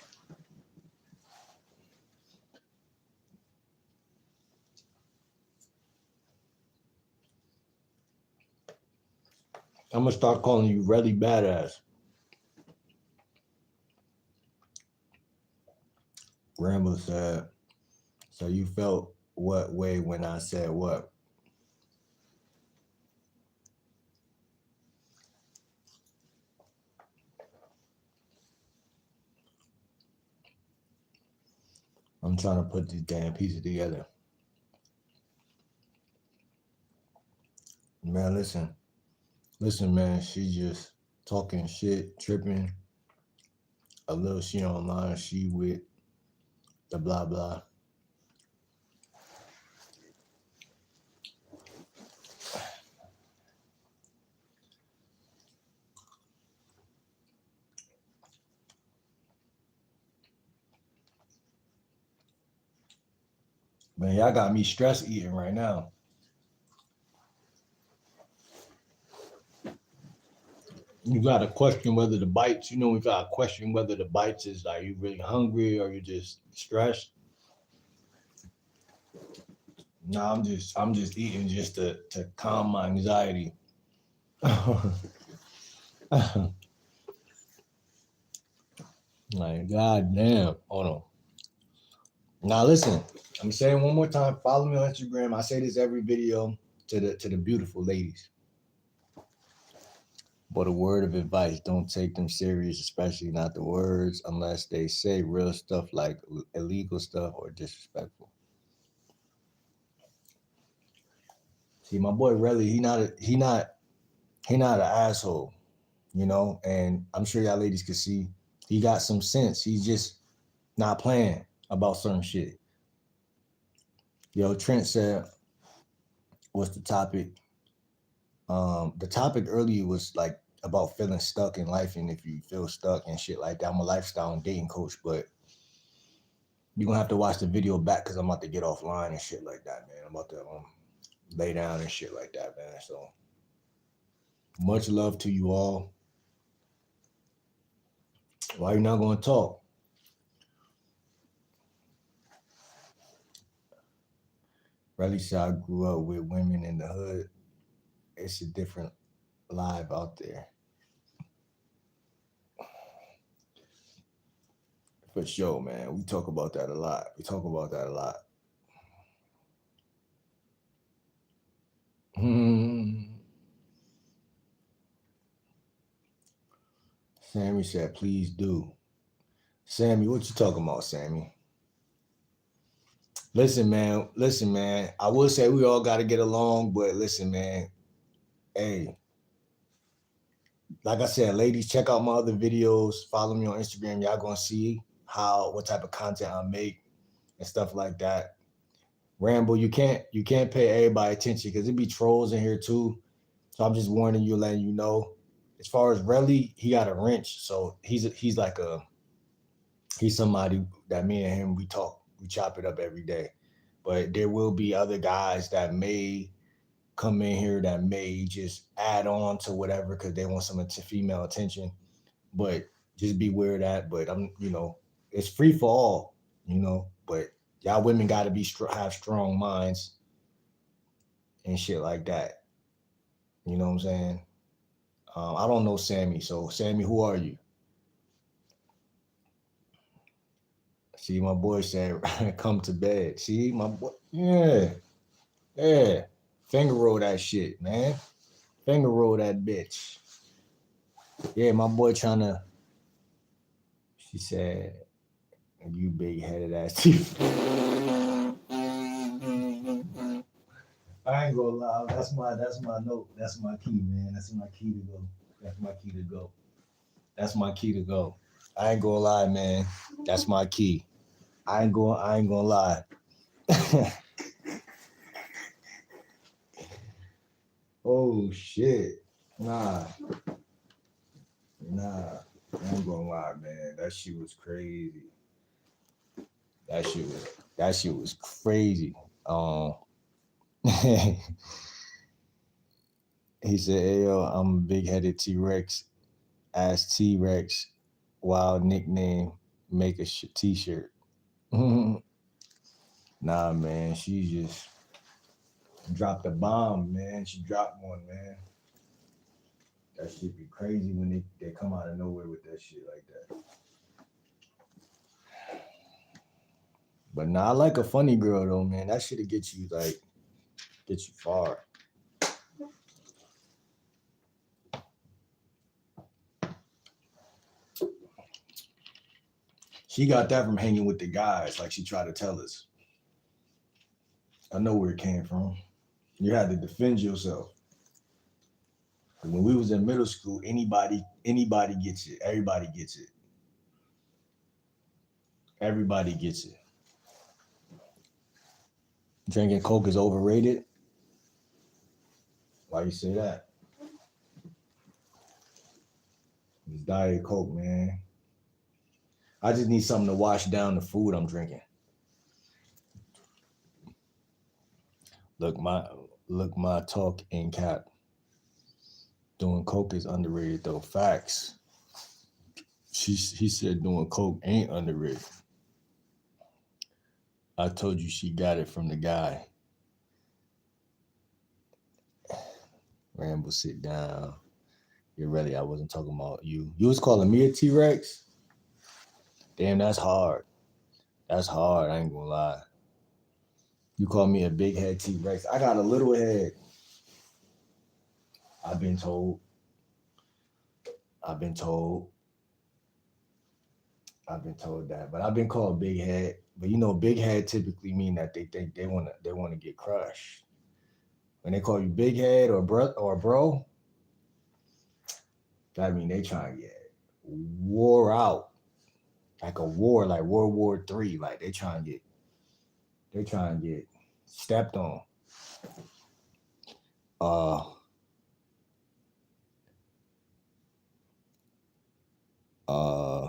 A: I'm gonna start calling you really badass. Rambo said, so you felt what way when I said what? I'm trying to put these damn pieces together. Man, listen. Listen, man, she just talking shit, tripping. A little she online, she with the blah blah. Man, y'all got me stress eating right now. You gotta question whether the bites, we gotta question whether the bites is like you really hungry or you just stressed. Nah, I'm just eating just to calm my anxiety. Like, god damn. Hold on. Now listen, I'm saying one more time, follow me on Instagram. I say this every video to the beautiful ladies. But a word of advice, don't take them serious, especially not the words, unless they say real stuff like illegal stuff or disrespectful. See, my boy Relly, he not an asshole, and I'm sure y'all ladies can see he got some sense. He's just not playing about certain shit. Trent said, what's the topic? The topic earlier was like about feeling stuck in life and if you feel stuck and shit like that. I'm a lifestyle and dating coach, but you're gonna have to watch the video back because I'm about to get offline and shit like that, man. I'm about to lay down and shit like that, man. So much love to you all. Why you not gonna talk? Really said I grew up with women in the hood. It's a different live out there. For sure, man. We talk about that a lot. Sammy said, please do. Sammy, what you talking about, Sammy? Listen, man. I will say we all got to get along, but listen, man. Hey, like I said, ladies, check out my other videos. Follow me on Instagram. Y'all gonna see what type of content I make and stuff like that. Rambo, you can't pay everybody attention because it be trolls in here too. So I'm just warning you, letting you know. As far as Relly, he got a wrench, so he's like he's somebody that me and him we chop it up every day. But there will be other guys that may come in here that may just add on to whatever because they want some female attention. But just beware of that. But it's free for all, But y'all women got to have strong minds and shit like that. You know what I'm saying? I don't know Sammy. So Sammy, who are you? See, my boy said, "Come to bed." See, my boy, yeah. Finger roll that shit, man. Finger roll that bitch. Yeah, my boy trying to. She said, "You big headed ass teeth." I ain't gonna lie. That's my note. That's my key, man. That's my key to go. That's my key to go. That's my key to go. I ain't gonna lie, man. That's my key. I ain't gonna lie. Oh shit. Nah. Nah. I ain't gonna lie, man. That shit was crazy. That shit was crazy. Um he said, "Hey yo, I'm a big headed T-Rex. Ask T-Rex wild nickname, make a t-shirt." Nah, man, she just dropped a bomb, man. She dropped one, man. That shit be crazy when they come out of nowhere with that shit like that. But nah, I like a funny girl though, man. That shit'll get you far. She got that from hanging with the guys, like she tried to tell us. I know where it came from. You had to defend yourself. When we was in middle school, anybody gets it. Everybody gets it. Everybody gets it. Drinking Coke is overrated. Why you say that? It's Diet Coke, man. I just need something to wash down the food I'm drinking. Look my talk in cap. Doing Coke is underrated though. Facts. He said doing Coke ain't underrated. I told you she got it from the guy. Rambo, sit down. You're ready. I wasn't talking about you. You was calling me a T-Rex? Damn, that's hard. That's hard. I ain't gonna lie. You call me a big head T-Rex. I got a little head. I've been told. I've been told. I've been told that. But I've been called big head. But you know, big head typically mean that they think they wanna get crushed. When they call you big head or bro, that mean they trying to get wore out. Like a war, like World War III. Like they trying to get stepped on. Uh uh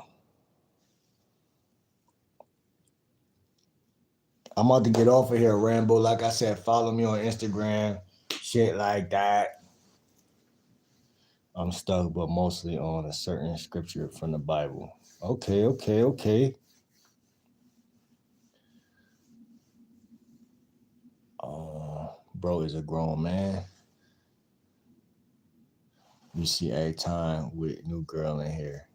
A: I'm about to get off of here, Rambo. Like I said, follow me on Instagram, shit like that. I'm stuck, but mostly on a certain scripture from the Bible. Okay. Bro is a grown man. You see every time with new girl in here.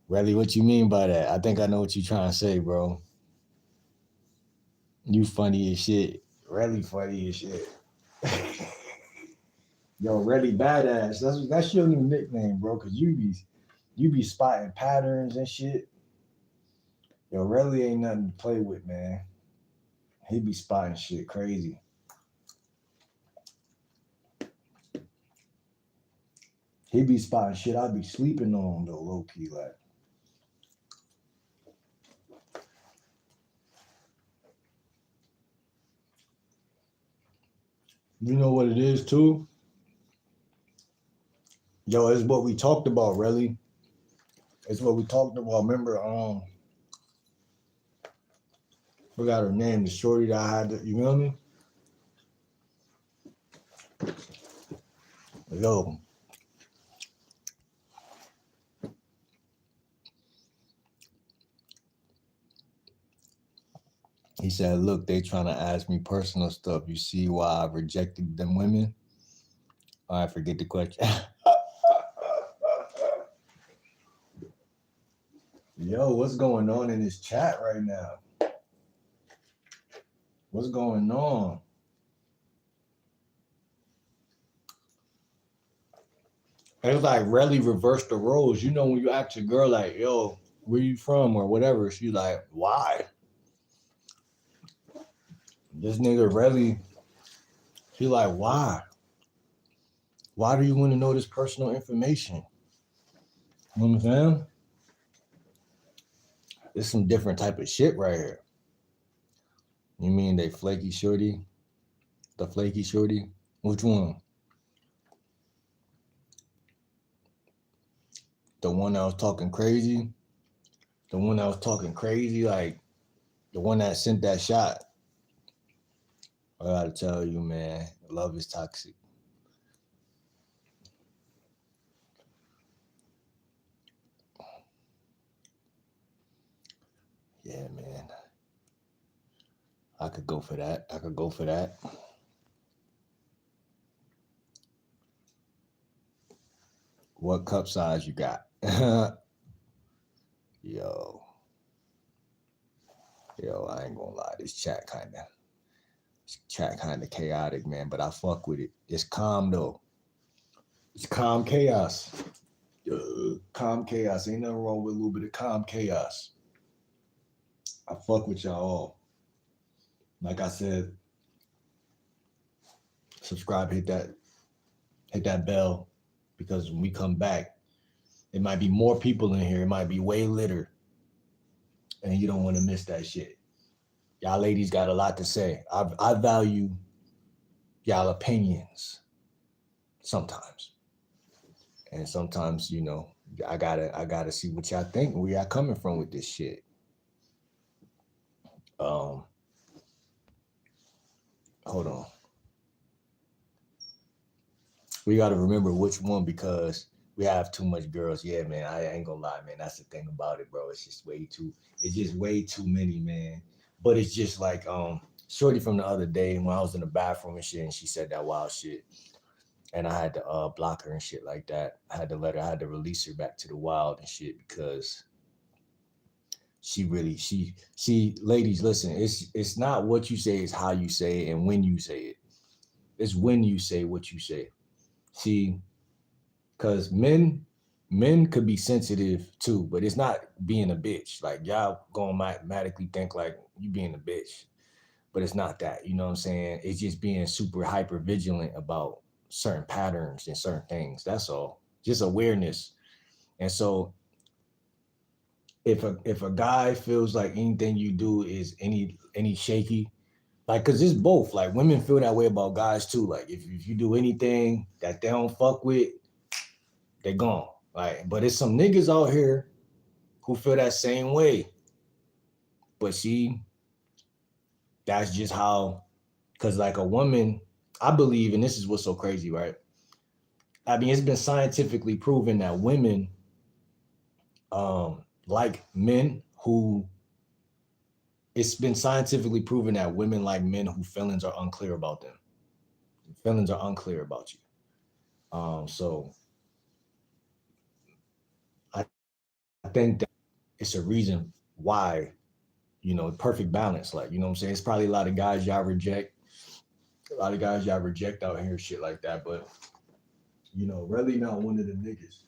A: Really, what you mean by that? I think I know what you trying to say, bro. You funny as shit. Really funny as shit. Yo, really badass. That's your new nickname, bro. Cause you be spotting patterns and shit. Yo, really ain't nothing to play with, man. He be spotting shit crazy. He be spotting shit I be sleeping on though, low key like. You know what it is too? Yo, it's what we talked about, really. It's what we talked about. Remember, forgot her name, the shorty that I had to, you know me? Yo, he said, look, they trying to ask me personal stuff. You see why I rejected them women? I forget the question. Yo, what's going on in this chat right now? What's going on? it's like really reverse the roles. You know, when you ask a girl like, "Yo, where you from?" or whatever, she's like, "Why?" This nigga really, he like, "Why? Why do you want to know this personal information?" You know what I'm saying? It's some different type of shit right here. You mean they flaky shorty? The flaky shorty? Which one? The one that was talking crazy? The one that was talking crazy? Like the one that sent that shot? I gotta tell you, man, love is toxic. Yeah, man. I could go for that. I could go for that. What cup size you got? Yo, I ain't gonna lie. This chat kinda chaotic, man. But I fuck with it. It's calm though. It's calm chaos. Calm chaos. Ain't nothing wrong with a little bit of calm chaos. I fuck with y'all all. Like I said, subscribe, hit that bell, because when we come back, it might be more people in here. It might be way litter, and you don't want to miss that shit. Y'all ladies got a lot to say. I value y'all opinions sometimes, and sometimes I gotta see what y'all think, where y'all coming from with this shit. Hold on. We got to remember which one, because we have too much girls. Yeah, man, I ain't gonna lie, man. That's the thing about it, bro. It's just way too many, man. But it's just like shorty from the other day when I was in the bathroom and shit, and she said that wild shit, and I had to block her and shit like that. I had to release her back to the wild and shit, because she ladies, listen, it's not what you say, it's how you say it and when you say it. It's when you say what you say. See, because men could be sensitive too, but it's not being a bitch. Like y'all gonna automatically think like you being a bitch, but it's not that. You know what I'm saying? It's just being super hyper vigilant about certain patterns and certain things. That's all. Just awareness. And so if a guy feels like anything you do is any shaky, like, cause it's both. Like women feel that way about guys too. Like if you do anything that they don't fuck with, they gone. Like, but it's some niggas out here who feel that same way. But see, that's just how, cause like a woman, I believe, and this is what's so crazy, right? I mean, it's been scientifically proven that women like men who, it's been scientifically proven that women like men who feelings are unclear about them. Feelings are unclear about you. So I think that it's a reason why, perfect balance. Like, you know what I'm saying? It's probably a lot of guys y'all reject. A lot of guys y'all reject out here, shit like that. But, really not one of the niggas.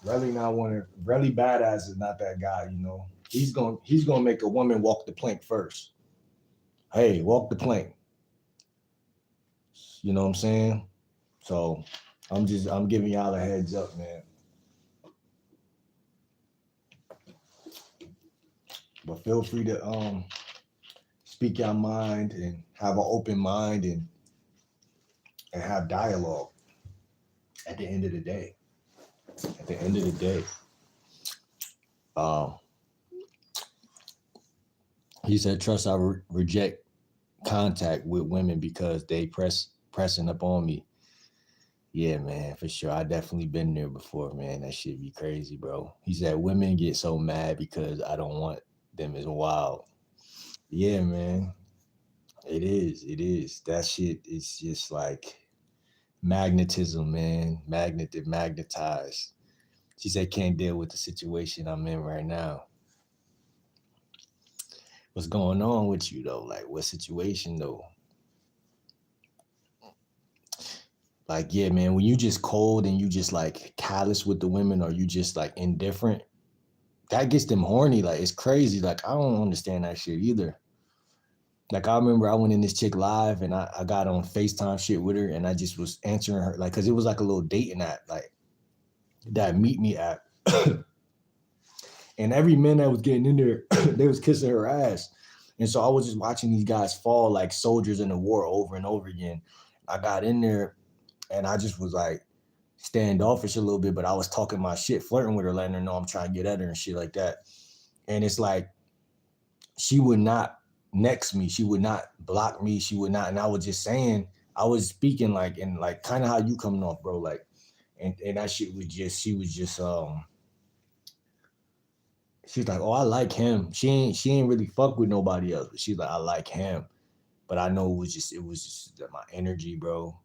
A: Really not one of, really badass is not that guy. He's gonna make a woman walk the plank first. Hey, walk the plank. You know what I'm saying? So I'm giving y'all a heads up, man. But feel free to speak your mind and have an open mind and have dialogue at the end of the day. At the end of the day. Um, he said, trust I reject contact with women because they pressing up on me. Yeah, man, for sure. I definitely been there before, man. That shit be crazy, bro. He said women get so mad because I don't want them as wild. Yeah, man. It is. It is. That shit is just like magnetism, man. Magnetized. She said can't deal with the situation I'm in right now. What's going on with you though? Like what situation though? Like, yeah, man, when you just cold and you just like callous with the women, or you just like indifferent, that gets them horny. Like, it's crazy. Like, I don't understand that shit either. Like, I remember I went in this chick live and I got on FaceTime shit with her, and I just was answering her, like, cause it was like a little dating app, like that Meet Me app. And every man that was getting in there, they was kissing her ass. And so I was just watching these guys fall like soldiers in the war over and over again. I got in there and I just was like standoffish a little bit, but I was talking my shit, flirting with her, letting her know I'm trying to get at her and shit like that. And it's like, she would not next me. She would not block me. She would not. And I was just saying, I was speaking like, and like kind of how you coming off, bro. Like, and that shit was just, she was just, she's like, oh, I like him. She ain't really fuck with nobody else, but she's like, I like him. But I know it was just my energy, bro.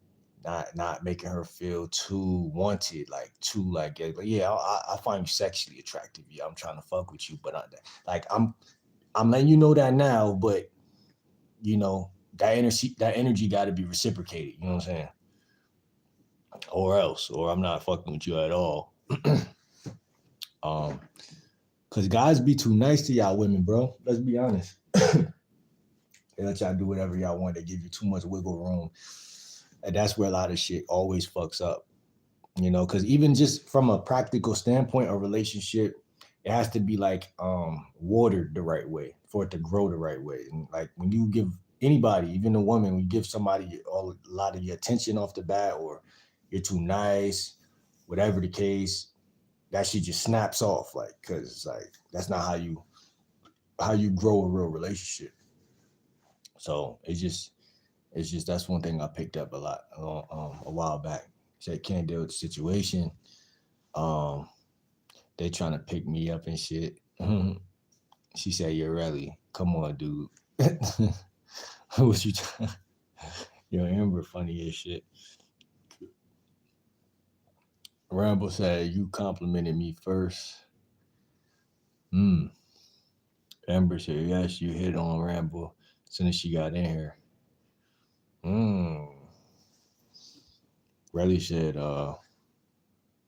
A: Not making her feel too wanted, like too like yeah, I find you sexually attractive. Yeah, I'm trying to fuck with you, but like I'm letting you know that now, but you know that energy got to be reciprocated. You know what I'm saying? Or else, or I'm not fucking with you at all. um, Cause guys be too nice to y'all women, bro. Let's be honest. They let y'all do whatever y'all want. They give you too much wiggle room. And that's where a lot of shit always fucks up. You know, because even just from a practical standpoint, a relationship, it has to be like watered the right way for it to grow the right way. And like when you give anybody, even a woman, when you give somebody a lot of your attention off the bat, or you're too nice, whatever the case, that shit just snaps off. Like, cause it's like that's not how you grow a real relationship. So it's just that's one thing I picked up a lot a while back. Said can't deal with the situation. Um, they trying to pick me up and shit. She said, "You're really come on, dude." What you? Yo, Amber, funny as shit. Rambo said, "You complimented me first." Hmm. Amber said, "Yes, you hit on Rambo as soon as she got in here." Hmm. Relly said,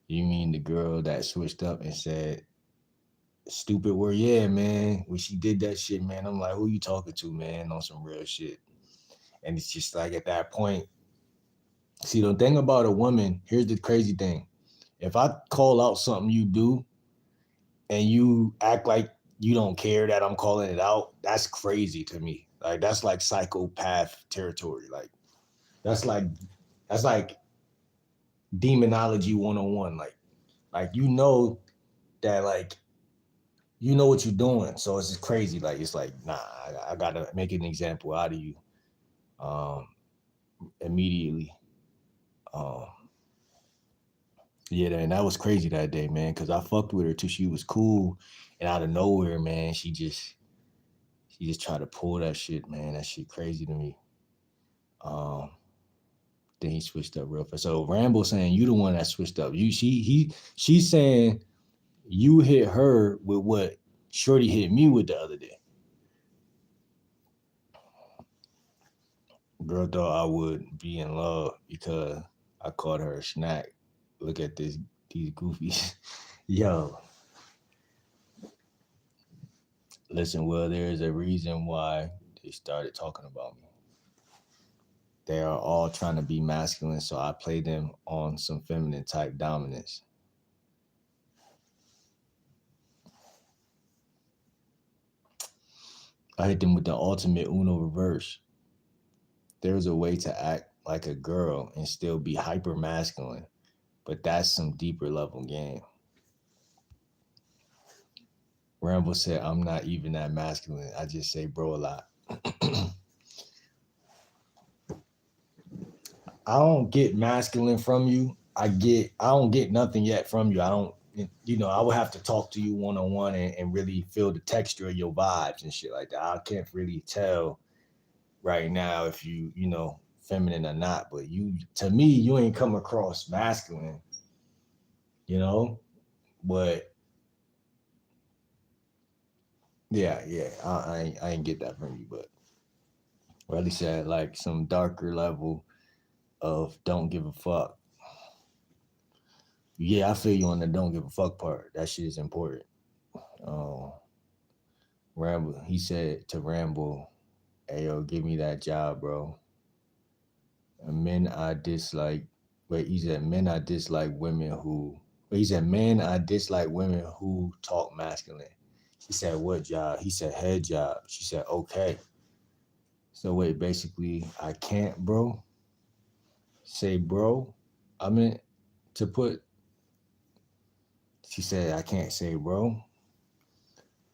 A: you mean the girl that switched up and said stupid word? Yeah, man. When she did that shit, man, I'm like, who you talking to, man? On some real shit. And it's just like at that point, see, the thing about a woman, here's the crazy thing. If I call out something you do and you act like you don't care that I'm calling it out, that's crazy to me. Like that's like psychopath territory. Like that's like demonology 101. Like that like you know what you're doing. So it's just crazy. Like it's like, nah, I gotta make an example out of you um immediately. Um yeah, and that was crazy that day, man, because I fucked with her till she was cool, and out of nowhere, man, she just tried to pull that shit, man. That shit crazy to me. Um then he switched up real fast. So Rambo saying you the one that switched up. She's saying you hit her with what Shorty hit me with the other day. Girl thought I would be in love because I called her a snack. Look at these goofies. Yo, listen, well, there is a reason why they started talking about me. They are all trying to be masculine, so I play them on some feminine type dominance. I hit them with the ultimate Uno reverse. There's a way to act like a girl and still be hyper masculine, but that's some deeper level game. Rambo said, I'm not even that masculine. I just say bro a lot. I don't get masculine from you. I don't get nothing yet from you. I don't, I would have to talk to you one on one and really feel the texture of your vibes and shit like that. I can't really tell right now if feminine or not, but to me, you ain't come across masculine, you know, but yeah, I ain't get that from you, but or at least at like some darker level, of don't give a fuck. Yeah, I feel you on the don't give a fuck part. That shit is important. Um, Rambo, he said to Rambo, "Hey yo, give me that job, bro." And men I dislike. Wait, he said men I dislike women who. Wait, he said men I dislike women who talk masculine. She said what job? He said head job. She said okay. So wait, basically I can't, bro. Say bro. I meant to put. She said I can't say bro.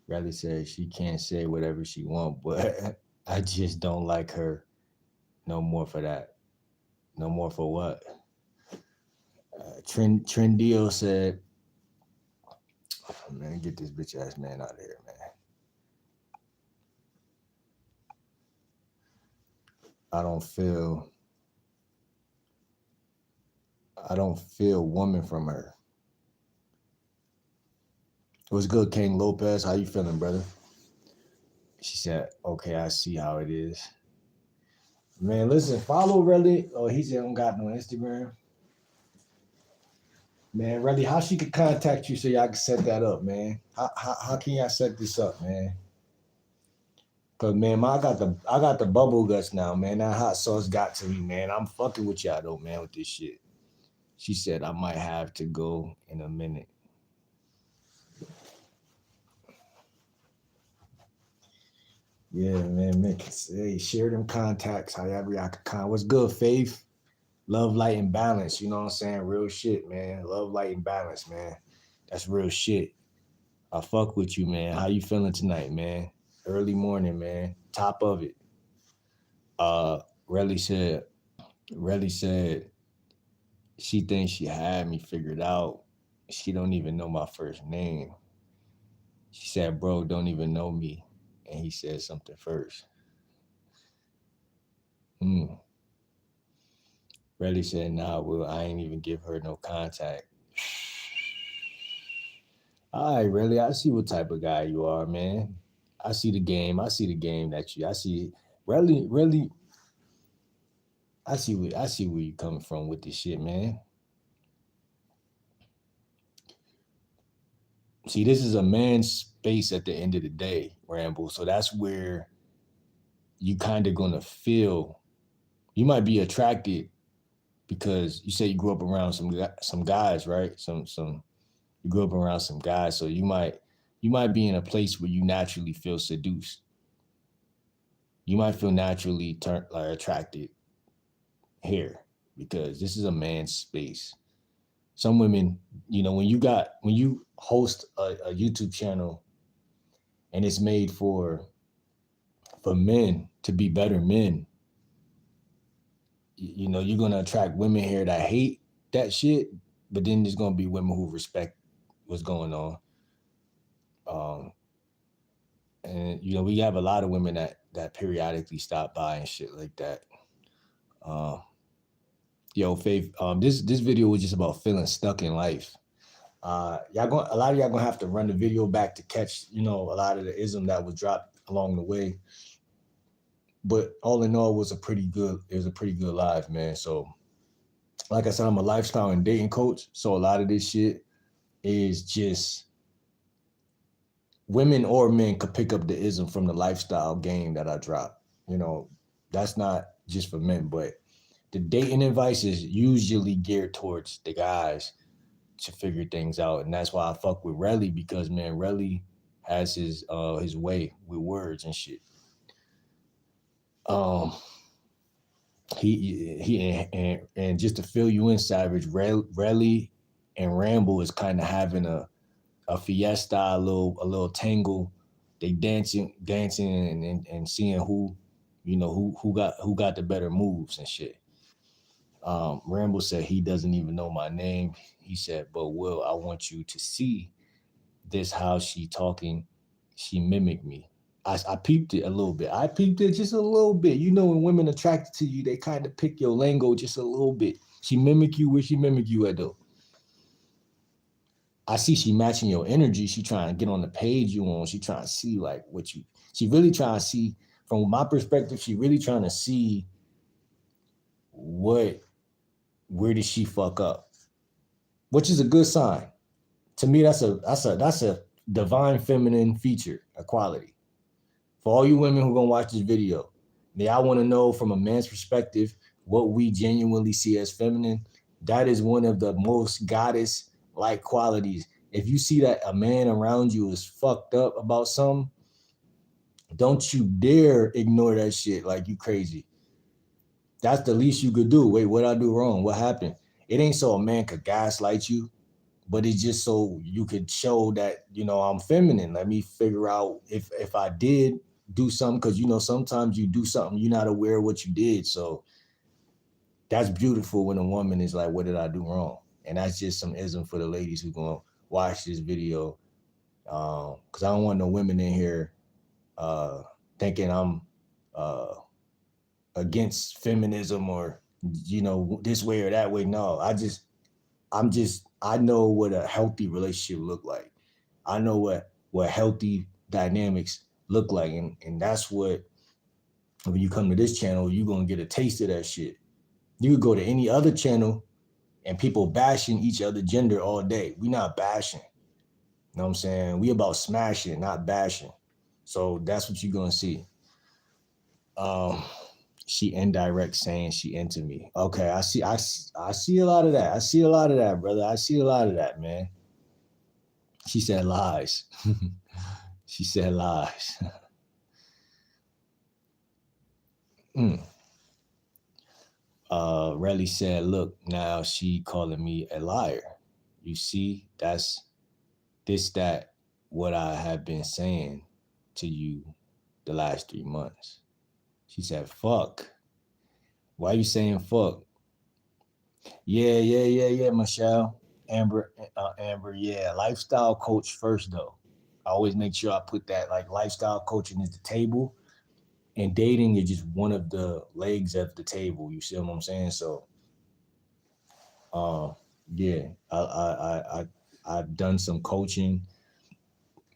A: Riley said she can't say whatever she want, but I just don't like her no more for that. No more for what? Trendio said, oh, man, get this bitch ass man out of here, man. I don't feel woman from her. What's good, King Lopez? How you feeling, brother? She said, okay, I see how it is. Man, listen, follow Relly. Oh, he said don't got no Instagram. Man, Relly, how she could contact you so y'all can set that up, man? How can y'all set this up, man? Cause man, I got the bubble guts now, man. That hot sauce got to me, man. I'm fucking with y'all though, man, with this shit. She said I might have to go in a minute. Yeah, man. Hey, share them contacts. However y'all can. What's good, Faith? Love, light, and balance. You know what I'm saying? Real shit, man. Love, light, and balance, man. That's real shit. I fuck with you, man. How you feeling tonight, man? Early morning, man. Top of it. Relly said she thinks she had me figured out. She don't even know my first name. She said, bro, don't even know me. And he said something first. Relly said, nah, well, I ain't even give her no contact. All right, Relly, I see what type of guy you are, man. I see the game. I see Relly, I see where you coming from with this shit, man. See, this is a man's space at the end of the day, Rambo. So that's where you kind of gonna feel. You might be attracted because you say you grew up around some guys, right? You grew up around some guys, so you might be in a place where you naturally feel seduced. You might feel naturally attracted here because this is a man's space. Some women, when you host a YouTube channel and it's made for men to be better men, you're gonna attract women here that hate that shit, but then there's gonna be women who respect what's going on. And we have a lot of women that periodically stop by and shit like that. Yo, Faith, this video was just about feeling stuck in life. A lot of y'all gonna have to run the video back to catch, a lot of the ism that was dropped along the way. But all in all, it was a pretty good live, man. So, like I said, I'm a lifestyle and dating coach. So a lot of this shit is just women or men could pick up the ism from the lifestyle game that I drop. That's not just for men, but the dating advice is usually geared towards the guys to figure things out. And that's why I fuck with Relly, because man, Relly has his way with words and shit. And just to fill you in, Savage, Relly and Rambo is kind of having a fiesta, a little tangle. They dancing and seeing who got the better moves and shit. Rambo said he doesn't even know my name. He said, but Will, I want you to see this, how she talking. She mimicked me. I peeped it a little bit. I peeped it just a little bit. When women attracted to you, they kind of pick your lingo just a little bit. She mimic you. Where she mimic you at though? I see she matching your energy. She trying to get on the page you on. She trying to see like she really trying to see, from my perspective, she really trying to see what where did she fuck up? Which is a good sign. To me, that's a divine feminine feature, a quality. For all you women who gonna watch this video, now I want to know from a man's perspective what we genuinely see as feminine. That is one of the most goddess-like qualities. If you see that a man around you is fucked up about something, don't you dare ignore that shit like you crazy. That's the least you could do. Wait, what I do wrong? What happened? It ain't so a man could gaslight you, but it's just so you could show that, I'm feminine. Let me figure out if I did do something, because sometimes you do something, you're not aware of what you did. So that's beautiful when a woman is like, what did I do wrong? And that's just some ism for the ladies who gonna watch this video. Because I don't want no women in here thinking I'm against feminism or this way or that way. No, I know what a healthy relationship look like. I know what healthy dynamics look like. And that's what, when you come to this channel, you're going to get a taste of that shit. You could go to any other channel and people bashing each other gender all day. We not bashing. You know what I'm saying? We about smashing, not bashing. So that's what you're going to see. She indirect saying she into me. Okay, I see a lot of that. I see a lot of that, brother. I see a lot of that, man. She said lies. She said lies. Relly said, look, now she calling me a liar. You see, that's that what I have been saying to you the last 3 months. She said, fuck. Why you saying fuck? Yeah, Michelle. Amber, yeah. Lifestyle coach first, though. I always make sure I put that, like, lifestyle coaching is the table, and dating is just one of the legs of the table. You see what I'm saying? So, yeah, I've done some coaching.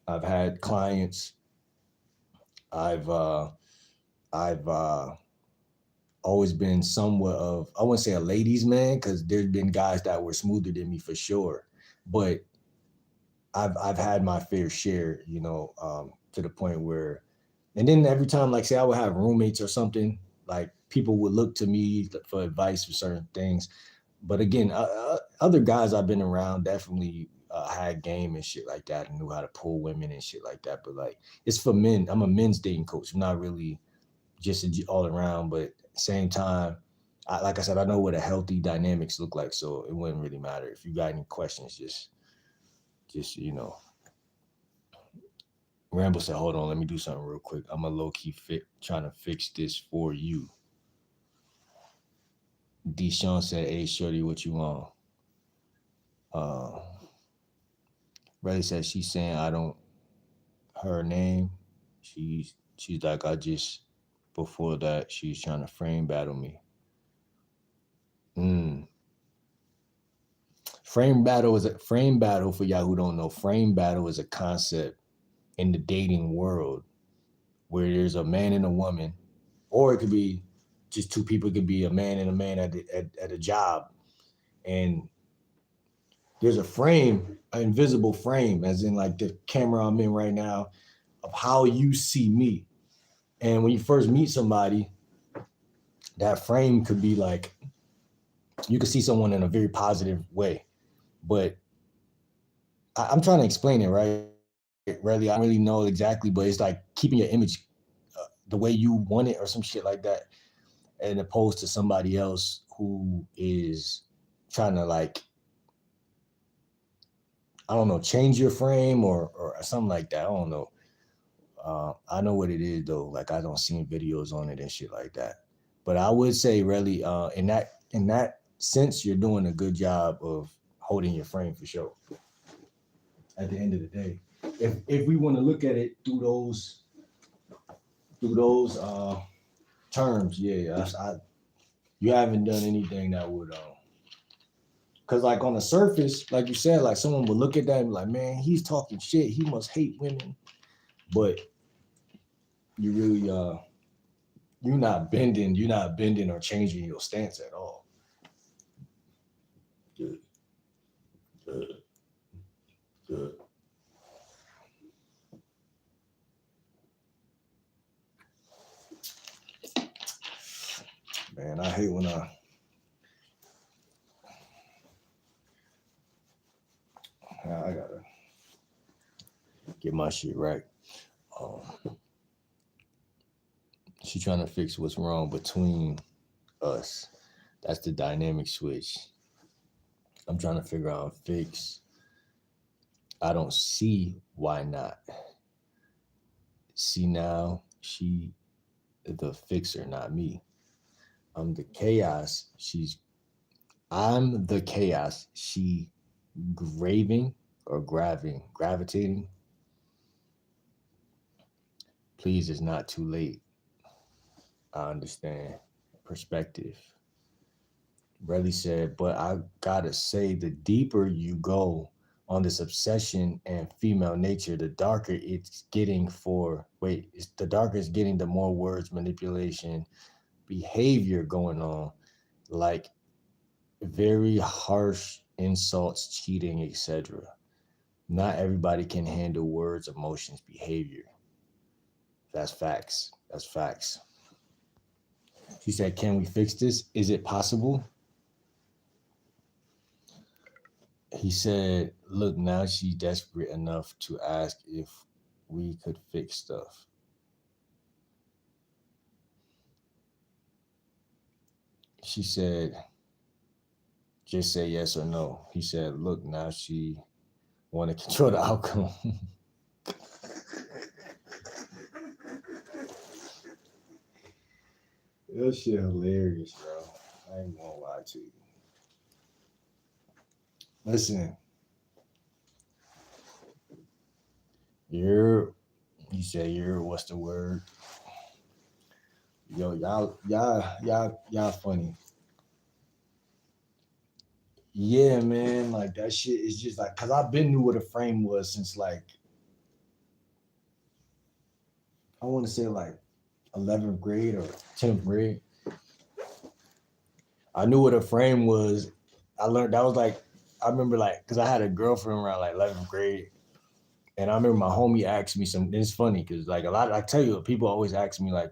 A: I've had clients. I've always been somewhat of, I wouldn't say a ladies' man, because there's been guys that were smoother than me for sure, but I've had my fair share, to the point where, and then every time, like, say I would have roommates or something, like, people would look to me for advice for certain things. But again, other guys I've been around definitely had game and shit like that and knew how to pull women and shit like that. But like, it's for men. I'm a men's dating coach. I'm not really just all around, but at the same time, like I said, I know what a healthy dynamics look like. So it wouldn't really matter. If you got any questions, just Rambo said, hold on, let me do something real quick. I'm a low-key trying to fix this for you. Deshaun said, hey, shorty, what you want? Ray said, she's saying I don't, her name, she's like, before that, she's trying to frame battle me. Frame battle, for y'all who don't know, frame battle is a concept in the dating world where there's a man and a woman, or it could be just two people. It could be a man and a man at a job, and there's a frame, an invisible frame, as in like the camera I'm in right now, of how you see me. And when you first meet somebody, that frame could be like, you could see someone in a very positive way, but I'm trying to explain it, right? Really, I don't really know exactly, but it's like keeping your image the way you want it or some shit like that, and opposed to somebody else who is trying to, like, I don't know, change your frame or something like that. I don't know. I know what it is though. Like, I don't see videos on it and shit like that. But I would say, really, in that sense, you're doing a good job of holding your frame for sure. At the end of the day, if we want to look at it through those terms, yeah, you haven't done anything that would, because like on the surface, like you said, like someone would look at that and be like, man, he's talking shit. He must hate women. But you really, you're not bending or changing your stance at all.
B: Man, I hate when I gotta
A: get my shit right. She trying to fix what's wrong between us. That's the dynamic switch. I'm trying to figure out and fix. I don't see why not. See now, she the fixer, not me. I'm the chaos. I'm the chaos. She gravitating. Please, it's not too late. I understand. Perspective. Relly said, but I gotta say, the deeper you go on this obsession and female nature, the darker it's getting the darker it's getting, the more words, manipulation, behavior going on, like very harsh insults, cheating, etc. Not everybody can handle words, emotions, behavior. That's facts. That's facts. She said, can we fix this? Is it possible? He said, look, now she's desperate enough to ask if we could fix stuff. She said, just say yes or no. He said, look, now she want to control the outcome. That shit hilarious, bro. I ain't gonna lie to you. Listen, you say what's the word? Yo, y'all funny. Yeah, man, like that shit is just like, cause I've been knew what a frame was since like, I want to say like 11th grade or 10th grade. I knew what a frame was. I learned that was like, I remember like, cause I had a girlfriend around like 11th grade. And I remember my homie asked me something. It's funny because like I tell you, people always ask me like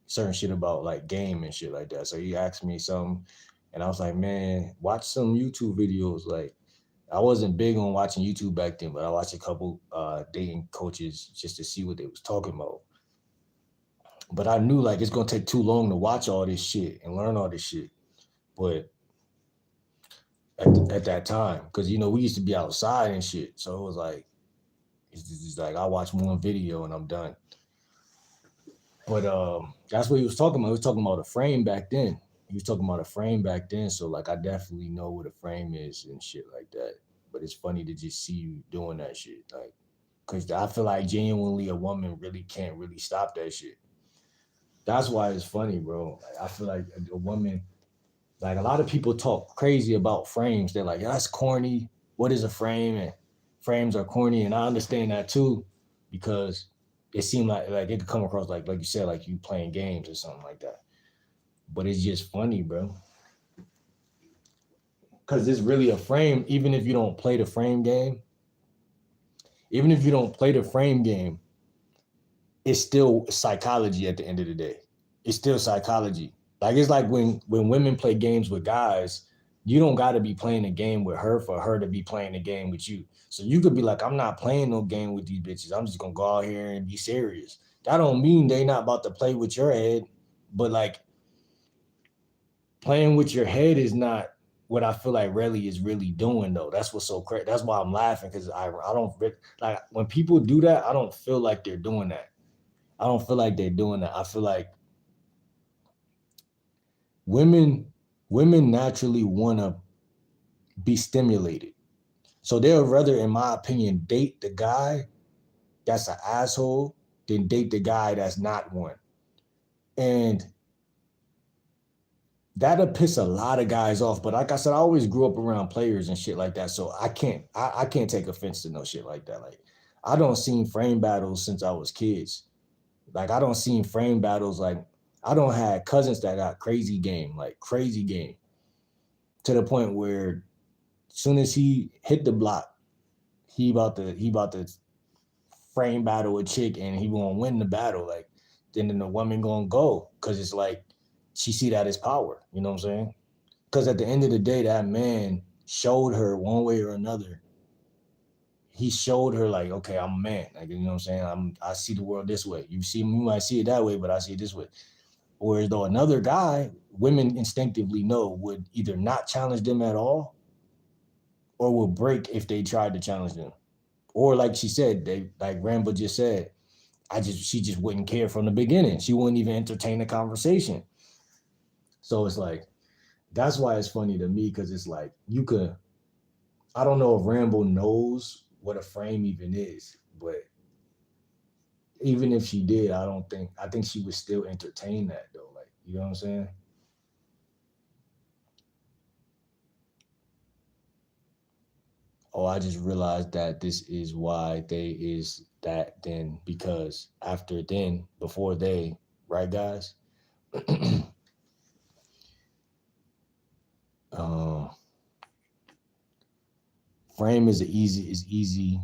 A: certain shit about like game and shit like that. So he asked me something, and I was like, man, watch some YouTube videos. Like I wasn't big on watching YouTube back then, but I watched a couple dating coaches just to see what they was talking about. But I knew like it's gonna take too long to watch all this shit and learn all this shit. But at that time, because we used to be outside and shit, so it was like it's like I watch one video and I'm done. But that's what he was talking about. He was talking about a frame back then. So like I definitely know what a frame is and shit like that. But it's funny to just see you doing that shit. Like, cause I feel like genuinely a woman really can't really stop that shit. That's why it's funny, bro. Like, I feel like a woman, like a lot of people talk crazy about frames. They're like, yeah, that's corny. What is a frame? And frames are corny. And I understand that too, because it seemed like it could come across like you said, like you playing games or something like that. But it's just funny, bro. Because it's really a frame, even if you don't play the frame game. It's still psychology at the end of the day. It's still psychology. Like it's like when women play games with guys, you don't got to be playing a game with her for her to be playing a game with you. So you could be like, I'm not playing no game with these bitches. I'm just gonna go out here and be serious. That don't mean they not about to play with your head, but like playing with your head is not what I feel like Relly is really doing though. That's what's so crazy. That's why I'm laughing, because I don't like when people do that. I don't feel like they're doing that. I don't feel like they're doing that. I feel like women naturally want to be stimulated. So they'll rather, in my opinion, date the guy that's an asshole than date the guy that's not one. And that'll piss a lot of guys off. But like I said, I always grew up around players and shit like that. So I can't take offense to no shit like that. Like I don't seen frame battles since I was kids. Like I don't seen frame battles. Like I don't have cousins that got crazy game to the point where as soon as he hit the block, he about to frame battle a chick and he gonna win the battle. Like then the woman gonna go because it's like she see that as power. You know what I'm saying? Because at the end of the day, that man showed her one way or another. He showed her like, okay, I'm a man. Like you know what I'm saying? I see the world this way. You might see it that way, but I see it this way. Whereas though another guy, women instinctively know would either not challenge them at all or will break if they tried to challenge them. Or like she said, they like Rambo just said, she just wouldn't care from the beginning. She wouldn't even entertain the conversation. So it's like that's why it's funny to me because it's like you could. I don't know if Rambo knows what a frame even is, but even if she did, I think she would still entertain that though. Like you know what I'm saying? Oh, I just realized that this is why they is that then because after then before they right guys. uh, frame is easy.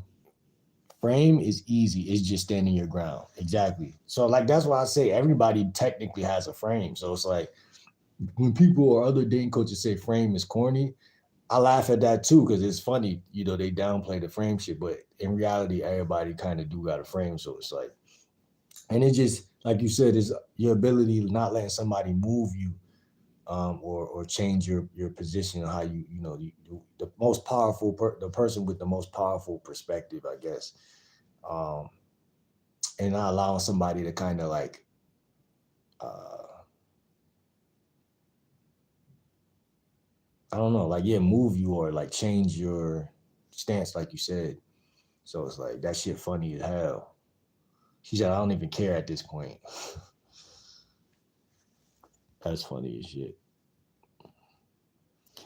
A: Frame is easy. It's just standing your ground. Exactly. So like that's why I say everybody technically has a frame. So it's like when people or other dating coaches say frame is corny, I laugh at that too because it's funny. You know they downplay the frame shit, but in reality, everybody kind of do got a frame. So it's like, and it just like you said is your ability to not letting somebody move you or change your position or how you know the most powerful the person with the most powerful perspective, I guess, um, and not allowing somebody to kind of like uh, I don't know, like yeah, move you or like change your stance, like you said. So it's like that shit funny as hell. She said, "I don't even care at this point." That's funny as shit.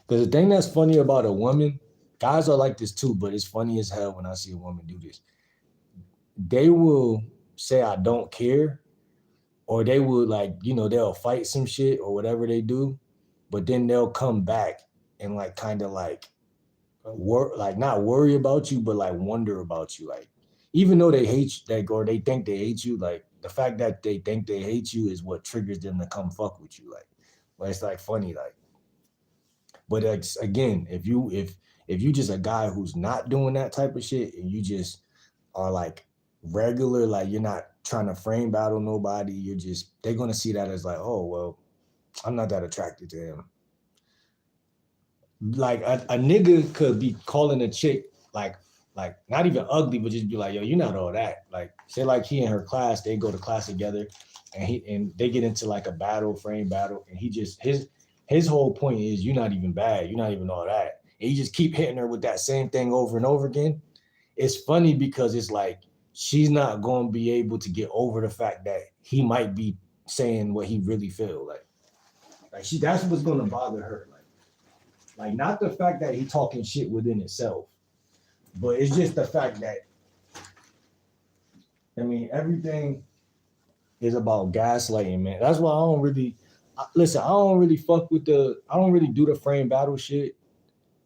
A: Because the thing that's funny about a woman, guys are like this too, but it's funny as hell when I see a woman do this. They will say, I don't care, or they will like, they'll fight some shit or whatever they do, but then they'll come back and like kind of like like not worry about you, but like wonder about you. Like, even though they hate you, like, or they think they hate you, like the fact that they think they hate you is what triggers them to come fuck with you. Like, well, it's like funny, like. But it's, again, if you just a guy who's not doing that type of shit and you just are like regular, like you're not trying to frame battle nobody, they're gonna see that as like, oh well, I'm not that attracted to him. Like a nigga could be calling a chick like not even ugly, but just be like, yo, you're not all that. Like say like he and her class, they go to class together and they get into like a frame battle, and his whole point is you're not even bad, you're not even all that. And you just keep hitting her with that same thing over and over again. It's funny because it's like she's not gonna be able to get over the fact that he might be saying what he really feel like that's what's gonna bother her. Like not the fact that he talking shit within itself, but it's just the fact that I mean everything is about gaslighting, man. That's why I don't really listen. I don't really fuck with I don't really do the frame battle shit,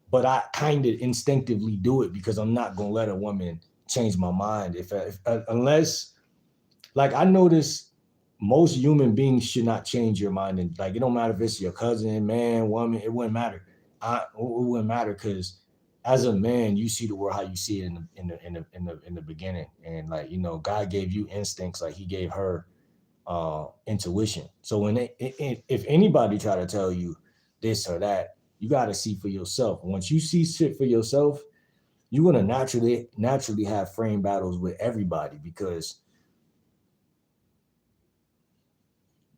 A: but I kind of instinctively do it because I'm not gonna let a woman change my mind if unless like I notice most human beings should not change your mind, and like it don't matter if it's your cousin, man, woman, it wouldn't matter. It wouldn't matter because as a man, you see the world how you see it in the beginning, and like God gave you instincts like He gave her intuition. So when if anybody try to tell you this or that, you got to see for yourself. Once you see shit for yourself, you're gonna naturally have frame battles with everybody because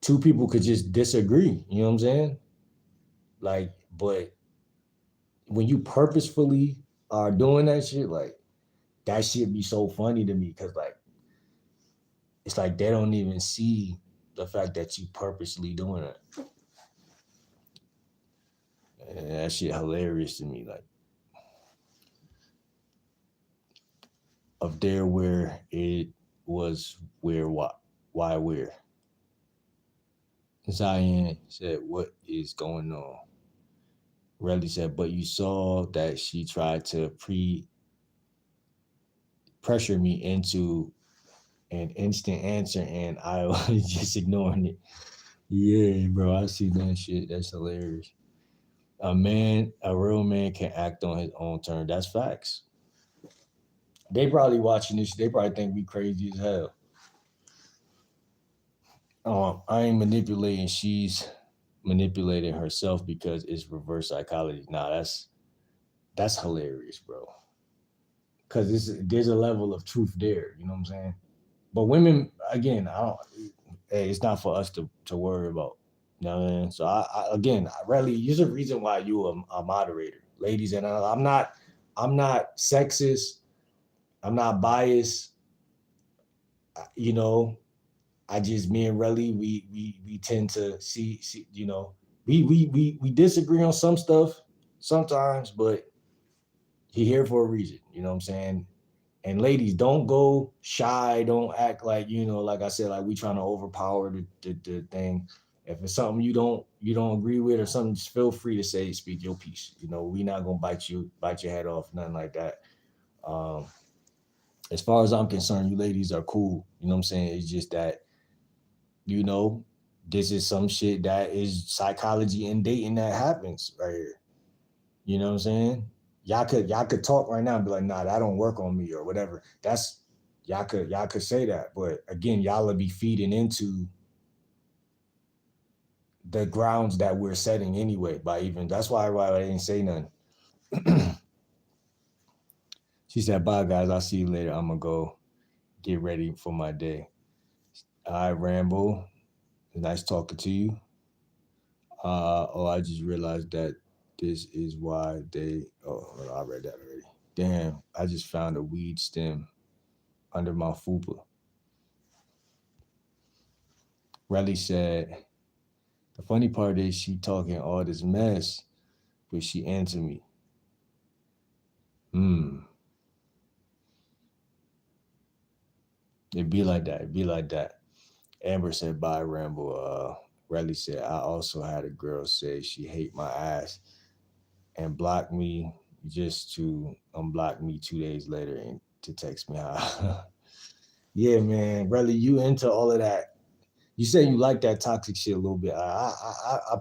A: two people could just disagree. You know what I'm saying? Like, but when you purposefully are doing that shit, like that shit be so funny to me because like it's like they don't even see the fact that you purposely doing it. And that shit hilarious to me. Like of there where it was where why where. Zion said, "What is going on?" Relly said, "But you saw that she tried to pressure me into an instant answer, and I was just ignoring it. Yeah, bro, I see that shit. That's hilarious. A real man can act on his own terms. That's facts. They probably watching this. They probably think we crazy as hell. I ain't manipulating. She's manipulating herself because it's reverse psychology. Nah, that's hilarious, bro. Because there's a level of truth there. You know what I'm saying? But women, again, I don't. Hey, it's not for us to worry about. You know what I mean? So again, I really, there's a reason why you a moderator, ladies, and I'm not sexist. I'm not biased. You know, I just me and Relly, we tend to see we disagree on some stuff sometimes, but he here for a reason. You know what I'm saying? And ladies, don't go shy. Don't act like like I said, like we trying to overpower the thing. If it's something you don't agree with or something, just feel free to speak your piece. We not gonna bite your head off, nothing like that. Um, as far as I'm concerned, you ladies are cool. You know what I'm saying? It's just that you know this is some shit that is psychology and dating that happens right here. You know what I'm saying? Y'all could talk right now and be like, nah, that don't work on me or whatever. That's y'all could say that, but again, y'all will be feeding into the grounds that we're setting anyway. By even that's why I didn't say nothing. She said, "Bye guys, I'll see you later. I'm gonna go get ready for my day." I ramble. Nice talking to you. I just realized that this is why they. Oh, well, I read that already. Damn, I just found a weed stem under my fupa. Relly said, the funny part is she talking all this mess, but she answered me. Hmm. It be like that. It be like that. Amber said, bye, Rambo. Relly said, I also had a girl say she hate my ass and block me just to unblock me 2 days later and to text me how. Yeah, man. Relly, you into all of that. You say you like that toxic shit a little bit. I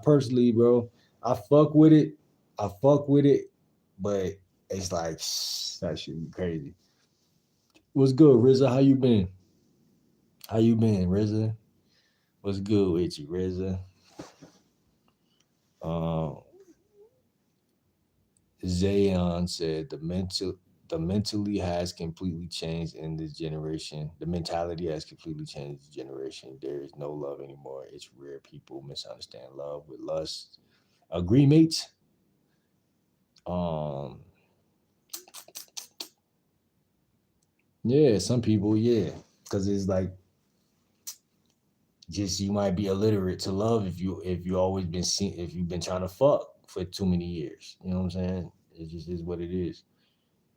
A: personally, bro, I fuck with it. I fuck with it, but it's like that shit be crazy. What's good, Rizza? How you been? How you been, Rizza? What's good with you, Rizza? Um, Zayon said the mentally has completely changed in this generation. The mentality has completely changed this generation. There is no love anymore. It's rare people misunderstand love with lust. Agree, mates? Um, yeah, some people, yeah, because it's like just you might be illiterate to love if you always been seen if you've been trying to fuck for too many years. You know what I'm saying? It just is what it is.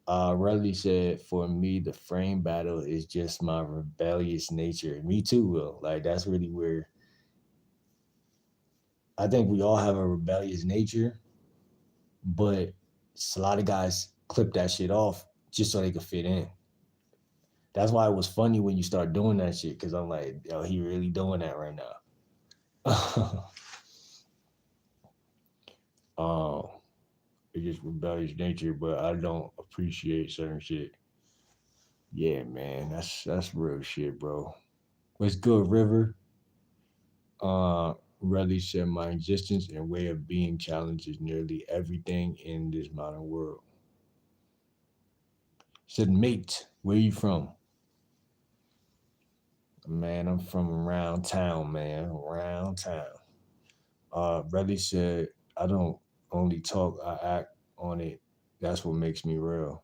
A: Riley said, for me, the frame battle is just my rebellious nature. Me too, Will. Like that's really where I think we all have a rebellious nature, but a lot of guys clip that shit off just so they could fit in. That's why it was funny when you start doing that shit, because I'm like, yo, he really doing that right now. um, it's just rebellious nature, but I don't appreciate certain shit. Yeah, man, that's real shit, bro. What's good, River? Uh, Rudley said, my existence and way of being challenges nearly everything in this modern world. Said, mate, where you from? Man, I'm from around town, man, around town. Rudley said, I don't only talk, I act on it. That's what makes me real.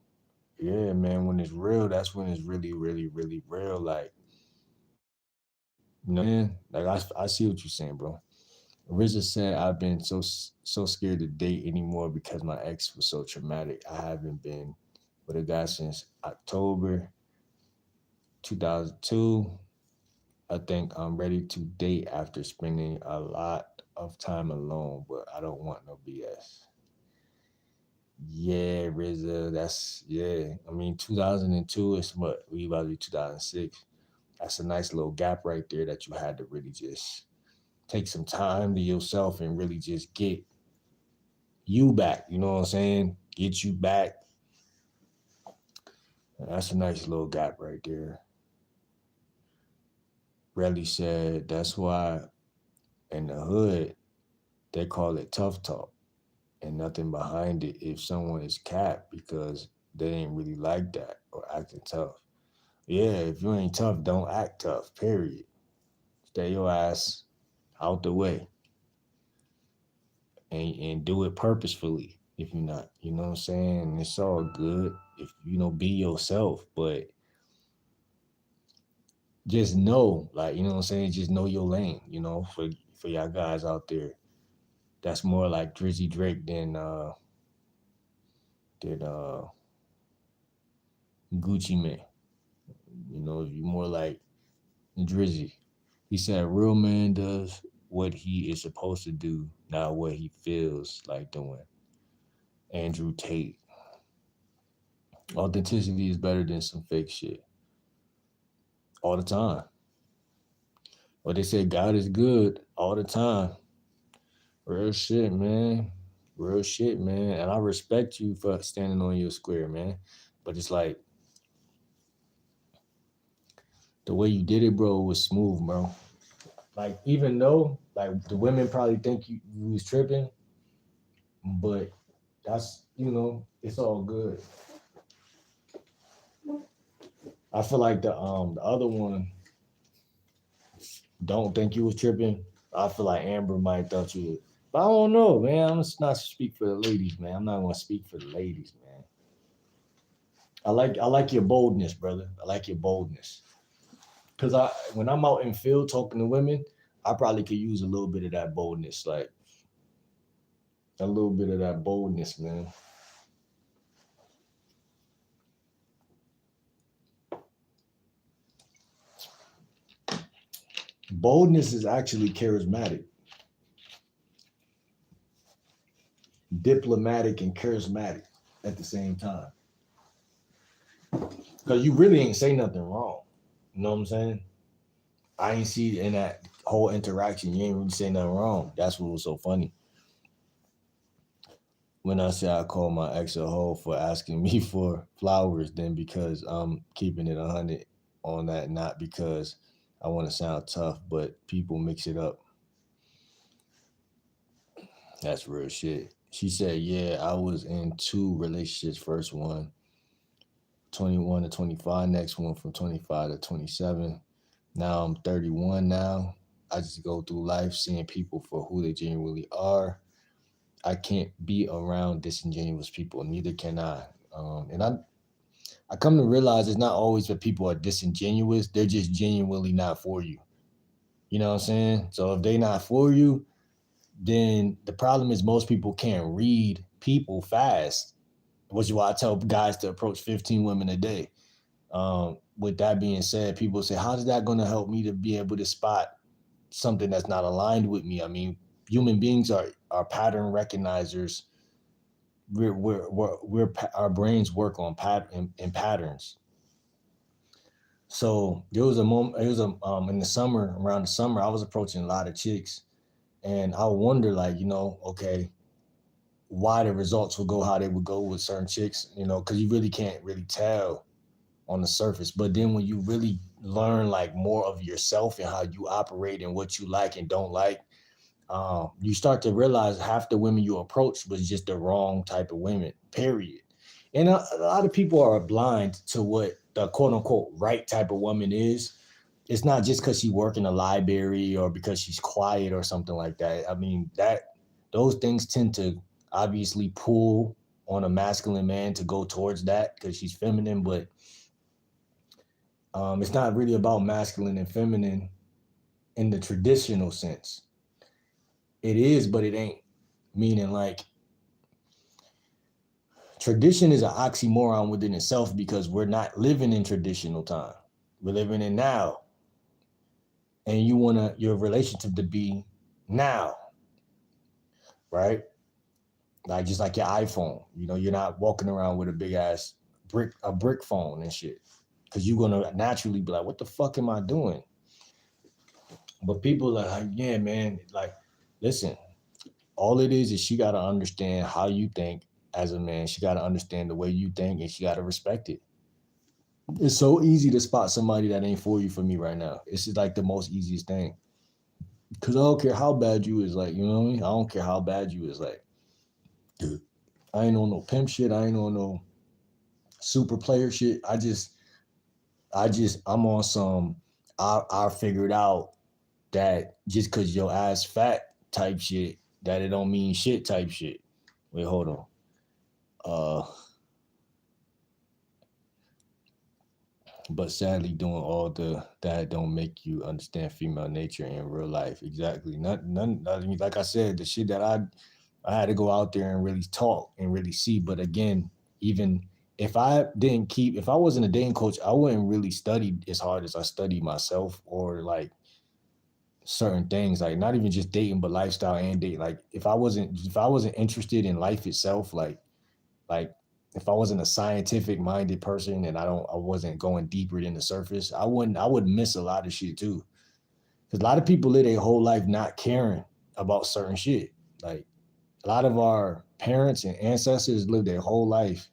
A: Yeah, man, when it's real, that's when it's really, really, really real. Like, man? Like, I see what you're saying, bro. Rizza said, I've been so scared to date anymore because my ex was so traumatic. I haven't been with a guy since October 2002. I think I'm ready to date after spending a lot of time alone, but I don't want no BS. Yeah, Rizz, that's yeah. I mean, 2002 is what we about to be 2006. That's a nice little gap right there that you had to really just take some time to yourself and really just get you back. You know what I'm saying? Get you back. That's a nice little gap right there. Relly said that's why in the hood they call it tough talk and nothing behind it if someone is capped because they ain't really like that or acting tough. Yeah, if you ain't tough, don't act tough. Period. Stay your ass out the way and do it purposefully. If you're not, you know what I'm saying? It's all good if be yourself, but just know, like, you know what I'm saying? Just know your lane, for y'all guys out there. That's more like Drizzy Drake than Gucci Man. You more like Drizzy. He said real man does what he is supposed to do, not what he feels like doing. Andrew Tate. Authenticity is better than some fake shit. All the time. But they say God is good all the time. Real shit, man. Real shit, man. And I respect you for standing on your square, man. But it's like the way you did it, bro, was smooth, bro. Like, even though like the women probably think you was tripping, but that's it's all good. I feel like the other one don't think you was tripping. I feel like Amber might thought you was. But I don't know, man. I'm just not speak for the ladies, man. I'm not gonna speak for the ladies, man. I like your boldness, brother. I like your boldness. Cause when I'm out in field talking to women, I probably could use a little bit of that boldness, like a little bit of that boldness, man. Boldness is actually charismatic, diplomatic, and charismatic at the same time. Cause you really ain't say nothing wrong. You know what I'm saying? I ain't see in that whole interaction, you ain't really say nothing wrong. That's what was so funny. When I say I call my ex a hoe for asking me for flowers, then because I'm keeping it 100 on that, not because I want to sound tough, but people mix it up. That's real shit. She said, yeah, I was in two relationships. First one, 21 to 25, next one from 25 to 27. Now I'm 31 now. I just go through life seeing people for who they genuinely are. I can't be around disingenuous people. Neither can I. And I come to realize it's not always that people are disingenuous. They're just genuinely not for you. You know what I'm saying? So if they're not for you, then the problem is most people can't read people fast, which is why I tell guys to approach 15 women a day. With that being said, people say, how is that going to help me to be able to spot something that's not aligned with me? I mean, human beings are pattern recognizers. We're our brains work on in patterns. So there was a moment. It was in the summer, around the summer, I was approaching a lot of chicks, and I wonder, like, okay, why the results would go how they would go with certain chicks, because you really can't really tell on the surface. But then when you really learn like more of yourself and how you operate and what you like and don't like, you start to realize half the women you approached was just the wrong type of women, period. And a lot of people are blind to what the quote unquote right type of woman is. It's not just because she work in a library or because she's quiet or something like that. I mean, those things tend to obviously pull on a masculine man to go towards that because she's feminine, but it's not really about masculine and feminine in the traditional sense. It is, but it ain't. Meaning, like, tradition is an oxymoron within itself because we're not living in traditional time. We're living in now. And you want your relationship to be now, right? Like just like your iPhone, you know, you're not walking around with a big ass brick phone and shit, because you're gonna naturally be like, what the fuck am I doing? But people are like, yeah, man, like, listen, all it is she got to understand how you think as a man. She got to understand the way you think, and she got to respect it. It's so easy to spot somebody that ain't for you for me right now. It's just like the most easiest thing. Cause I don't care how bad you is, like, you know what I mean? I don't care how bad you is, like, dude, I ain't on no pimp shit. I ain't on no super player shit. I'm on some, I figured out that just cause your ass fat type shit, that it don't mean shit type shit. Wait, hold on. But sadly, doing all the that don't make you understand female nature in real life. Exactly. None. I mean, like I said, the shit that I had to go out there and really talk and really see. But again, even if I wasn't a dating coach, I wouldn't really study as hard as I study myself, or like certain things, like not even just dating, but lifestyle and date. Like if I wasn't interested in life itself, like if I wasn't a scientific minded person, and I wasn't going deeper than the surface, I would miss a lot of shit too. Because a lot of people live their whole life not caring about certain shit. Like a lot of our parents and ancestors lived their whole life,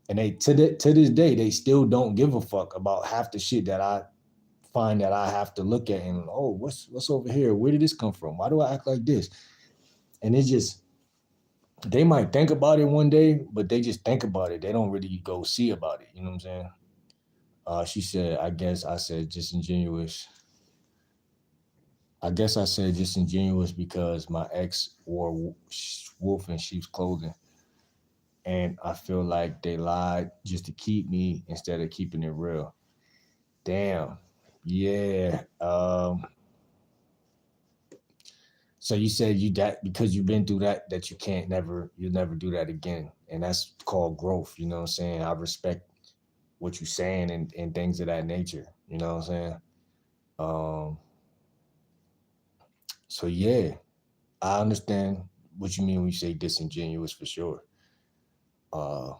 A: and they to this day they still don't give a fuck about half the shit that I find that I have to look at, and oh, what's over here? Where did this come from? Why do I act like this? And it's just, they might think about it one day, but they just think about it. They don't really go see about it. You know what I'm saying? She said, I guess I said disingenuous. I guess I said disingenuous because my ex wore wolf in sheep's clothing. And I feel like they lied just to keep me instead of keeping it real. Damn. Yeah. So you said you that because you've been through that you can't you'll never do that again. And that's called growth. You know what I'm saying? I respect what you're saying, and things of that nature. You know what I'm saying? Um, so yeah, I understand what you mean when you say disingenuous for sure. Uh,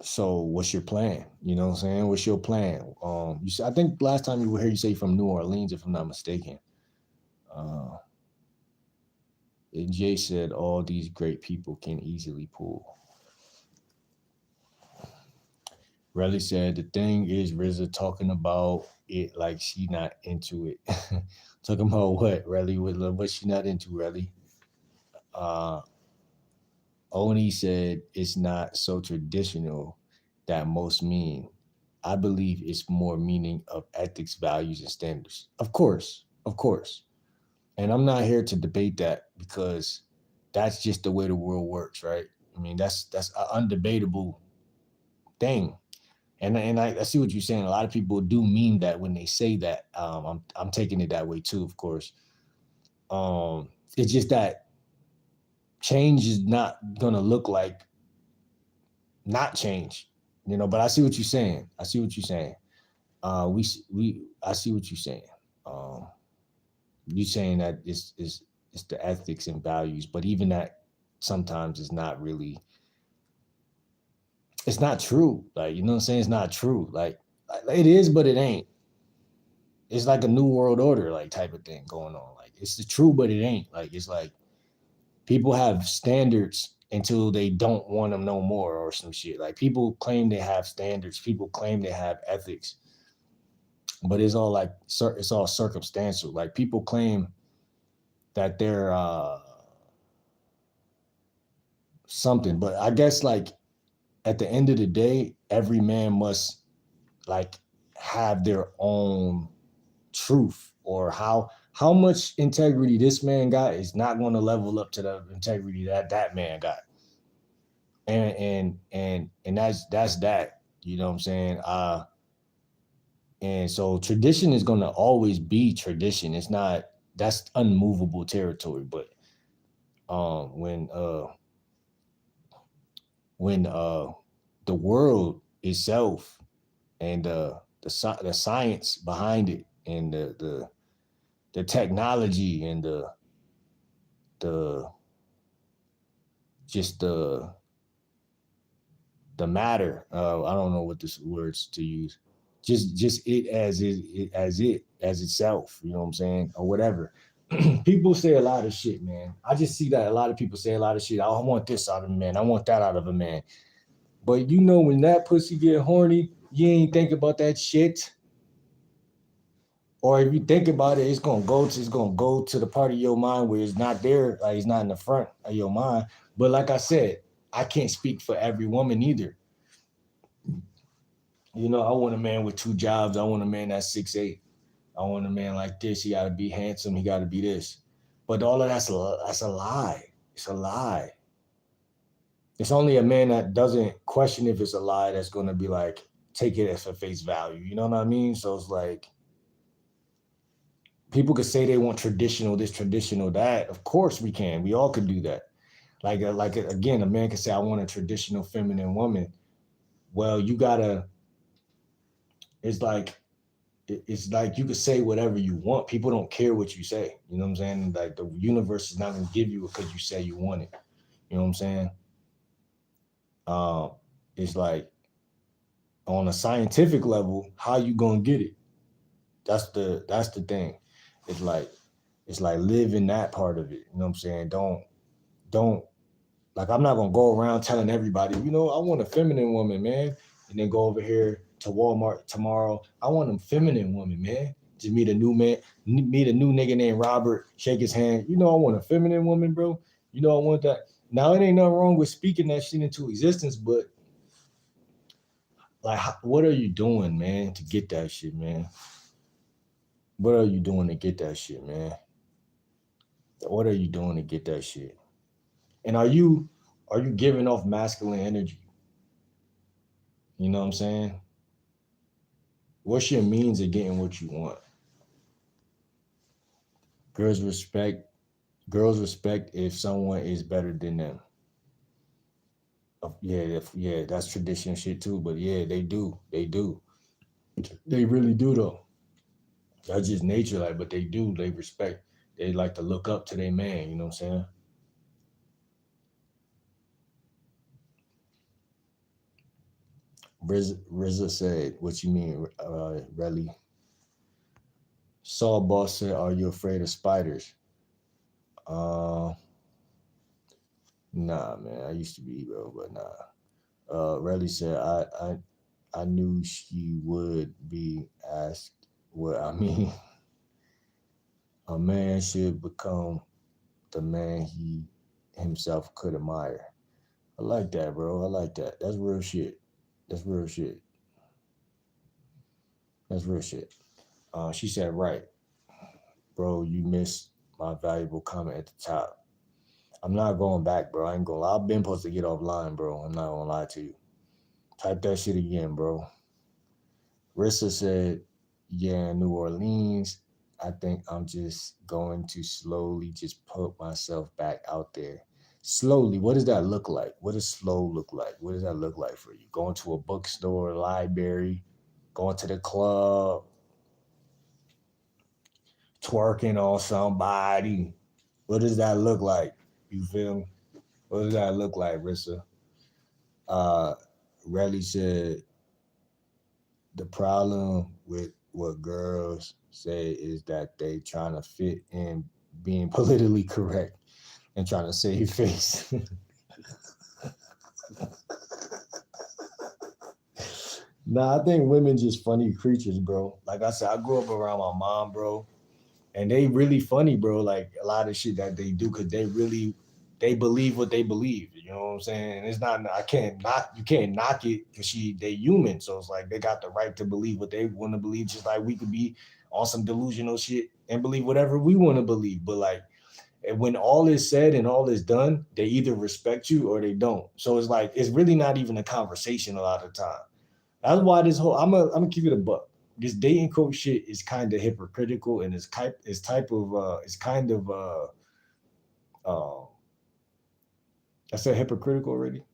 A: so what's your plan? You know what I'm saying? What's your plan? You said, I think last time you were here, you say from New Orleans, if I'm not mistaken. Uh, and Jay said all these great people can easily pull. Relly said the thing is Rizz talking about it like she not into it. Talking about what, Relly? What she not into, Relly? Uh, Oni said it's not so traditional that most mean. I believe it's more meaning of ethics, values, and standards. Of course, of course. And I'm not here to debate that, because that's just the way the world works, right? I mean, that's an undebatable thing. And I see what you're saying. A lot of people do mean that when they say that. I'm taking it that way too, of course. It's just that change is not gonna look like not change, you know. But I see what you're saying. I see what you're saying. I see what you're saying. Um, you're saying that it's the ethics and values, but even that sometimes is not really. It's not true. Like, you know what I'm saying? It's not true. Like it is, but it ain't. It's like a new world order, like type of thing going on. Like it's the true, but it ain't. Like it's like people have standards until they don't want them no more, or some shit. Like people claim they have standards, people claim they have ethics, but it's all like it's all circumstantial. Like people claim that they're something, but I guess like at the end of the day, every man must like have their own truth, or how much integrity this man got is not going to level up to the integrity that man got. And that's that, you know what I'm saying? And so tradition is going to always be tradition. It's not, that's unmovable territory. But um when uh when the world itself, and the science behind it, and the technology, and the the just the matter. I don't know what this words to use. Just it as itself. You know what I'm saying, or whatever. People say a lot of shit, man. I just see that a lot of people say a lot of shit. I want this out of a man. I want that out of a man. But you know, when that pussy get horny, you ain't think about that shit. Or if you think about it, it's gonna go to the part of your mind where it's not there, like it's not in the front of your mind. But like I said, I can't speak for every woman either. You know, I want a man with 2 jobs. I want a man that's 6'8". I want a man like this. He gotta be handsome. He gotta be this. But all of that's a lie. It's a lie. It's only a man that doesn't question if it's a lie that's gonna be like, take it as a face value. You know what I mean? So it's like, people could say they want traditional this, traditional that. Of course we can. We all could do that. Like again, a man can say, I want a traditional feminine woman. Well, you gotta. It's like you could say whatever you want. People don't care what you say. You know what I'm saying? Like the universe is not gonna give you it because you say you want it. You know what I'm saying? It's like on a scientific level, how you gonna get it? That's the thing. It's like live in that part of it. You know what I'm saying? Don't like, I'm not gonna go around telling everybody, you know, I want a feminine woman, man, and then go over here to Walmart tomorrow. I want a feminine woman, man. Just meet a new nigga named Robert, shake his hand. You know, I want a feminine woman, bro. You know, I want that. Now, it ain't nothing wrong with speaking that shit into existence, but like, what are you doing, man, to get that shit, man? What are you doing to get that shit, man? What are you doing to get that shit? And are you giving off masculine energy? You know what I'm saying? What's your means of getting what you want? Girls respect if someone is better than them. Yeah, that's tradition shit too. But yeah, they do. They really do though. That's just nature, like. But they do. They respect. They like to look up to their man. You know what I'm saying? Rizz said, "What you mean, really?" Saul Boss said, "Are you afraid of spiders?" Nah, man. I used to be, bro, but nah. Relly said, I knew she would be asked what I mean. A man should become the man he himself could admire. I like that, bro. I like that. That's real shit. That's real shit. That's real shit. She said, right, bro, you missed my valuable comment at the top. I'm not going back, bro. I ain't gonna lie. I've been supposed to get offline, bro. I'm not gonna lie to you. Type that shit again, bro. Rissa said, yeah, in New Orleans, I think I'm just going to slowly just put myself back out there. Slowly, what does that look like? What does slow look like? What does that look like for you? Going to a bookstore, library, going to the club, twerking on somebody. What does that look like? You feel me? What does that look like, Rissa? Relly said, the problem with what girls say is that they trying to fit in being politically correct and trying to save face. Nah, I think women just funny creatures, bro. Like I said, I grew up around my mom, bro, and they really funny, bro. Like a lot of shit that they do, because they believe what they believe. You know what I'm saying? And it's not, you can't knock it, because they human. So it's like they got the right to believe what they want to believe, just like we could be on some delusional shit and believe whatever we want to believe. But like, when all is said and all is done, they either respect you or they don't. So it's like, it's really not even a conversation a lot of the time. That's why this whole, I'm gonna keep it a buck. This dating coach shit is kind of hypocritical, and it's kind of I said hypocritical already.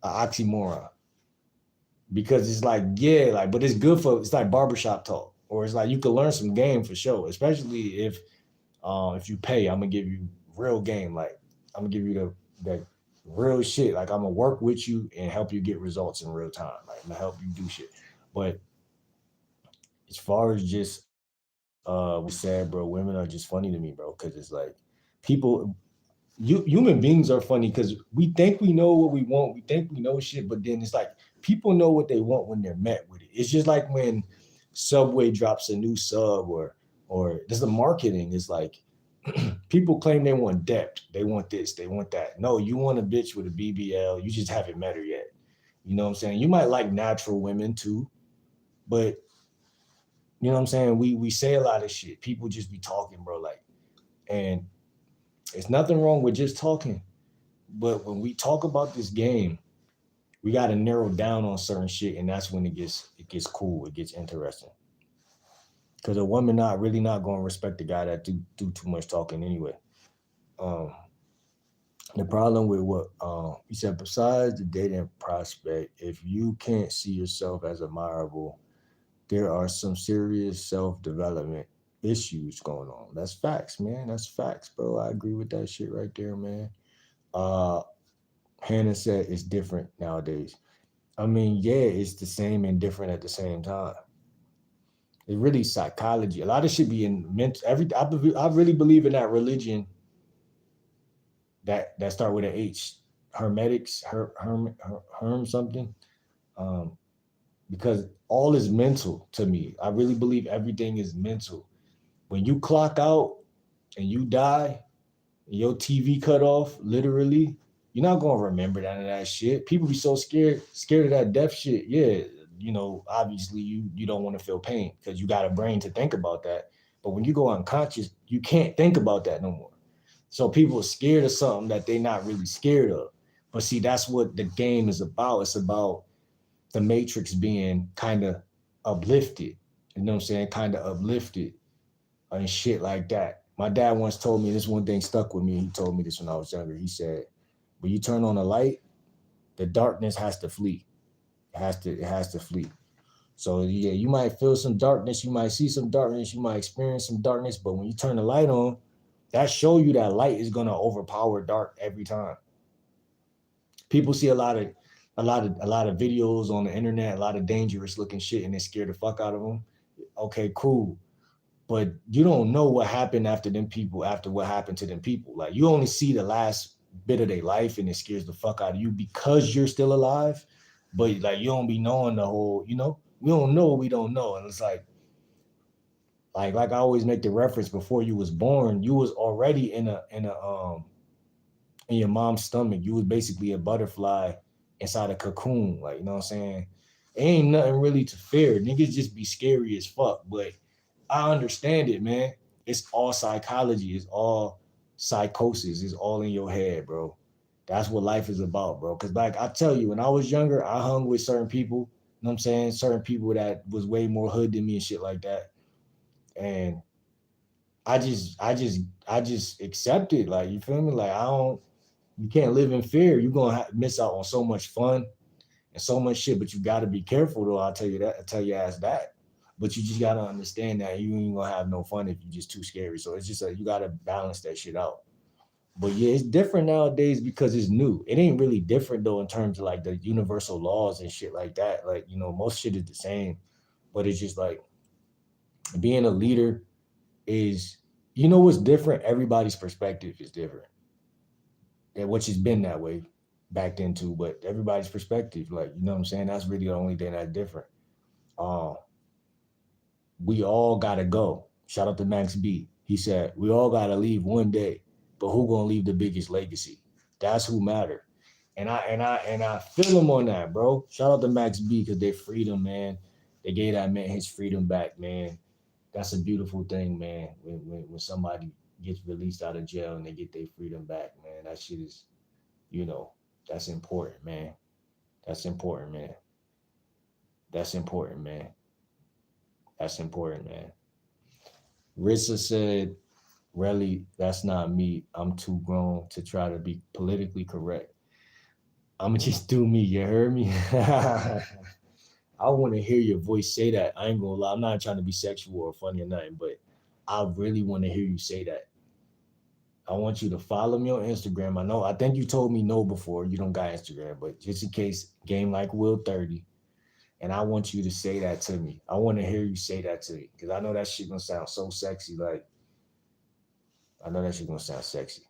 A: Oxymoron. Because it's like, yeah, like, but it's good for, it's like barbershop talk. Or it's like you could learn some game for sure, especially if If you pay, I'm gonna give you real game. Like I'm gonna give you the real shit. Like I'm gonna work with you and help you get results in real time. Like I'm gonna help you do shit. But as far as just what you said, bro, women are just funny to me, bro. Cause it's like people human beings are funny because we think we know what we want. We think we know shit, but then it's like people know what they want when they're met with it. It's just like when Subway drops a new sub or there's the marketing. It's like people claim they want depth. They want this, they want that. No, you want a bitch with a BBL. You just haven't met her yet. You know what I'm saying? You might like natural women too, but you know what I'm saying? We say a lot of shit. People just be talking, bro. Like, and it's nothing wrong with just talking. But when we talk about this game, we got to narrow down on certain shit, and that's when it gets cool. It gets interesting. Because a woman not really not going to respect the guy that do too much talking anyway. Um, the problem with what you said, besides the dating prospect, if you can't see yourself as admirable, there are some serious self development issues going on. That's facts, man. That's facts, bro. I agree with that shit right there, man. Uh, Hannah said it's different nowadays. I mean, yeah, it's the same and different at the same time. It's really psychology. A lot of shit be in mental. I really believe in that religion that start with an H, Hermetics, Herm something. Um, because all is mental to me. I really believe everything is mental. When you clock out and you die, and your TV cut off, literally, you're not gonna remember none of that shit. People be so scared of that death shit. Yeah, obviously you don't want to feel pain because you got a brain to think about that. But when you go unconscious, you can't think about that no more. So people are scared of something that they're not really scared of. But see, that's what the game is about. It's about the matrix being kind of uplifted. You know what I'm saying? Kind of uplifted and shit like that. My dad once told me this one thing stuck with me. He told me this when I was younger. He said, when you turn on a light, the darkness has to flee. It has to flee. So yeah, you might feel some darkness, you might see some darkness, you might experience some darkness, but when you turn the light on, that show you that light is gonna overpower dark every time. People see a lot of videos on the internet, a lot of dangerous looking shit, and they scare the fuck out of them. Okay, cool. But you don't know what happened after them people, after what happened to them people. Like you only see the last bit of their life and it scares the fuck out of you because you're still alive. But like you don't be knowing the whole, we don't know what we don't know. And it's like I always make the reference before you was born, you was already in your mom's stomach. You was basically a butterfly inside a cocoon. Like, you know what I'm saying? Ain't nothing really to fear. Niggas just be scary as fuck. But I understand it, man. It's all psychology. It's all psychosis. It's all in your head, bro. That's what life is about, bro. Cause like I tell you, when I was younger, I hung with certain people, you know what I'm saying? Certain people that was way more hood than me and shit like that. And I just accept it. Like, you feel me? Like you can't live in fear. You're gonna miss out on so much fun and so much shit. But you gotta be careful, though. I'll tell you that. I tell you as that. But you just gotta understand that you ain't gonna have no fun if you're just too scary. So it's just like you gotta balance that shit out. But yeah, it's different nowadays because it's new. It ain't really different though in terms of like the universal laws and shit like that. Like, most shit is the same. But it's just like being a leader is, what's different? Everybody's perspective is different. And which has been that way back then too, but everybody's perspective, like, you know what I'm saying? That's really the only thing that's different. Um, we all gotta go. Shout out to Max B. He said, we all gotta leave one day, but who gonna leave the biggest legacy? That's who matter. And I feel him on that, bro. Shout out to Max B because they freed him, man. They gave that man his freedom back, man. That's a beautiful thing, man. When somebody gets released out of jail and they get their freedom back, man. That shit is, you know, that's important, man. That's important, man. That's important, man. That's important, man. Rissa said, really, that's not me. I'm too grown to try to be politically correct. I'ma just do me, you heard me? I want to hear your voice say that. I ain't gonna lie. I'm not trying to be sexual or funny or nothing, but I really want to hear you say that. I want you to follow me on Instagram. I think you told me no before. You don't got Instagram, but just in case, game like Will 30. And I want you to say that to me. I want to hear you say that to me. Because I know that shit gonna sound so sexy. Like, I know that shit gonna sound sexy.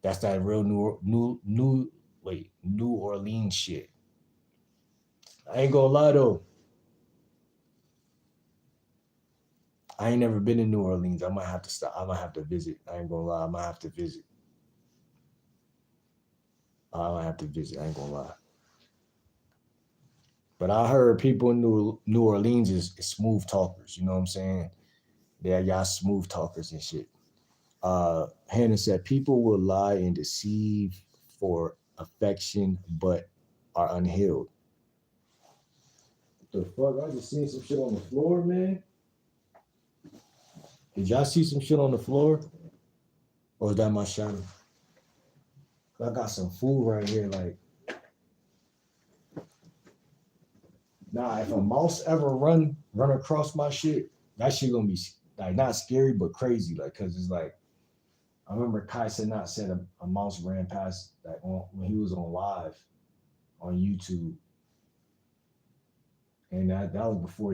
A: That's that real New Orleans shit. I ain't gonna lie though. I ain't never been in New Orleans. I might have to stop. I might have to visit. I ain't gonna lie. I might have to visit. I might have to visit. I ain't gonna lie. But I heard people in New Orleans is smooth talkers. You know what I'm saying? They're y'all smooth talkers and shit. Hannah said people will lie and deceive for affection, but are unhealed. The fuck? I just seen some shit on the floor, man. Did y'all see some shit on the floor? Or is that my shadow? I got some food right here. Like, nah, if a mouse ever run across my shit, that shit gonna be like not scary but crazy. Like, cause it's like I remember Kai Cenat said a mouse ran past like when he was on live on YouTube, and that was before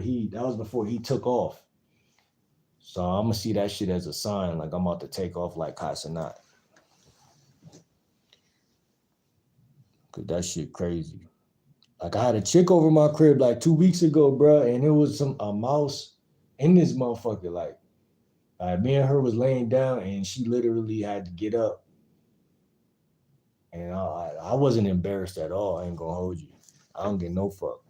A: he took off. So I'm gonna see that shit as a sign, like I'm about to take off like Kai Cenat. Cause that shit crazy. Like I had a chick over my crib like 2 weeks ago, bro, and it was a mouse in this motherfucker. Like me and her was laying down, and she literally had to get up, and I wasn't embarrassed at all. I ain't gonna hold you. I don't get no fuck.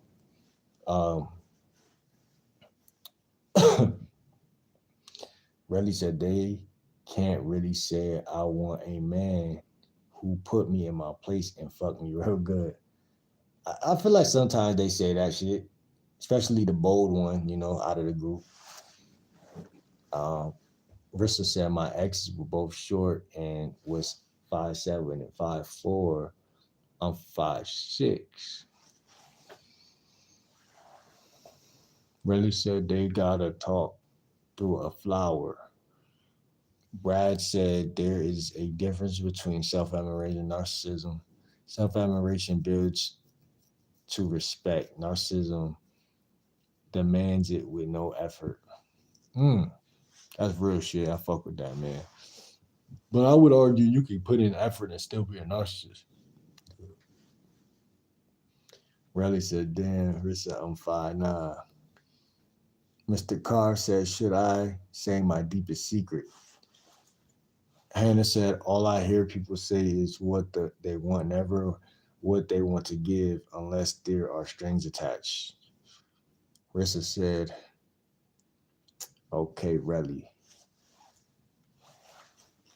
A: Relly said they can't really say I want a man who put me in my place and fuck me real good. I feel like sometimes they say that shit, especially the bold one, you know, out of the group. Rissa said my exes were both short and was 5'7" and 5'4". I'm 5'6". Relly said they gotta talk through a flower. Brad said there is a difference between self-admiration and narcissism. Self-admiration builds to respect. Narcissism demands it with no effort. That's real shit. I fuck with that, man. But I would argue you can put in effort and still be a narcissist. Relly said, damn, Rissa, I'm 5'9". Mr. Carr said, should I say my deepest secret? Hannah said, all I hear people say is what they want, never what they want to give unless there are strings attached. Rissa said, okay, Relly.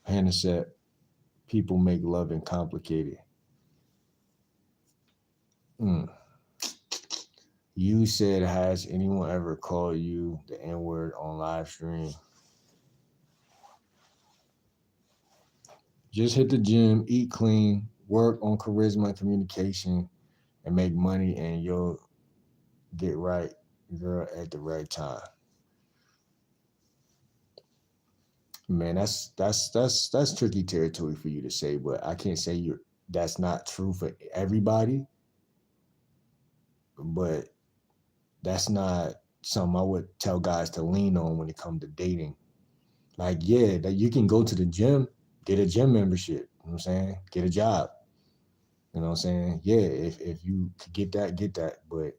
A: Hannah said, people make loving complicated. You said, has anyone ever called you the N-word on live stream? Just hit the gym, eat clean, work on charisma and communication, and make money, and you'll get right girl at the right time. Man, that's tricky territory for you to say, but I can't say that's not true for everybody. But that's not something I would tell guys to lean on when it comes to dating. Like, yeah, that you can go to the gym, get a gym membership. You know what I'm saying? Get a job. You know what I'm saying? Yeah, if you get that, get that. But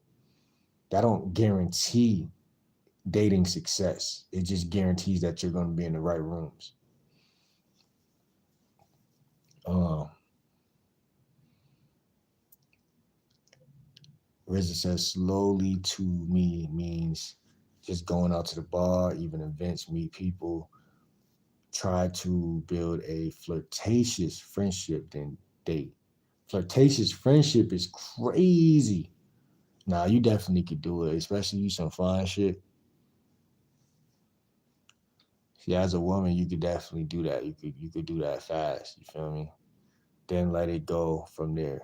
A: that don't guarantee dating success. It just guarantees that you're going to be in the right rooms. Rizz says slowly to me means just going out to the bar, even events, meet people, try to build a flirtatious friendship, then date. Flirtatious friendship is crazy. Nah, you definitely could do it, especially you some fine shit. See, as a woman, you could definitely do that. You could do that fast. You feel me? Then let it go from there.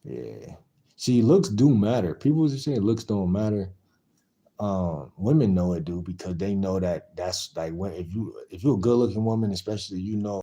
A: Yeah. See, looks do matter. People are saying looks don't matter. women know it, dude, because they know that that's like when if you're a good looking woman, especially